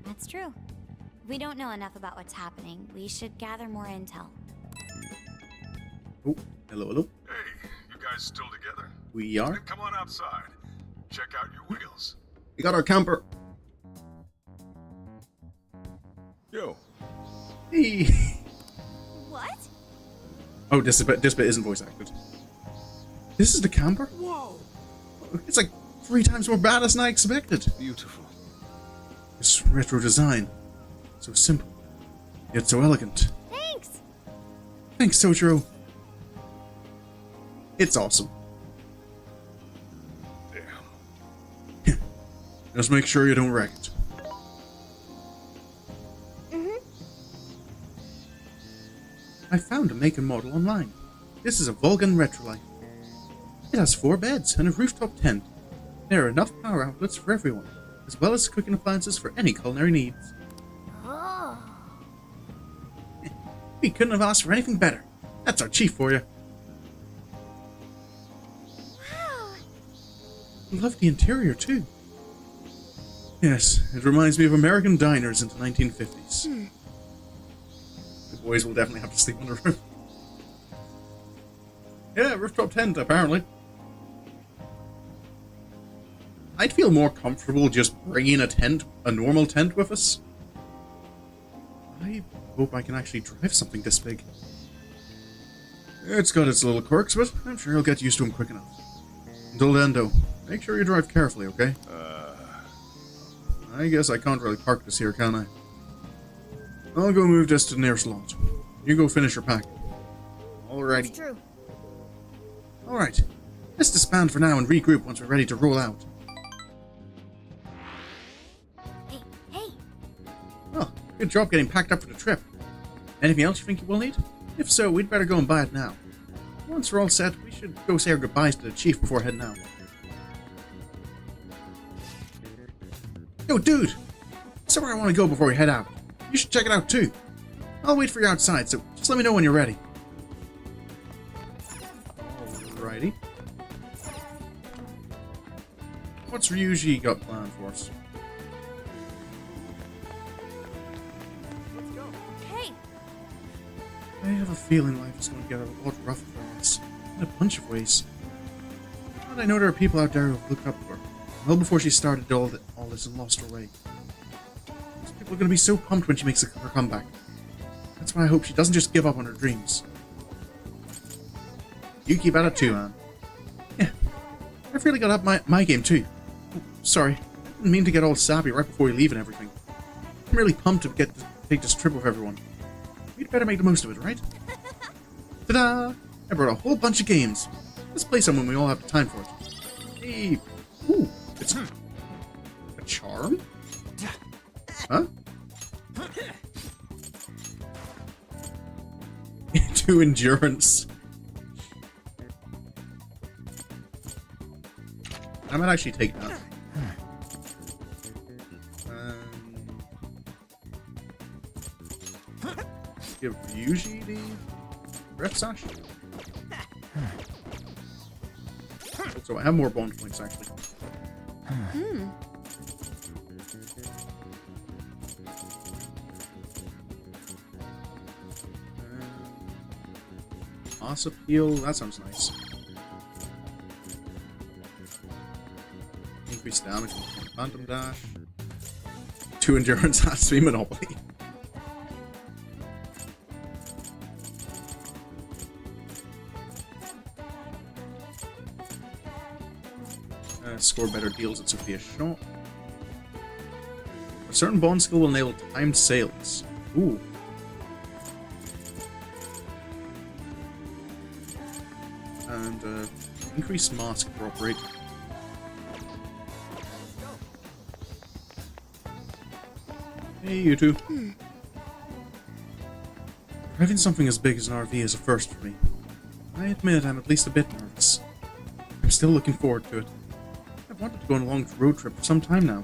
That's true. We don't know enough about what's happening. We should gather more intel. Oh, hello, hello. Hey, you guys still together? We are. Then come on outside. Check out your wheels. We got our camper. Yo. Hey. What? Oh, this bit isn't voice acted. This is the camper? Whoa! It's like 3 times more badass than I expected. Beautiful. This retro design. So simple, yet so elegant. Thanks! Thanks, Sojiro. It's awesome. Damn. Just make sure you don't wreck it. I found a make and model online. This is a Vulcan Retrolight. It has 4 beds and a rooftop tent. There are enough power outlets for everyone, as well as cooking appliances for any culinary needs. Oh. We couldn't have asked for anything better. That's our chief for you. Wow! I love the interior too. Yes, it reminds me of American diners in the 1950s. The boys will definitely have to sleep on the roof. Yeah, rooftop tent, apparently. I'd feel more comfortable just bringing a normal tent with us. I hope I can actually drive something this big. It's got its little quirks, but I'm sure you'll get used to them quick enough. Until then, though, make sure you drive carefully, okay? I guess I can't really park this here, can I? I'll go move this to the nearest lot. You go finish your pack. Alrighty. It's true. Alright. Let's disband for now and regroup once we're ready to roll out. Hey! Oh, good job getting packed up for the trip. Anything else you think you will need? If so, we'd better go and buy it now. Once we're all set, we should go say our goodbyes to the chief before heading out. Yo, dude! Somewhere I want to go before we head out. You should check it out too. I'll wait for you outside, so just let me know when you're ready. Alrighty. What's Ryuji got planned for us? Let's go. Hey! I have a feeling life is going to get a lot rougher for us, in a bunch of ways. But I know there are people out there who have looked up to her, well before she started all this and lost her way. Those people are going to be so pumped when she makes her comeback. That's why I hope she doesn't just give up on her dreams. You keep at it too, Anne. Yeah, I've really got up my game too. Oh, sorry, I didn't mean to get all sappy right before we leave and everything. I'm really pumped to take this trip with everyone. We'd better make the most of it, right? Ta-da! I brought a whole bunch of games. Let's play some when we all have the time for it. Hey. Ooh, it's a charm? Huh? 2 endurance. I might actually take that. Give Ryuji the breath sash. So I have more bond points actually. Mass appeal, that sounds nice. Increased damage with Phantom Dash. 2 endurance has to be Monopoly. Score better deals at Sophia's shop. A certain bond skill will enable timed sails. Ooh. And increased mask drop rate. Hey, you two. Driving something as big as an RV is a first for me. I admit I'm at least a bit nervous. I'm still looking forward to it. I've wanted to go on a long road trip for some time now.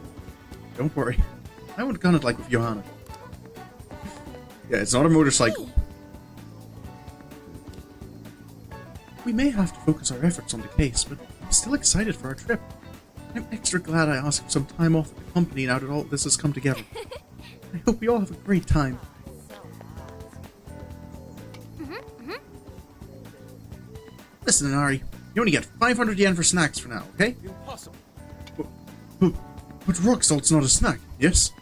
Don't worry. I won't gun it like with Johanna. Yeah, it's not a motorcycle. We may have to focus our efforts on the case, but I'm still excited for our trip. I'm extra glad I asked for some time off at the company now that all this has come together. I hope we all have a great time. Listen, Inari, you only get 500 yen for snacks for now, okay? Impossible. But rock salt's not a snack, yes?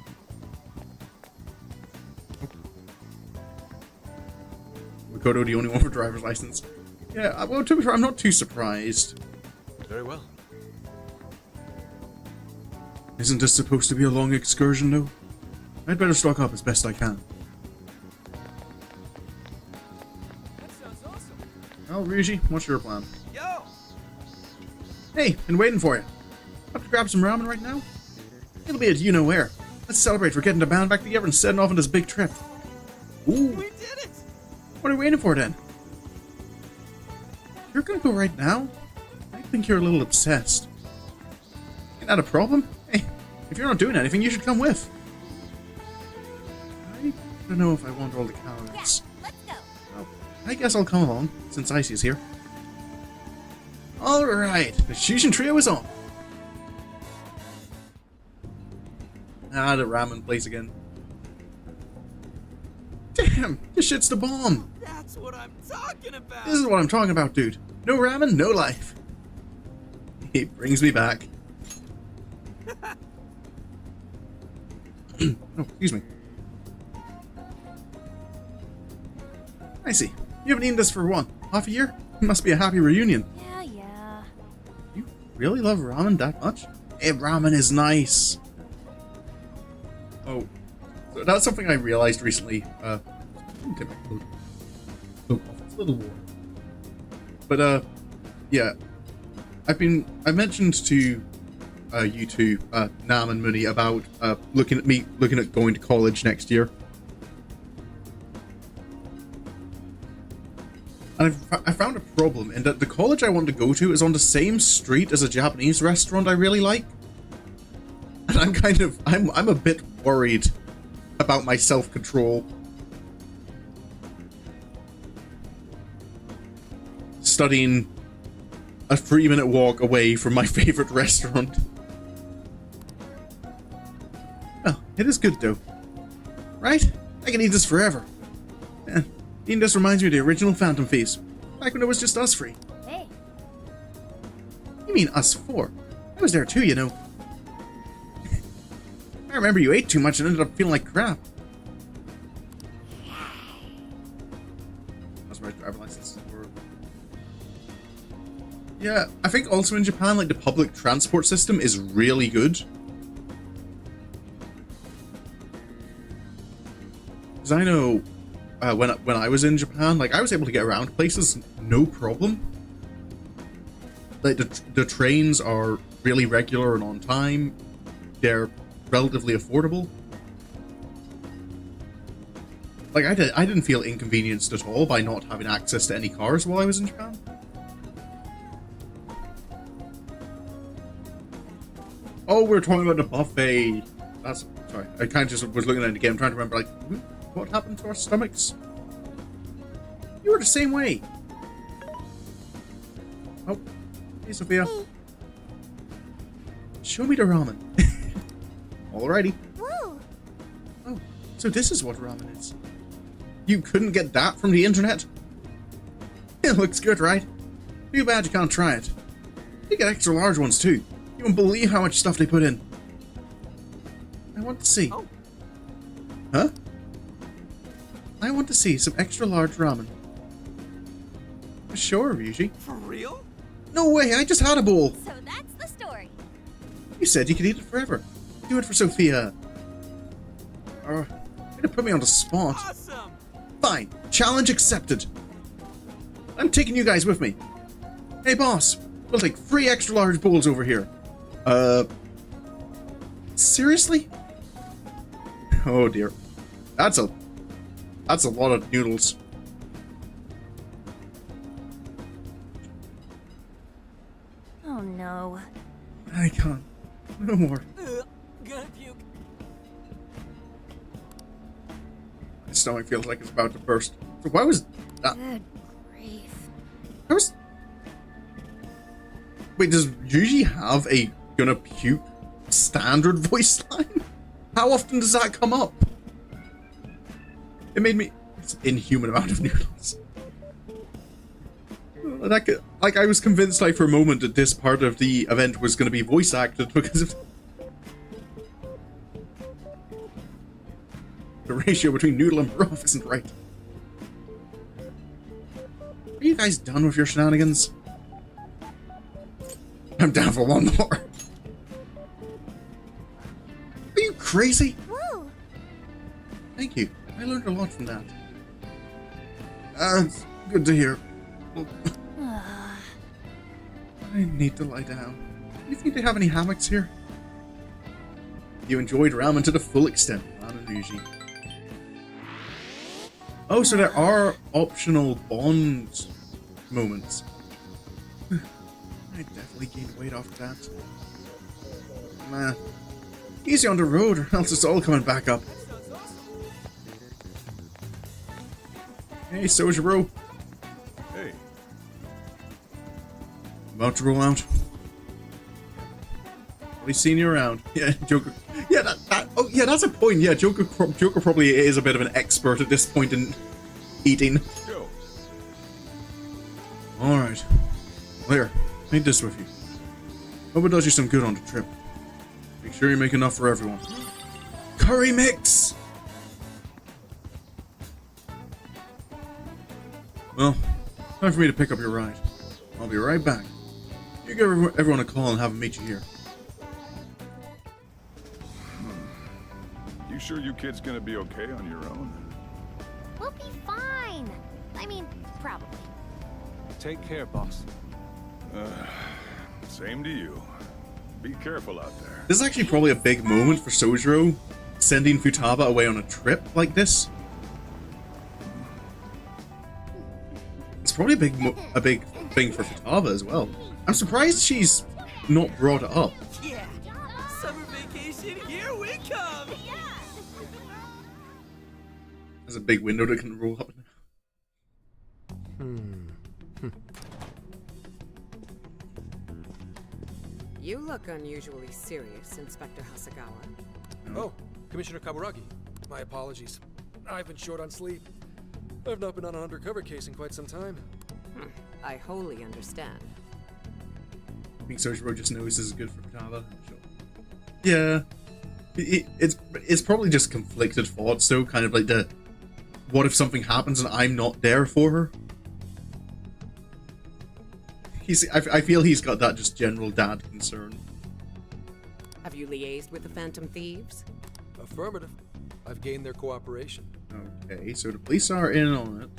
Makoto, the only one with driver's license. Yeah, well, to be fair, I'm not too surprised. Very well. Isn't this supposed to be a long excursion, though? I'd better stock up as best I can. That sounds awesome. Well, Ryuji, what's your plan? Yo! Hey, been waiting for you. Have to grab some ramen right now? It'll be at you-know-where. Let's celebrate for getting the band back together and setting off on this big trip. Ooh. We did it! What are we waiting for, then? You're gonna go right now? I think you're a little obsessed. Ain't that a problem? Hey, if you're not doing anything, you should come with. I don't know if I want all the calories. Yeah, let's go. Well, I guess I'll come along, since Icy's here. Alright, the Shushin trio is on. Ah, the ramen place again. Damn, this shit's the bomb. That's what I'm talking about. This is what I'm talking about, dude. No ramen, no life. It brings me back. Oh, excuse me. I see. You haven't eaten this for what? Half a year? It must be a happy reunion. Yeah. You really love ramen that much? Hey, ramen is nice. Oh, so that's something I realized recently. Get my cloak off. It's a little warm. But yeah, I've mentioned to you two, Nam and Mooney, about looking at going to college next year. And I found a problem in that the college I want to go to is on the same street as a Japanese restaurant I really like. And I'm a bit worried about my self-control. Studying a 3-minute walk away from my favorite restaurant. Well, it is good though. Right? I can eat this forever. Eating this reminds me of the original Phantom Thieves. Back when it was just us three. Hey. You mean us four? I was there too, you know. I remember you ate too much and ended up feeling like crap. That's my driver license. Yeah, I think also in Japan, like, the public transport system is really good. Because I know when I was in Japan, like, I was able to get around places no problem. like the trains are really regular and on time. They're relatively affordable. Like I didn't feel inconvenienced at all by not having access to any cars while I was in Japan. Oh, we're talking about the buffet. That's sorry. I kind of just was looking at it again, trying to remember like what happened to our stomachs. You were the same way. Oh, hey Sophia. Show me the ramen. Alrighty. Whoa. Oh, so this is what ramen is. You couldn't get that from the internet? It looks good, right? Too bad you can't try it. You get extra large ones too. You won't believe how much stuff they put in. I want to see. Oh. Huh? I want to see some extra large ramen. Sure, Ryuji. For real? No way, I just had a bowl. So that's the story. You said you could eat it forever. Do it for Sophia. You're gonna put me on the spot. Awesome. Fine. Challenge accepted. I'm taking you guys with me. Hey, boss. We'll take 3 extra large bowls over here. Seriously? Oh dear. That's a lot of noodles. Oh no. I can't. No more. Gonna puke. My stomach feels like it's about to burst. So why was that? Good grief. I was... Wait, does Yuji have a gonna puke standard voice line? How often does that come up? It made me... It's an inhuman amount of noodles. Like, I was convinced, like, for a moment that this part of the event was gonna be voice acted because of... The ratio between noodle and broth isn't right. Are you guys done with your shenanigans? I'm down for one more. Are you crazy? Whoa. Thank you. I learned a lot from that. It's good to hear. I need to lie down. Do you think they have any hammocks here? You enjoyed ramen to the full extent, man and Ryuji. Oh, so there are optional Bond moments. I definitely gained weight off that. Nah. Easy on the road, or else it's all coming back up. Hey, Sojiro. Hey. About to roll out. We've seen you around. Yeah, Joker. Yeah, oh, yeah, that's a point. Yeah, Joker probably is a bit of an expert at this point in eating. Go. Alright. There, take this with you. Hope it does you some good on the trip. Make sure you make enough for everyone. Curry mix! Well, time for me to pick up your ride. I'll be right back. You give everyone a call and have them meet you here. You sure you kids gonna be okay on your own? We'll be fine. I mean, probably. Take care, boss. Same to you. Be careful out there. This is actually probably a big moment for Sojiro, sending Futaba away on a trip like this. It's probably a big thing for Futaba as well. I'm surprised she's not brought it up. Yeah. Summer vacation, here we come. There's a big window that can roll up. You look unusually serious, Inspector Hasagawa. Oh, Commissioner Kaburagi. My apologies. I've been short on sleep. I've not been on an undercover case in quite some time. I wholly understand. I think Sojiro just knows this is good for Futaba. Yeah. It's probably just conflicted thoughts though, kind of like the what if something happens and I'm not there for her? I feel he's got that just general dad concern. Have you liaised with the Phantom Thieves? Affirmative. I've gained their cooperation. Okay, so the police are in on it.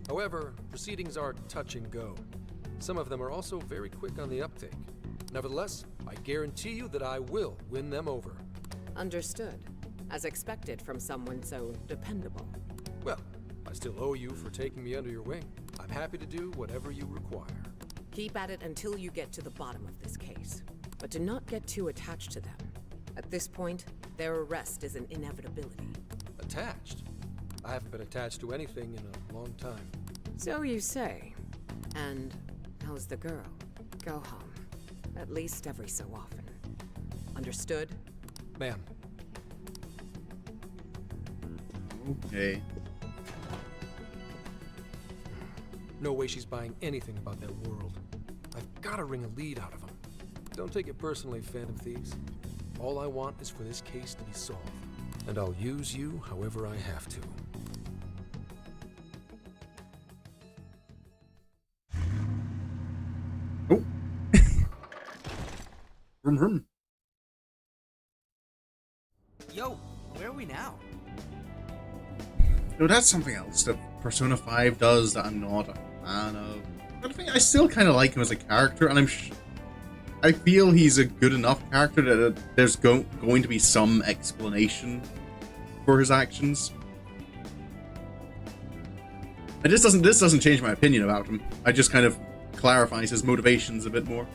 However, proceedings are touch and go. Some of them are also very quick on the uptake. Nevertheless, I guarantee you that I will win them over. Understood. As expected from someone so dependable. Well, I still owe you for taking me under your wing. I'm happy to do whatever you require. Keep at it until you get to the bottom of this case. But do not get too attached to them. At this point, their arrest is an inevitability. Attached? I haven't been attached to anything in a long time. So you say. And how's the girl? Go home. At least every so often. Understood? Ma'am. Okay. No way she's buying anything about that world. I've got to wring a lead out of them. Don't take it personally, Phantom Thieves. All I want is for this case to be solved. And I'll use you however I have to. Oh. Vroom vroom. Yo, where are we now? No, that's something else that Persona 5 does that I'm not a fan of. But I think I still kind of like him as a character, and I feel he's a good enough character that there's going to be some explanation for his actions. And this doesn't change my opinion about him. I just kind of clarifies his motivations a bit more.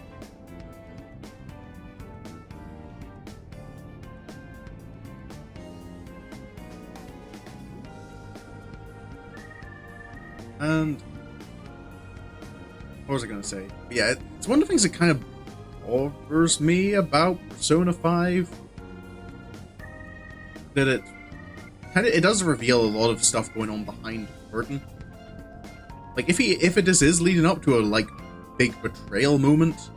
And what was I going to say? Yeah, it's one of the things that kind of bothers me about Persona 5, that it does reveal a lot of stuff going on behind the curtain. Like if this is leading up to a like big betrayal moment,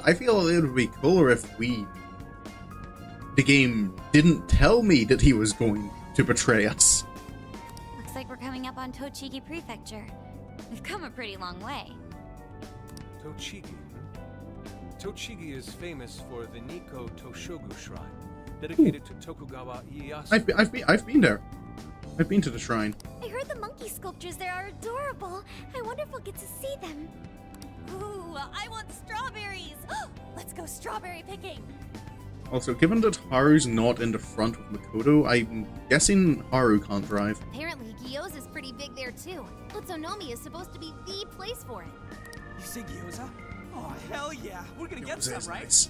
I feel it would be cooler if the game didn't tell me that he was going to betray us. Looks like we're coming up on Tochigi Prefecture. We've come a pretty long way. Tochigi. Tochigi is famous for the Nikko Toshogu Shrine, dedicated to Tokugawa Ieyasu. I've been there. I've been to the shrine. I heard the monkey sculptures there are adorable. I wonder if we'll get to see them. Ooh, I want strawberries! Let's go strawberry picking! Also, given that Haru's not in the front with Makoto, I'm guessing Haru can't drive. Apparently, Gyoza's pretty big there too. Utsunomi is supposed to be the place for it. You say gyoza? Oh, hell yeah. We're gonna get Gyoza is some, right? nice.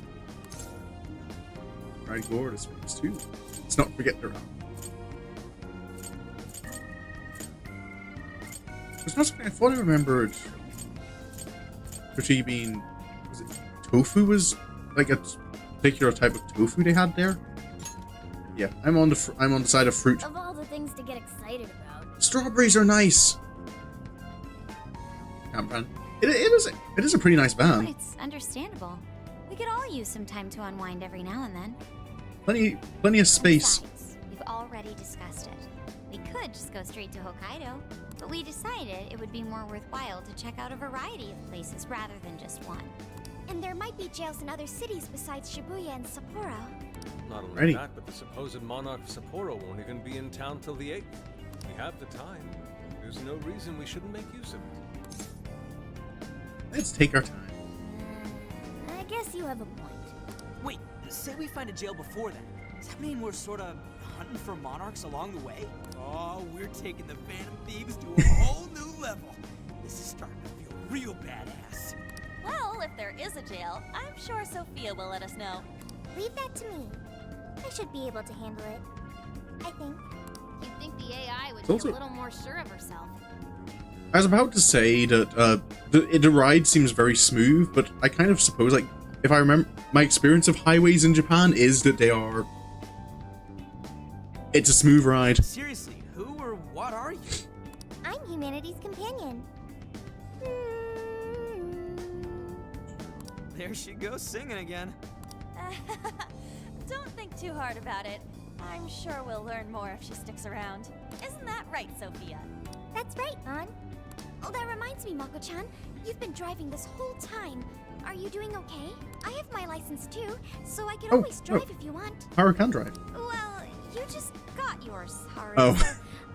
Right, Gourd is famous too. Let's not forget the round. There's not something I thought I remembered. Tochigi being, was it tofu was like a particular type of tofu they had there? Yeah, I'm on the side of fruit. Of all the things to get excited about. Strawberries are nice. Campan. It is a pretty nice band. It's understandable. We could all use some time to unwind every now and then. Plenty of space. Besides, we've already discussed it. We could just go straight to Hokkaido, but we decided it would be more worthwhile to check out a variety of places rather than just one. And there might be jails in other cities besides Shibuya and Sapporo. Not only that, but the supposed monarch of Sapporo won't even be in town till the 8th. We have the time. There's no reason we shouldn't make use of it. Let's take our time. I guess you have a point. Wait, say we find a jail before that. Does that mean we're sort of hunting for monarchs along the way? Oh, we're taking the Phantom Thieves to a whole new level. This is starting to feel real badass. Well, if there is a jail, I'm sure Sophia will let us know. Leave that to me. I should be able to handle it. I think. You'd think the AI would Also- be a little more sure of herself. I was about to say that the ride seems very smooth, but I kind of suppose, like, if I remember, my experience of highways in Japan is that it's a smooth ride. Seriously, who or what are you? I'm humanity's companion. There she goes singing again. Don't think too hard about it. I'm sure we'll learn more if she sticks around. Isn't that right, Sophia? That's right, An. Oh, that reminds me, Mako-chan. You've been driving this whole time. Are you doing okay? I have my license too, so I can always drive if you want. Haru can drive. Well, you just got yours, Haru. Oh. So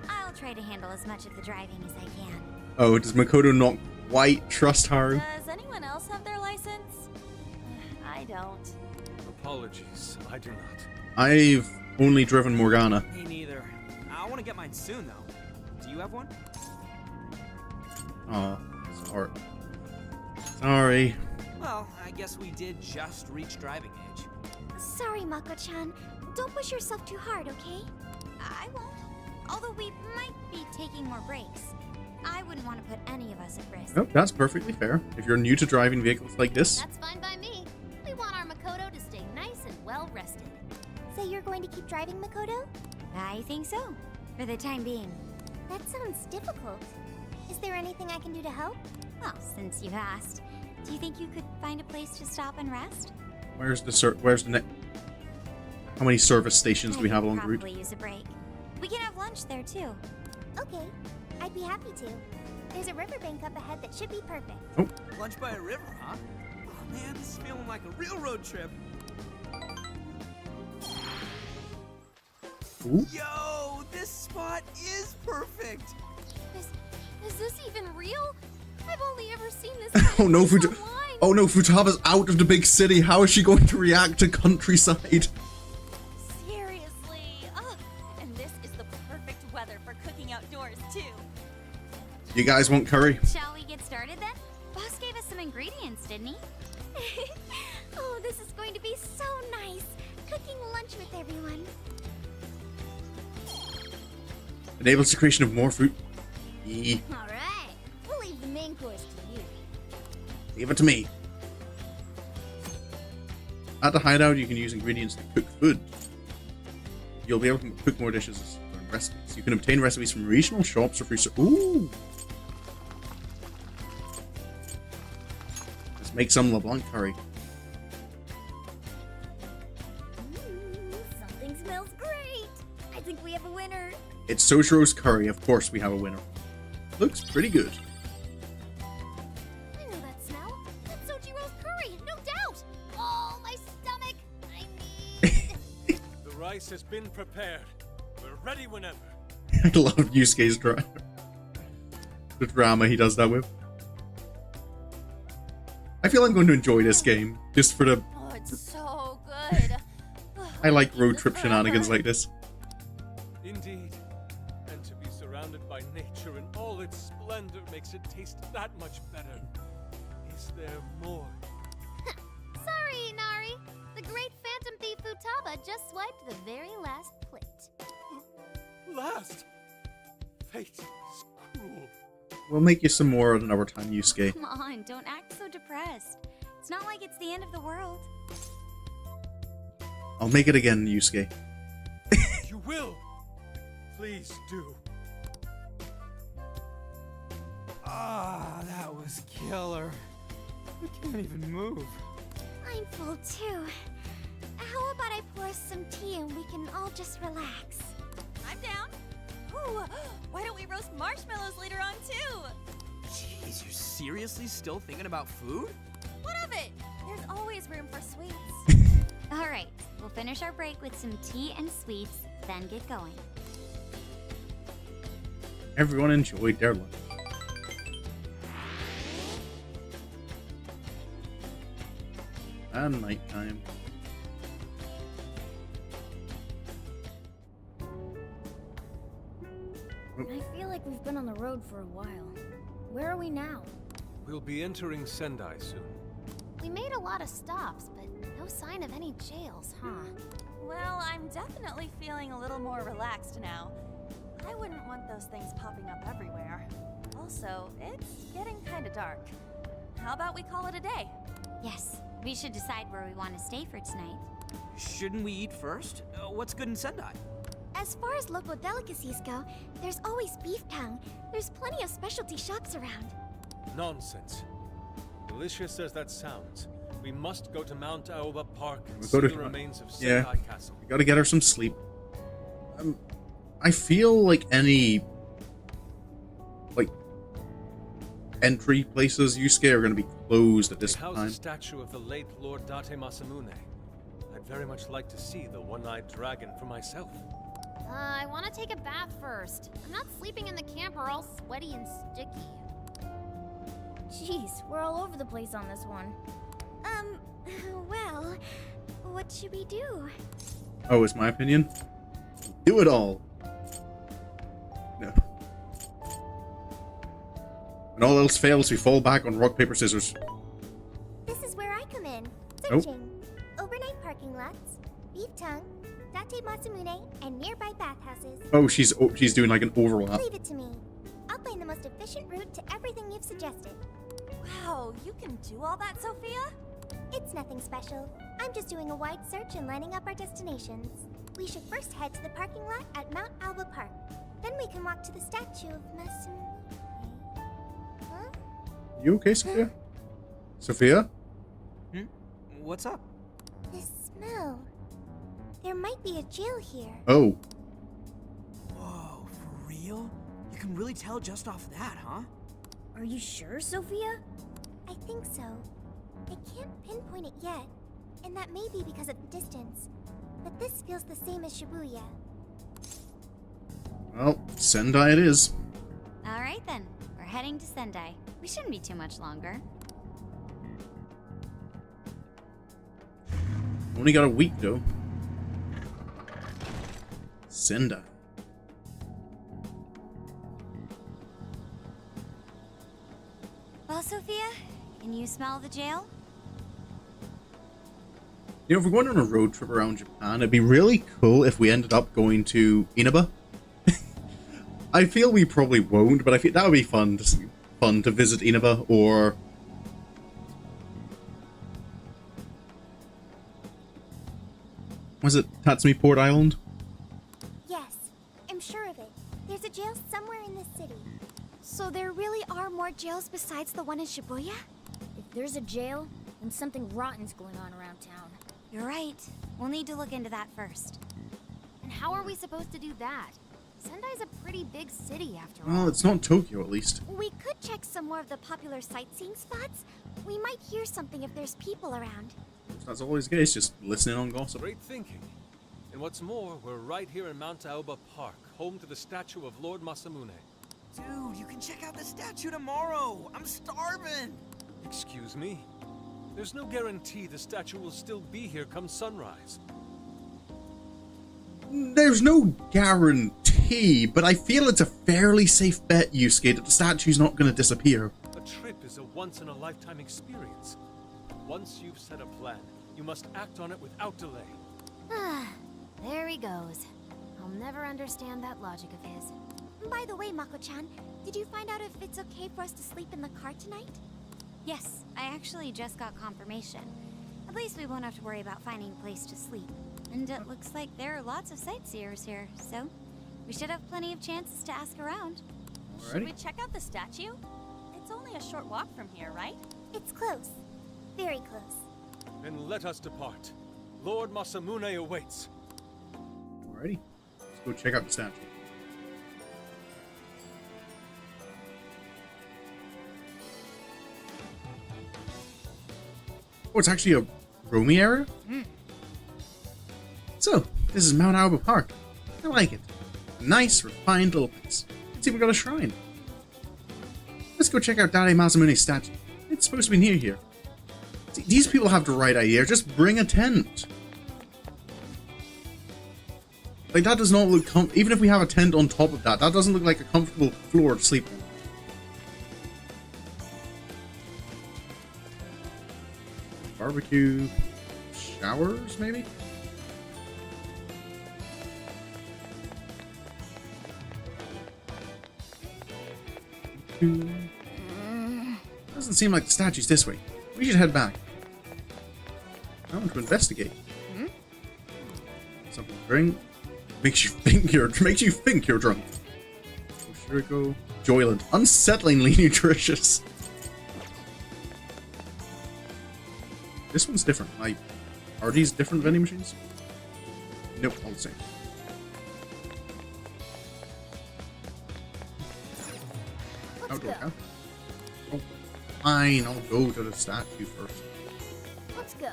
I'll try to handle as much of the driving as I can. Oh, does Makoto not quite trust Haru? Does anyone else have their license? I don't. Apologies, I do not. I've only driven Morgana. Me neither. I want to get mine soon, though. Do you have one? Oh, sorry. Sorry. Well, I guess we did just reach driving age. Sorry, Mako-chan. Don't push yourself too hard, okay? I won't. Although we might be taking more breaks. I wouldn't want to put any of us at risk. Nope, that's perfectly fair. If you're new to driving vehicles like this, That's fine by me. We want our Makoto to stay nice and well rested. So you're going to keep driving, Makoto? I think so. For the time being. That sounds difficult. Is there anything I can do to help? Well, since you've asked, do you think you could find a place to stop and rest? where's the next? How many service stations do we have along the route? Probably use a break. We can have lunch there too. Okay, I'd be happy to. There's a riverbank up ahead that should be perfect. Oh. Lunch by a river, huh? Oh man, this is feeling like a real road trip. Ooh. Yo, this spot is perfect. Is this even real? I've only ever seen this Oh no, online. Oh no, Futaba's out of the big city. How is she going to react to countryside? Seriously. Ugh. And this is the perfect weather for cooking outdoors, too. You guys want curry? Shall we get started then? Boss gave us some ingredients, didn't he? Oh, this is going to be so nice. Cooking lunch with everyone. Enables the creation of more fruit. Yee. All right, we'll leave the main course to you. Leave it to me. At the hideout, you can use ingredients to cook food. You'll be able to cook more dishes and recipes. You can obtain recipes from regional shops or free. Ooh! Let's make some LeBlanc curry. Something smells great. I think we have a winner. It's Sojiro's curry. Of course, we have a winner. Looks pretty good. I know that smell. That's Sojiro's curry, no doubt. Oh, my stomach. I need. The rice has been prepared. We're ready whenever. I love Yusuke's drama. The drama he does that with. I feel I'm going to enjoy this game just for the. Oh, it's so good. I like road trip shenanigans like this. Indeed. And to be surrounded by nature in all its splendor makes it taste that much better. Is there more? Sorry, Inari. The great Phantom Thief Futaba just swiped the very last plate. Last? Fate is cruel. We'll make you some more at another time, Yusuke. Come on, don't act so depressed. It's not like it's the end of the world. I'll make it again, Yusuke. You will. Please do. Ah, that was killer. I can't even move. I'm full too. How about I pour some tea and we can all just relax? I'm down. Ooh, why don't we roast marshmallows later on, too? Jeez, you're seriously still thinking about food? What of it? There's always room for sweets. All right, we'll finish our break with some tea and sweets, then get going. Everyone enjoyed their lunch. And nighttime. I feel like we've been on the road for a while. Where are we now? We'll be entering Sendai soon. We made a lot of stops, but no sign of any jails, huh? Well, I'm definitely feeling a little more relaxed now. I wouldn't want those things popping up everywhere. Also, it's getting kind of dark. How about we call it a day? Yes, we should decide where we want to stay for tonight. Shouldn't we eat first? What's good in Sendai? As far as local delicacies go, there's always beef tongue. There's plenty of specialty shops around. Nonsense. Delicious as that sounds, we must go to Mount Aoba Park and We see go the to remains of Sendai Castle. We gotta get her some sleep. I feel like any entry places Yusuke are gonna be closed at this They house time. a statue of the late Lord Date Masamune. I'd very much like to see the one-eyed dragon for myself. I want to take a bath first. I'm not sleeping in the camper all sweaty and sticky. Jeez, we're all over the place on this one. Well, what should we do? Oh, it's my opinion. Do it all. No. When all else fails, we fall back on rock, paper, scissors. This is where I come in. Oh. Searching. Overnight parking lots, beef tongue, Date Masamune, and nearby bathhouses. Oh, she's doing like an overlap. Leave it to me. I'll find the most efficient route to everything you've suggested. Wow, you can do all that, Sophia? It's nothing special. I'm just doing a wide search and lining up our destinations. We should first head to the parking lot at Mount Alba Park. Then we can walk to the statue of Masamune. Huh? You okay, Sophia? Sophia? What's up? This smell. There might be a jail here. Oh. Whoa, for real? You can really tell just off that, huh? Are you sure, Sophia? I think so. I can't pinpoint it yet, and that may be because of the distance. But this feels the same as Shibuya. Well, Sendai it is. Alright then, we're heading to Sendai. We shouldn't be too much longer. Only got a week though. Sendai. Well, Sophia, can you smell the jail? You know, if we're going on a road trip around Japan, it'd be really cool if we ended up going to Inaba. I feel we probably won't, but I feel that would be fun to visit Inaba, or was it Tatsumi Port Island? Yes, I'm sure of it. There's a jail somewhere in this city. So there really are more jails besides the one in Shibuya? If there's a jail, then something rotten's going on around town. You're right. We'll need to look into that first. And how are we supposed to do that? Sendai's a pretty big city after all. Well, it's not Tokyo at least. We could check some more of the popular sightseeing spots. We might hear something if there's people around. That's always the case, just listening on gossip. Great thinking. And what's more, we're right here in Mount Aoba Park, home to the statue of Lord Masamune. Dude, you can check out the statue tomorrow. I'm starving. Excuse me? There's no guarantee the statue will still be here come sunrise. There's no guarantee, but I feel it's a fairly safe bet, Yusuke, that the statue's not going to disappear. A trip is a once-in-a-lifetime experience. Once you've set a plan, you must act on it without delay. Ah, there he goes. I'll never understand that logic of his. By the way, Mako-chan, did you find out if it's okay for us to sleep in the car tonight? Yes, I actually just got confirmation. At least we won't have to worry about finding a place to sleep. And it looks like there are lots of sightseers here, so we should have plenty of chances to ask around. Should we check out the statue? It's only a short walk from here, right? It's close. Very close. Then let us depart. Lord Masamune awaits. Alrighty. Let's go check out the statue. Oh, it's actually a roomy area? So, this is Mount Aoba Park. I like it. A nice, refined little place. It's even got a shrine. Let's go check out Date Masamune's statue. It's supposed to be near here. See, these people have the right idea. Just bring a tent. Like, that does not look even if we have a tent on top of that, that doesn't look like a comfortable floor to sleep on. Barbecue showers, maybe? Doesn't seem like the statue's this way. We should head back. I want to investigate. Something to drink. Makes you think you're drunk. Shiriko. Joyland. Unsettlingly nutritious. This one's different. Like, are these different vending machines? Nope, all the same. Outdoor cafe. Oh, fine, I'll go to the statue first. Let's go.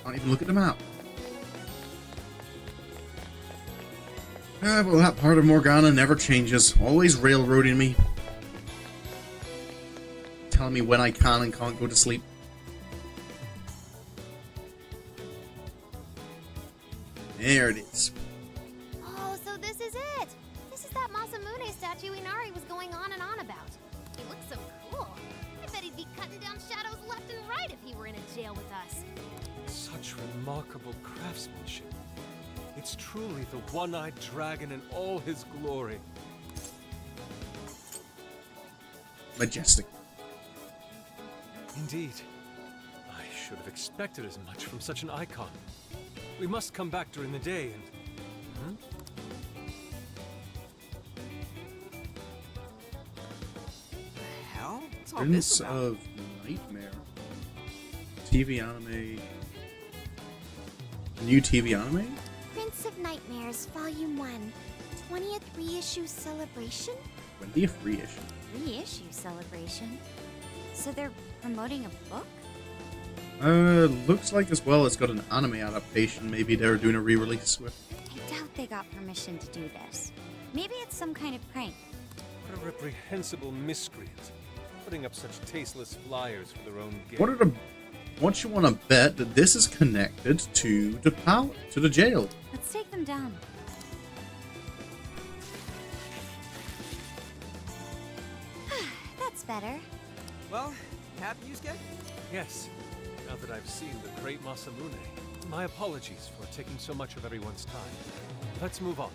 Can't even look at the map. Well, that part of Morgana never changes. Always railroading me. Telling me when I can and can't go to sleep. There it is. Oh, so this is it! This is that Masamune statue Inari was going on and on about. He looks so cool. I bet he'd be cutting down shadows left and right if he were in a jail with us. Such remarkable craftsmanship. It's truly the one-eyed dragon in all his glory. Majestic. Indeed. I should have expected as much from such an icon. We must come back during the day and... The hell? What's all Prince this about? of Nightmare. TV anime. New TV anime? Prince of Nightmares, Volume 1. 20th reissue celebration? 20th reissue. Reissue celebration? So they're promoting a book? Looks like as well it's got an anime adaptation. Maybe they're doing a re-release with. I doubt they got permission to do this. Maybe it's some kind of prank. What a reprehensible miscreant. Putting up such tasteless flyers for their own gain. What you want to bet that this is connected to the jail? Let's take them down. That's better. Well, happy you get? Yes. Now that I've seen the great Masamune, my apologies for taking so much of everyone's time. Let's move on.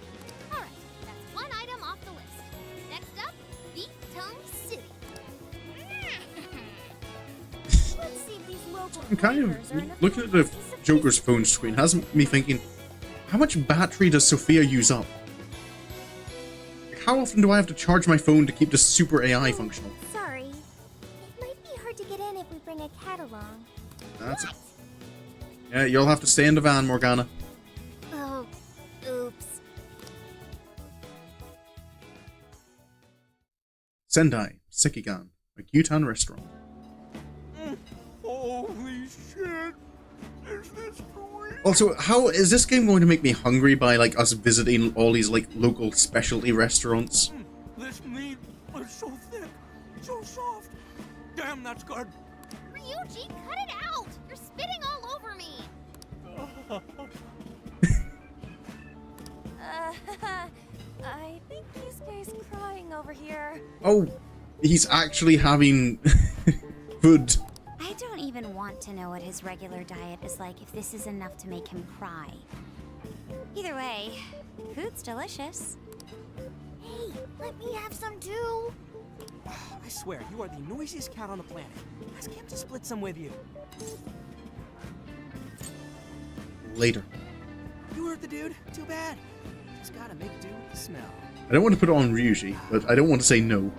Alright, that's one item off the list. Next up, Beef Tongue City. Let's see if these local I'm kind of looking at the Joker's phone screen. Has me thinking, how much battery does Sophia use up? How often do I have to charge my phone to keep the super AI functional? Sorry. It might be hard to get in if we bring a cat along. That's it. Yeah, you'll have to stay in the van, Morgana. Oh, oops. Sendai, Sekigan, a Gyutan restaurant. Holy shit! Is this for real? Also, how is this game going to make me hungry by like us visiting all these like local specialty restaurants? This meat is so thick, so soft. Damn, that's good. Ryuji, cut it out! You're spitting all over me! I think this guy's crying over here. Oh, he's actually having food. I don't even want to know what his regular diet is like if this is enough to make him cry. Either way, food's delicious. Hey, let me have some too. I swear, you are the noisiest cat on the planet. Ask him to split some with you. Later. You hurt the dude? Too bad. Just gotta make do with the smell. I don't want to put it on Ryuji, but I don't want to say no.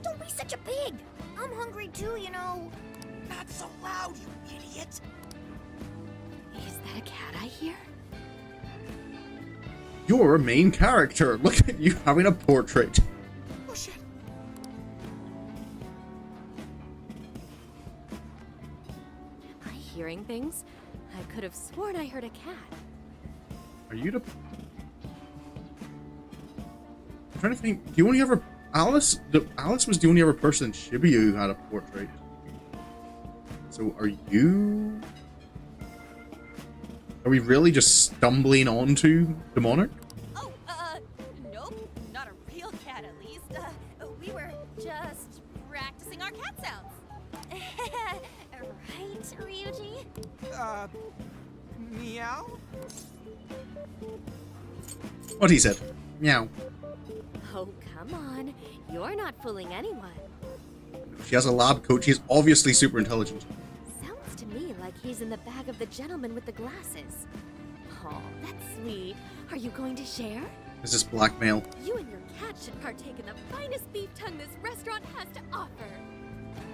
Don't be such a pig. I'm hungry too, you know. Not so loud, you idiot. Is that a cat I hear? You're a main character. Look at you having a portrait. Oh shit. Am I hearing things? I could have sworn I heard a cat. Are you the... I'm trying to think. Do you only ever... Alice was the only other person in Shibuya who had a portrait. So are you... Are we really just stumbling onto the Monarch? Oh, nope. Not a real cat, at least. We were just practicing our cat sounds. Right, Ryuji? Meow? What he said. Meow. Oh, come on. You're not fooling anyone. She has a lab coat. She's obviously super intelligent. Sounds to me like he's in the bag of the gentleman with the glasses. Oh, that's sweet. Are you going to share? This is blackmail. You and your cat should partake in the finest beef tongue this restaurant has to offer.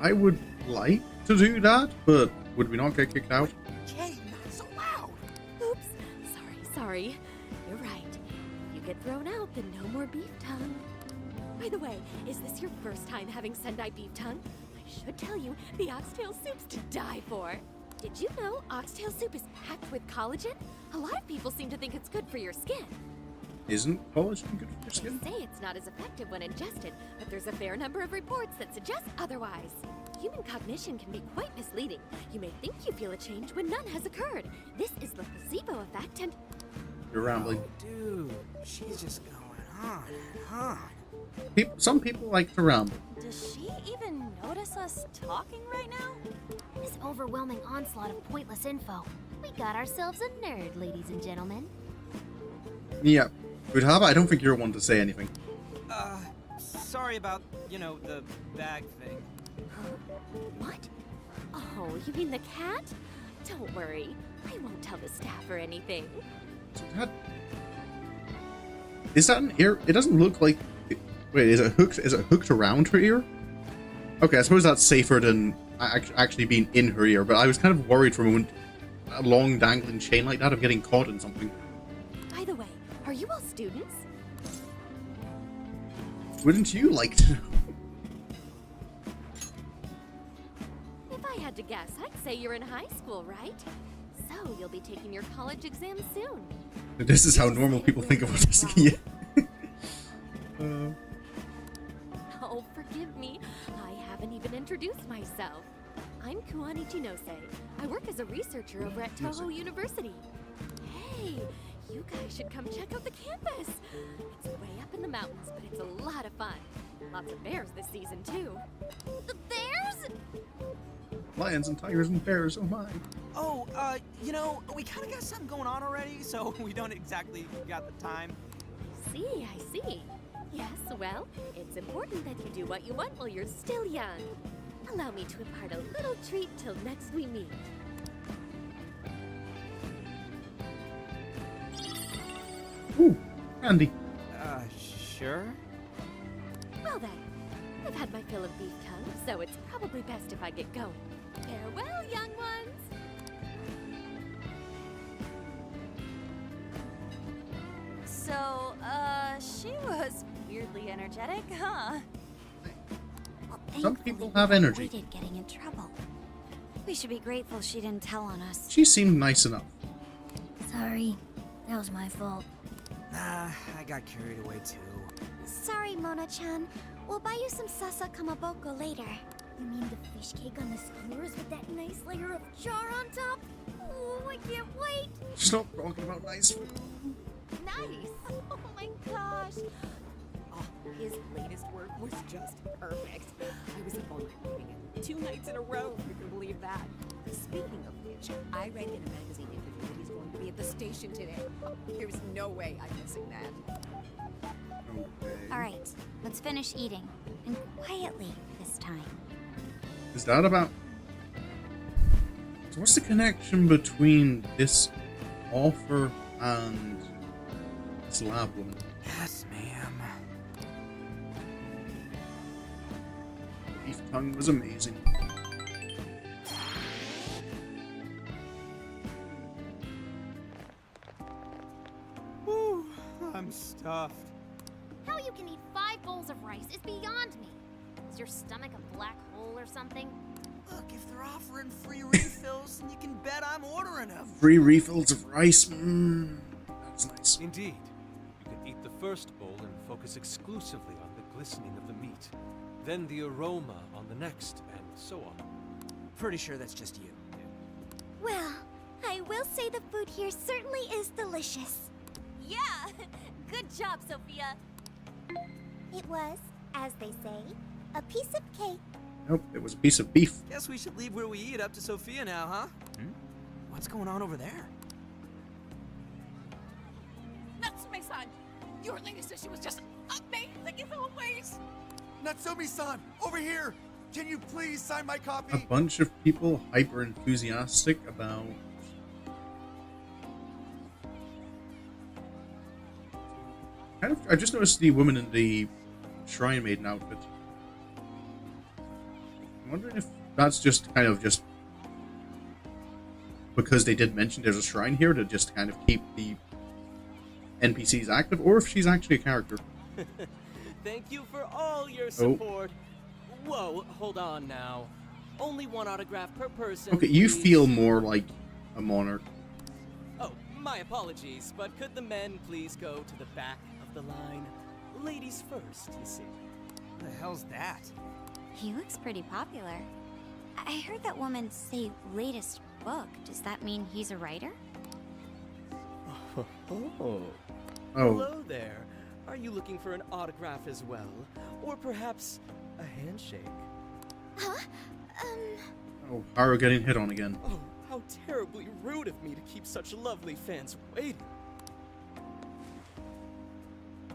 I would like to do that, but would we not get kicked out? Jay, not so loud. Oops. Sorry. You're right. If you get thrown out, then no more beef tongue. By the way, is this your first time having Sendai beef tongue? I should tell you, the oxtail soup's to die for. Did you know oxtail soup is packed with collagen? A lot of people seem to think it's good for your skin. isn't polished and good for your skin. They say it's not as effective when ingested, but there's a fair number of reports that suggest otherwise. Human cognition can be quite misleading. You may think you feel a change when none has occurred. This is the placebo effect, and You're rambling. Dude, she's just going on and on. Some people like to ramble. Does she even notice us talking right now? This overwhelming onslaught of pointless info. We got ourselves a nerd, ladies and gentlemen. Yeah. Futaba, I don't think you're one to say anything. Sorry about, the bag thing. Huh? What? Oh, you mean the cat? Don't worry. I won't tell the staff or anything. Is that an ear? It doesn't look like... Wait, is it hooked? Is it hooked around her ear? Okay, I suppose that's safer than actually being in her ear, but I was kind of worried for a moment, a long dangling chain like that, of getting caught in something. By the way, are you all students? Wouldn't you like to know? If I had to guess, I'd say you're in high school, right? So you'll be taking your college exam soon. This is how normal people think of us. Yeah. Oh, forgive me. I haven't even introduced myself. I'm Kuani Chinose. I work as a researcher over at Toho University. Hey, you guys should come check out the campus. It's way up in the mountains, but it's a lot of fun. Lots of bears this season, too. The bears? Lions and tigers and bears, oh my. Oh, we kind of got something going on already, so we don't exactly got the time. See, I see. Yes, well, it's important that you do what you want while you're still young. Allow me to impart a little treat till next we meet. Ooh, candy. Sure? Well then, I've had my fill of beef tongue, so it's probably best if I get going. Farewell, young ones! So, she was weirdly energetic, huh? Well, Some people have energy. We did getting in trouble. We should be grateful she didn't tell on us. She seemed nice enough. Sorry, that was my fault. Nah, I got carried away too. Sorry, Mona-chan. We'll buy you some sasa kamaboko later. You mean the fish cake on the skewers with that nice layer of char on top? Oh, I can't wait! Stop talking about nice food. Nice! Oh my gosh! Oh, his latest work was just perfect. I was up all night reading it. 2 nights in a row, if you can believe that. Speaking of which, I read in a magazine interview that he's going to be at the station today. There's no way I'm missing that. Okay. Alright, let's finish eating. And quietly this time. Is that about... So what's the connection between this offer and this lab woman? Yes, ma'am. Beef tongue was amazing. Whew, I'm stuffed. How you can eat 5 bowls of rice is beyond me. Is your stomach a black hole or something? Look, if they're offering free refills, then you can bet I'm ordering them. Free refills of rice. That's nice. Indeed. You can eat the first bowl and focus exclusively on the glistening of the meat. Then the aroma on the next, and so on. Pretty sure that's just you. Well, I will say the food here certainly is delicious. Yeah! Good job, Sophia! It was, as they say, a piece of cake. Nope, it was a piece of beef. Guess we should leave where we eat up to Sophia now, huh? What's going on over there? Natsume-san, your lady said she was just amazing as always. Natsumi-san, over here! Can you please sign my A copy? bunch of people hyper enthusiastic about... I just noticed the woman in the Shrine Maiden outfit. I'm wondering if that's just kind of just because they did mention there's a shrine here to just kind of keep the NPCs active, or if she's actually a character. Thank you for all your support. Whoa, hold on now. Only 1 autograph per person. Okay, you please. feel more like a monarch. Oh, My apologies, but could the men please go to the back of the line? Ladies first, you see. What the hell's that? He looks pretty popular. I heard that woman say latest book. Does that mean he's a writer? Oh. Hello there. Are you looking for an autograph as well? Or perhaps a handshake? Huh? Oh, Haru getting hit on again. Oh, how terribly rude of me to keep such lovely fans waiting.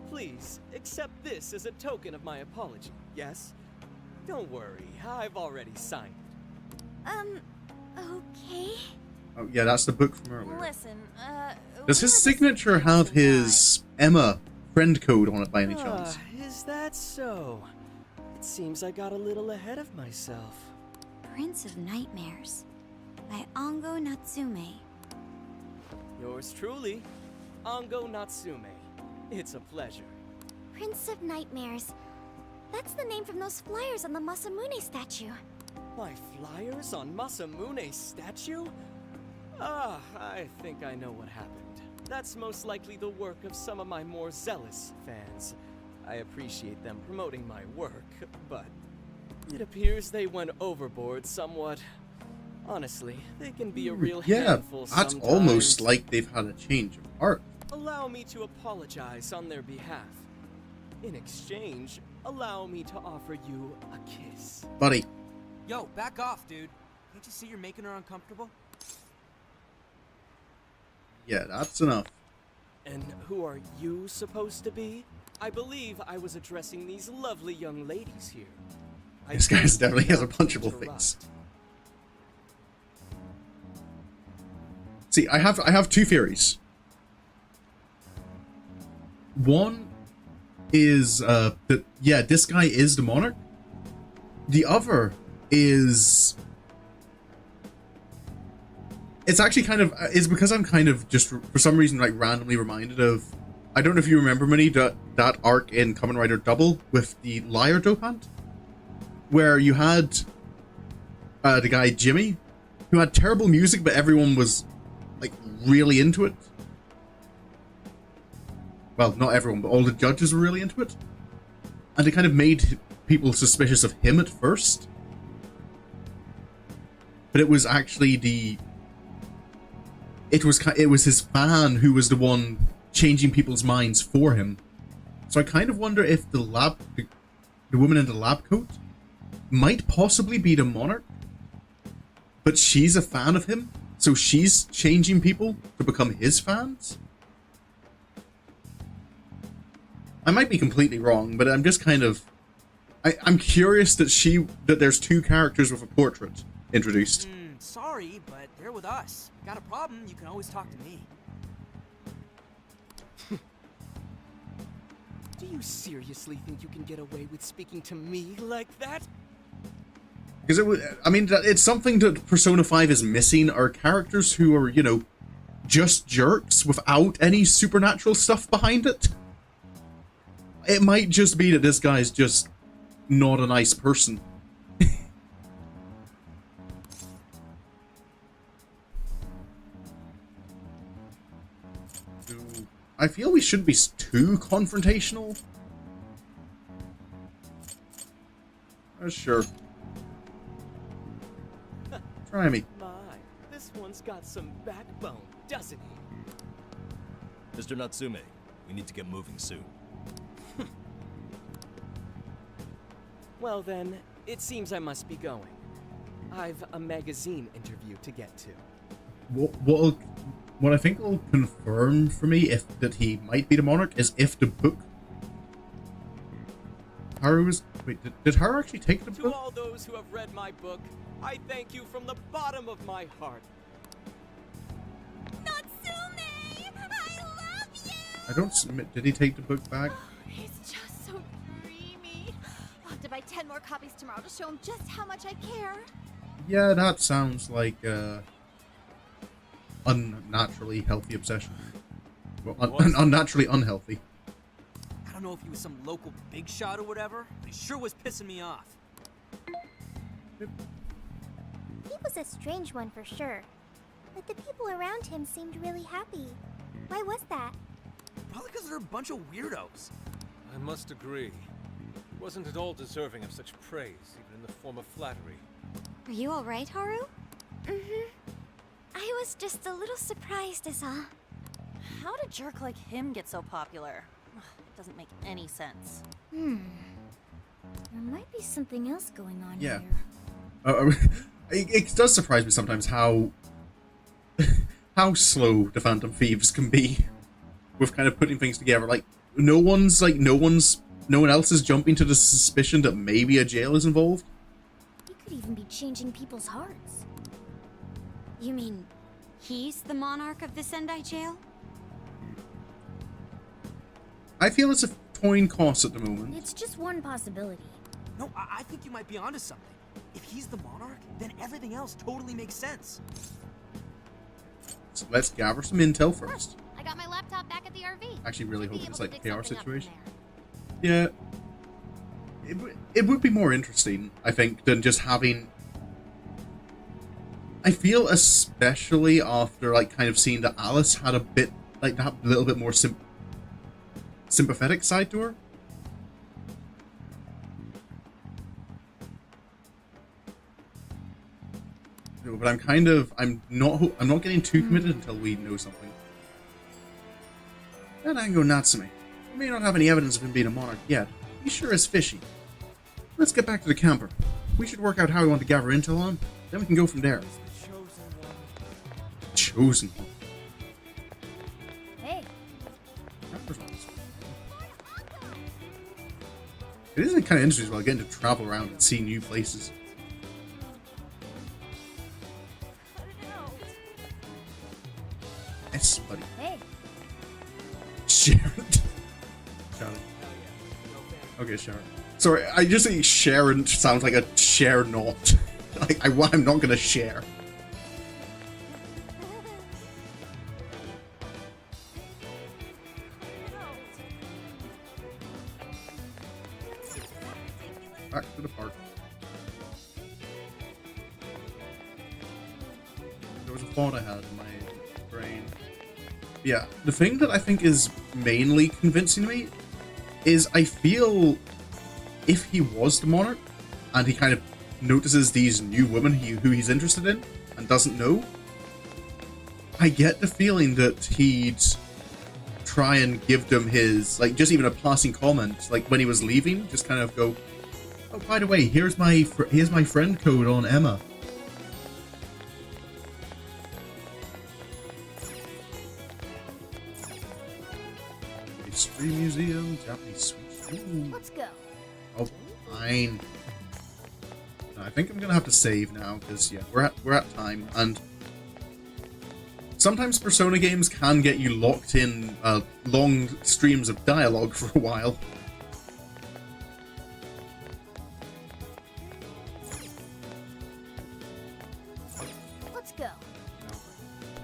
Please, accept this as a token of my apology, yes? Don't worry, I've already signed it. Okay. Oh, yeah, that's the book from earlier. Listen, Does his signature have his Emma friend code on it by any chance? Is that so? It seems I got a little ahead of myself. Prince of Nightmares by Ongo Natsume. Yours truly, Ongo Natsume. It's a pleasure. Prince of Nightmares. That's the name from those flyers on the Masamune statue. My flyers on Masamune's statue? Ah, I think I know what happened. That's most likely the work of some of my more zealous fans. I appreciate them promoting my work, but it appears they went overboard somewhat. Honestly, they can be a real handful that's sometimes. almost like they've had a change of heart. Allow me to apologize on their behalf. In exchange, allow me to offer you a kiss. Buddy. Yo, back off, dude. Can't you see you're making her uncomfortable? Yeah, that's enough. And who are you supposed to be? I believe I was addressing these lovely young ladies here. This guy definitely has a punchable face. See, I have two theories. One is that yeah, this guy is the monarch. The other is it's actually kind of is because I'm kind of just for some reason like randomly reminded of, I don't know if you remember Minnie, that arc in Kamen Rider Double with the liar dopant, where you had the guy Jimmy who had terrible music but everyone was like really into it. Well, not everyone, but all the judges were really into it. And it kind of made people suspicious of him at first. But it was actually it was his fan who was the one changing people's minds for him. So I kind of wonder if the woman in the lab coat might possibly be the monarch. But she's a fan of him, so she's changing people to become his fans? I might be completely wrong, but I'm just kind of... I'm curious that there's two characters with a portrait introduced. Sorry, but they're with us. Got a problem, you can always talk to me. Do you seriously think you can get away with speaking to me like that? Because it's something that Persona 5 is missing, are characters who are, you know, just jerks without any supernatural stuff behind it. It might just be that this guy's just not a nice person. I feel we shouldn't be too confrontational. Sure. Try me. My, this one's got some backbone, doesn't he? Mr. Natsume, we need to get moving soon. Well then, it seems I must be going. I've a magazine interview to get to. What I think will confirm for me that he might be the monarch is if the book Haru was... Wait, did Haru actually take the book? To all those who have read my book, I thank you from the bottom of my heart. Natsume! I love you! I don't submit... Did he take the book back? He's just so dreamy. I'll have to buy 10 more copies tomorrow to show him just how much I care. Yeah, that sounds like unnaturally healthy obsession. Well, unnaturally unhealthy. I don't know if he was some local big shot or whatever, but he sure was pissing me off. He was a strange one for sure. But the people around him seemed really happy. Why was that? Probably because they're a bunch of weirdos. I must agree. He wasn't at all deserving of such praise, even in the form of flattery. Are you alright, Haru? Mm-hmm. I was just a little surprised is all. How did a jerk like him get so popular? It doesn't make any sense. There might be something else going on Yeah. here. It does surprise me sometimes how how slow the Phantom Thieves can be with kind of putting things together. Like no one else is jumping to the suspicion that maybe a jail is involved. He could even be changing people's hearts. You mean he's the monarch of the Sendai jail? I feel it's a coin toss at the moment. It's just one possibility. No, I think you might be onto something. If he's the monarch, then everything else totally makes sense. So let's gather some intel first. I got my laptop back at the RV. Actually really Should be hope it's able like to a dig PR something up from situation. there. Yeah. It would be more interesting, I think, than just having... I feel especially after, like, kind of seeing that Alice had a bit, like, that little bit more sympathetic side to her. No, but I'm not getting too committed until we know something. That Ango Natsume. We may not have any evidence of him being a monarch yet. He sure is fishy. Let's get back to the camper. We should work out how we want to gather intel on, then we can go from there. Chosen one. Hey. It is kind of interesting as well, getting to travel around and see new places. Yes, buddy. Hey. Sharon. Sharon. Okay, Sharon. Sorry, I just think Sharon sounds like a share not. Like, I'm not gonna share. Back to the park. There was a thought I had in my brain. Yeah, the thing that I think is mainly convincing me is I feel if he was the monarch and he kind of notices these new women who he's interested in and doesn't know, I get the feeling that he'd try and give them his, like, just even a passing comment, like when he was leaving, just kind of go, oh, by the way, here's my friend code on Emma. History Museum, Japanese Sweet. Ooh. Let's go. Oh, fine. I think I'm gonna have to save now because yeah, we're at time, and sometimes Persona games can get you locked in long streams of dialogue for a while. Let's go.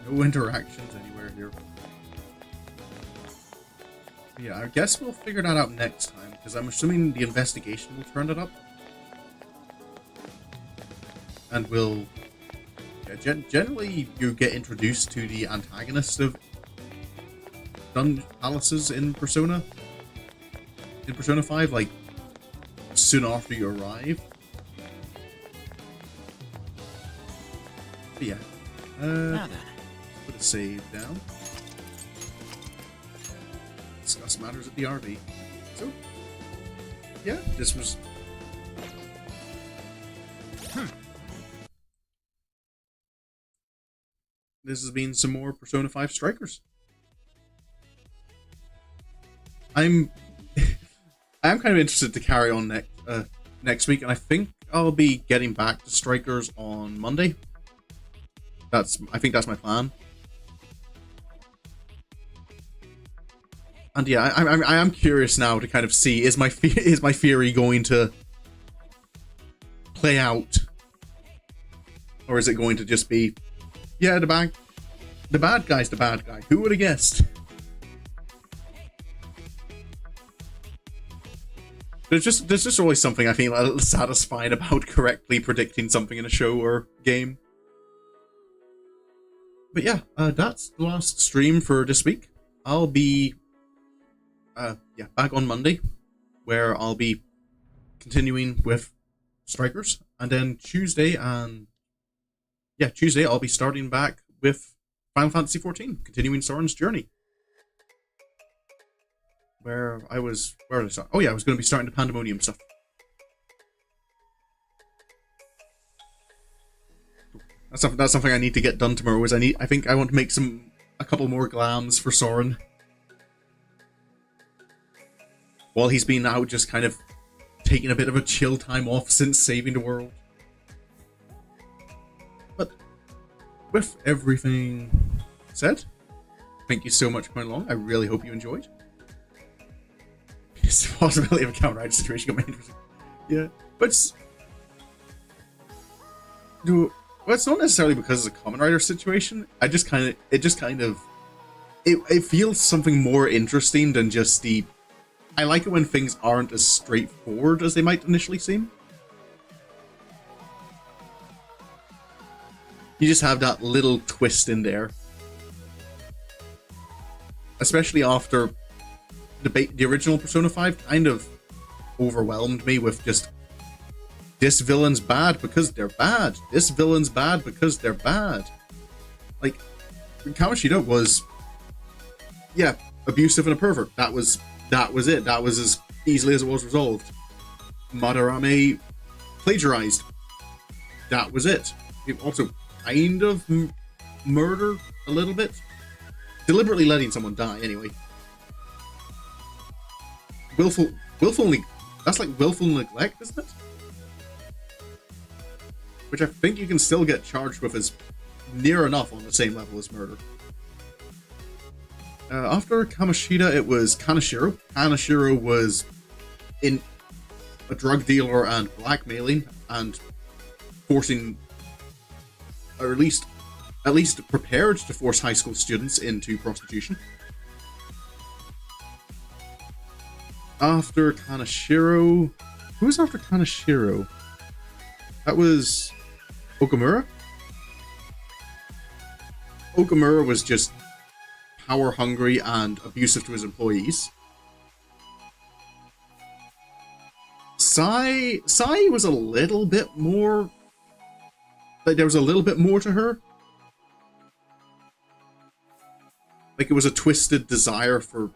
No interactions anywhere here. Yeah, I guess we'll figure that out next time, because I'm assuming the investigation will turn it up. And we'll... Yeah, generally, you get introduced to the antagonist of Dungeon Palaces in Persona. In Persona 5, like, soon after you arrive. But yeah. Now then. Put a save down. Discuss matters at the RV. So, yeah, this was... This has been some more Persona 5 Strikers. I'm kind of interested to carry on next week, and I think I'll be getting back to Strikers on Monday. I think that's my plan. And yeah, I am curious now to kind of see, is my theory going to play out, or is it going to just be, yeah, the bad guy's the bad guy? Who would have guessed? There's just always something I feel a little satisfied about correctly predicting something in a show or game. But yeah, that's the last stream for this week. I'll be back on Monday, where I'll be continuing with Strikers, and then Tuesday I'll be starting back with Final Fantasy XIV, continuing Soren's journey. Where did I start? Oh yeah, I was going to be starting the Pandemonium stuff. That's something I need to get done tomorrow. I think I want to make a couple more glams for Soren. While he's been out just kind of taking a bit of a chill time off since saving the world. But with everything said, thank you so much for coming along. I really hope you enjoyed. It's the possibility of a counter-ride situation got me interesting. Yeah, but it's not necessarily because it's a common rider situation. It feels something more interesting than just the. I like it when things aren't as straightforward as they might initially seem. You just have that little twist in there, especially after the original Persona 5 kind of overwhelmed me with just. This villain's bad because they're bad. This villain's bad because they're bad. Like, Kamoshida was, abusive and a pervert. That was it. That was as easily as it was resolved. Madarame plagiarized. That was it. He also kind of murder a little bit. Deliberately letting someone die, anyway. That's like willful neglect, isn't it? Which I think you can still get charged with as near enough on the same level as murder. After Kamoshida, it was Kaneshiro. Kaneshiro was in a drug dealer and blackmailing and forcing, or at least prepared to force high school students into prostitution. After Kaneshiro, who was after Kaneshiro? That was Okamura? Okamura was just power hungry and abusive to his employees. Sai was a little bit more. Like, there was a little bit more to her. Like, it was a twisted desire for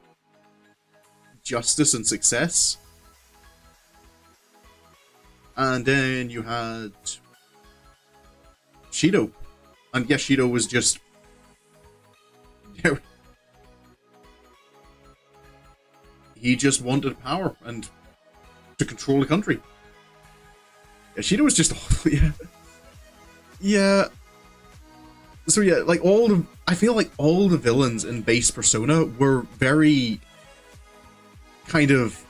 justice and success. And then you had Shido. And yes, Shido was just. He just wanted power and to control the country. Yeah, Shido was just awful, yeah. Yeah. So yeah, like I feel like all the villains in base Persona were very kind of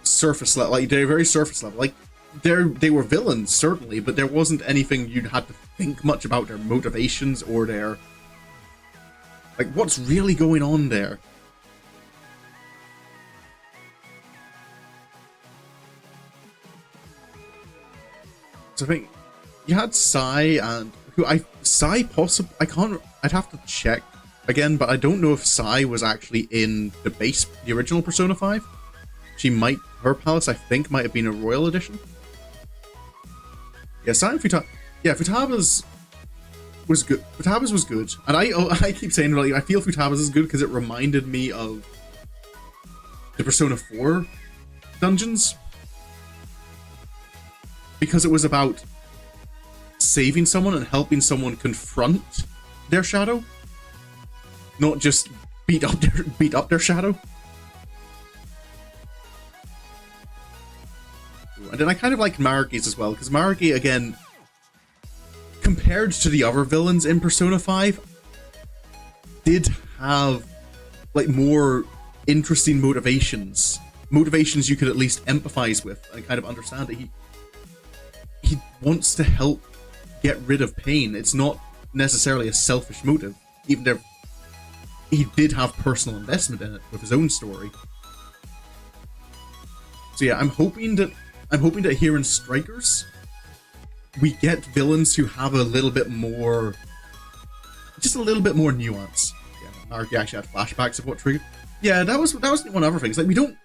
surface level. Like, they're very surface level. Like, they were villains, certainly, but there wasn't anything you'd have to think much about their motivations or their. Like, what's really going on there? So I think you had Sai and I'd have to check again, but I don't know if Sai was actually in the original Persona 5. Her palace I think might have been a royal edition. Yeah, Sai and Futaba. Yeah, Futaba's was good. Futaba's was good, and I keep saying, like, I feel Futaba's is good because it reminded me of the Persona 4 dungeons. Because it was about saving someone and helping someone confront their shadow, not just beat up their shadow. And then I kind of like Maruki's as well, because Maruki, again, compared to the other villains in Persona 5, did have like more interesting motivations you could at least empathize with and kind of understand that he wants to help get rid of pain. It's not necessarily a selfish motive, even though he did have personal investment in it with his own story. So yeah, I'm hoping that here in Strikers we get villains who have a little bit more just a little bit more nuance. Yeah, Naruki actually had flashbacks of what triggered. Yeah, that was one of other things. Like, we don't,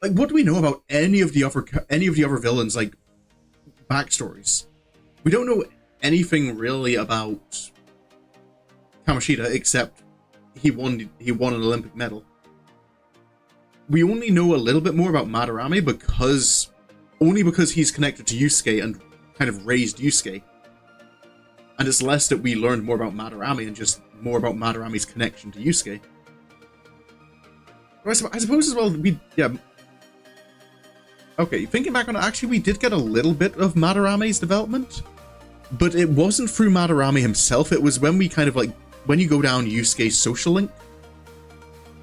like, what do we know about any of the other villains, like, backstories? We don't know anything really about Kamoshida except he won an Olympic medal. We only know a little bit more about Madarame because he's connected to Yusuke and kind of raised Yusuke. And it's less that we learned more about Madarame and just more about Madarame's connection to Yusuke. I suppose as well, okay, thinking back on it, actually we did get a little bit of Madarame's development, but it wasn't through Madarame himself. It was when we kind of like, when you go down Yusuke's social link,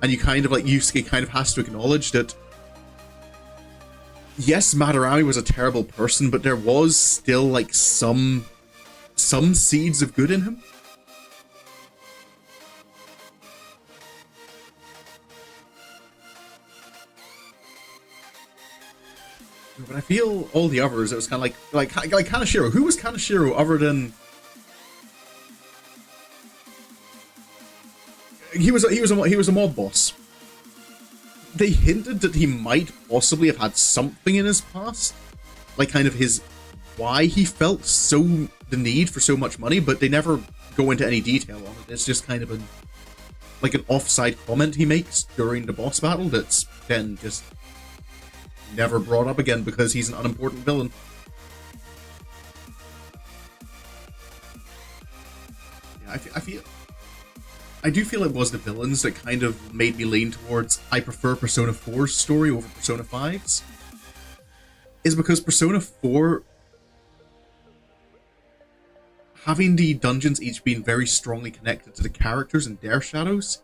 and you kind of like, Yusuke kind of has to acknowledge that, yes, Madarame was a terrible person, but there was still like some seeds of good in him. But I feel all the others, it was kind of like Kaneshiro. Who was Kaneshiro other than he was a mob boss? They hinted that he might possibly have had something in his past, like kind of his why he felt the need for so much money, but they never go into any detail on it. It's just kind of an offside comment he makes during the boss battle that's then just never brought up again because he's an unimportant villain. Yeah, I do feel it was the villains that kind of made me lean towards I prefer Persona 4's story over Persona 5's. Is because Persona 4, having the dungeons each being very strongly connected to the characters and their shadows,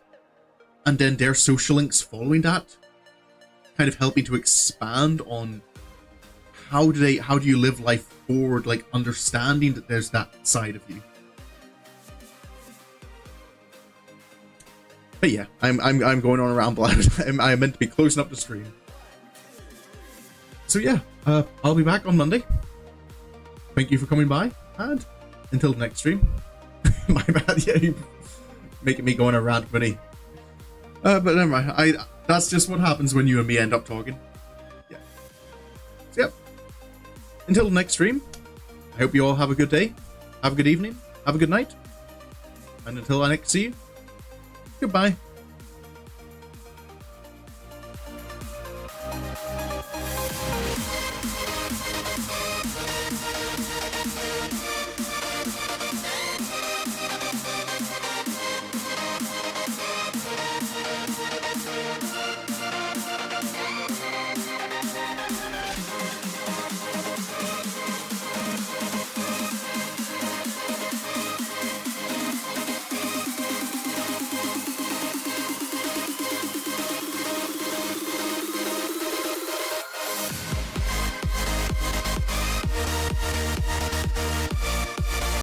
and then their social links following that, kind of helping to expand on how do you live life forward, like understanding that there's that side of you. But yeah, I'm going on a ramble. I'm meant to be closing up the stream. So yeah, I'll be back on Monday. Thank you for coming by, and until the next stream. My bad, yeah, you're making me go on a rant, buddy. But never mind. That's just what happens when you and me end up talking. Yeah. So yep. Until the next stream, I hope you all have a good day, have a good evening, have a good night, and until I next see you, goodbye.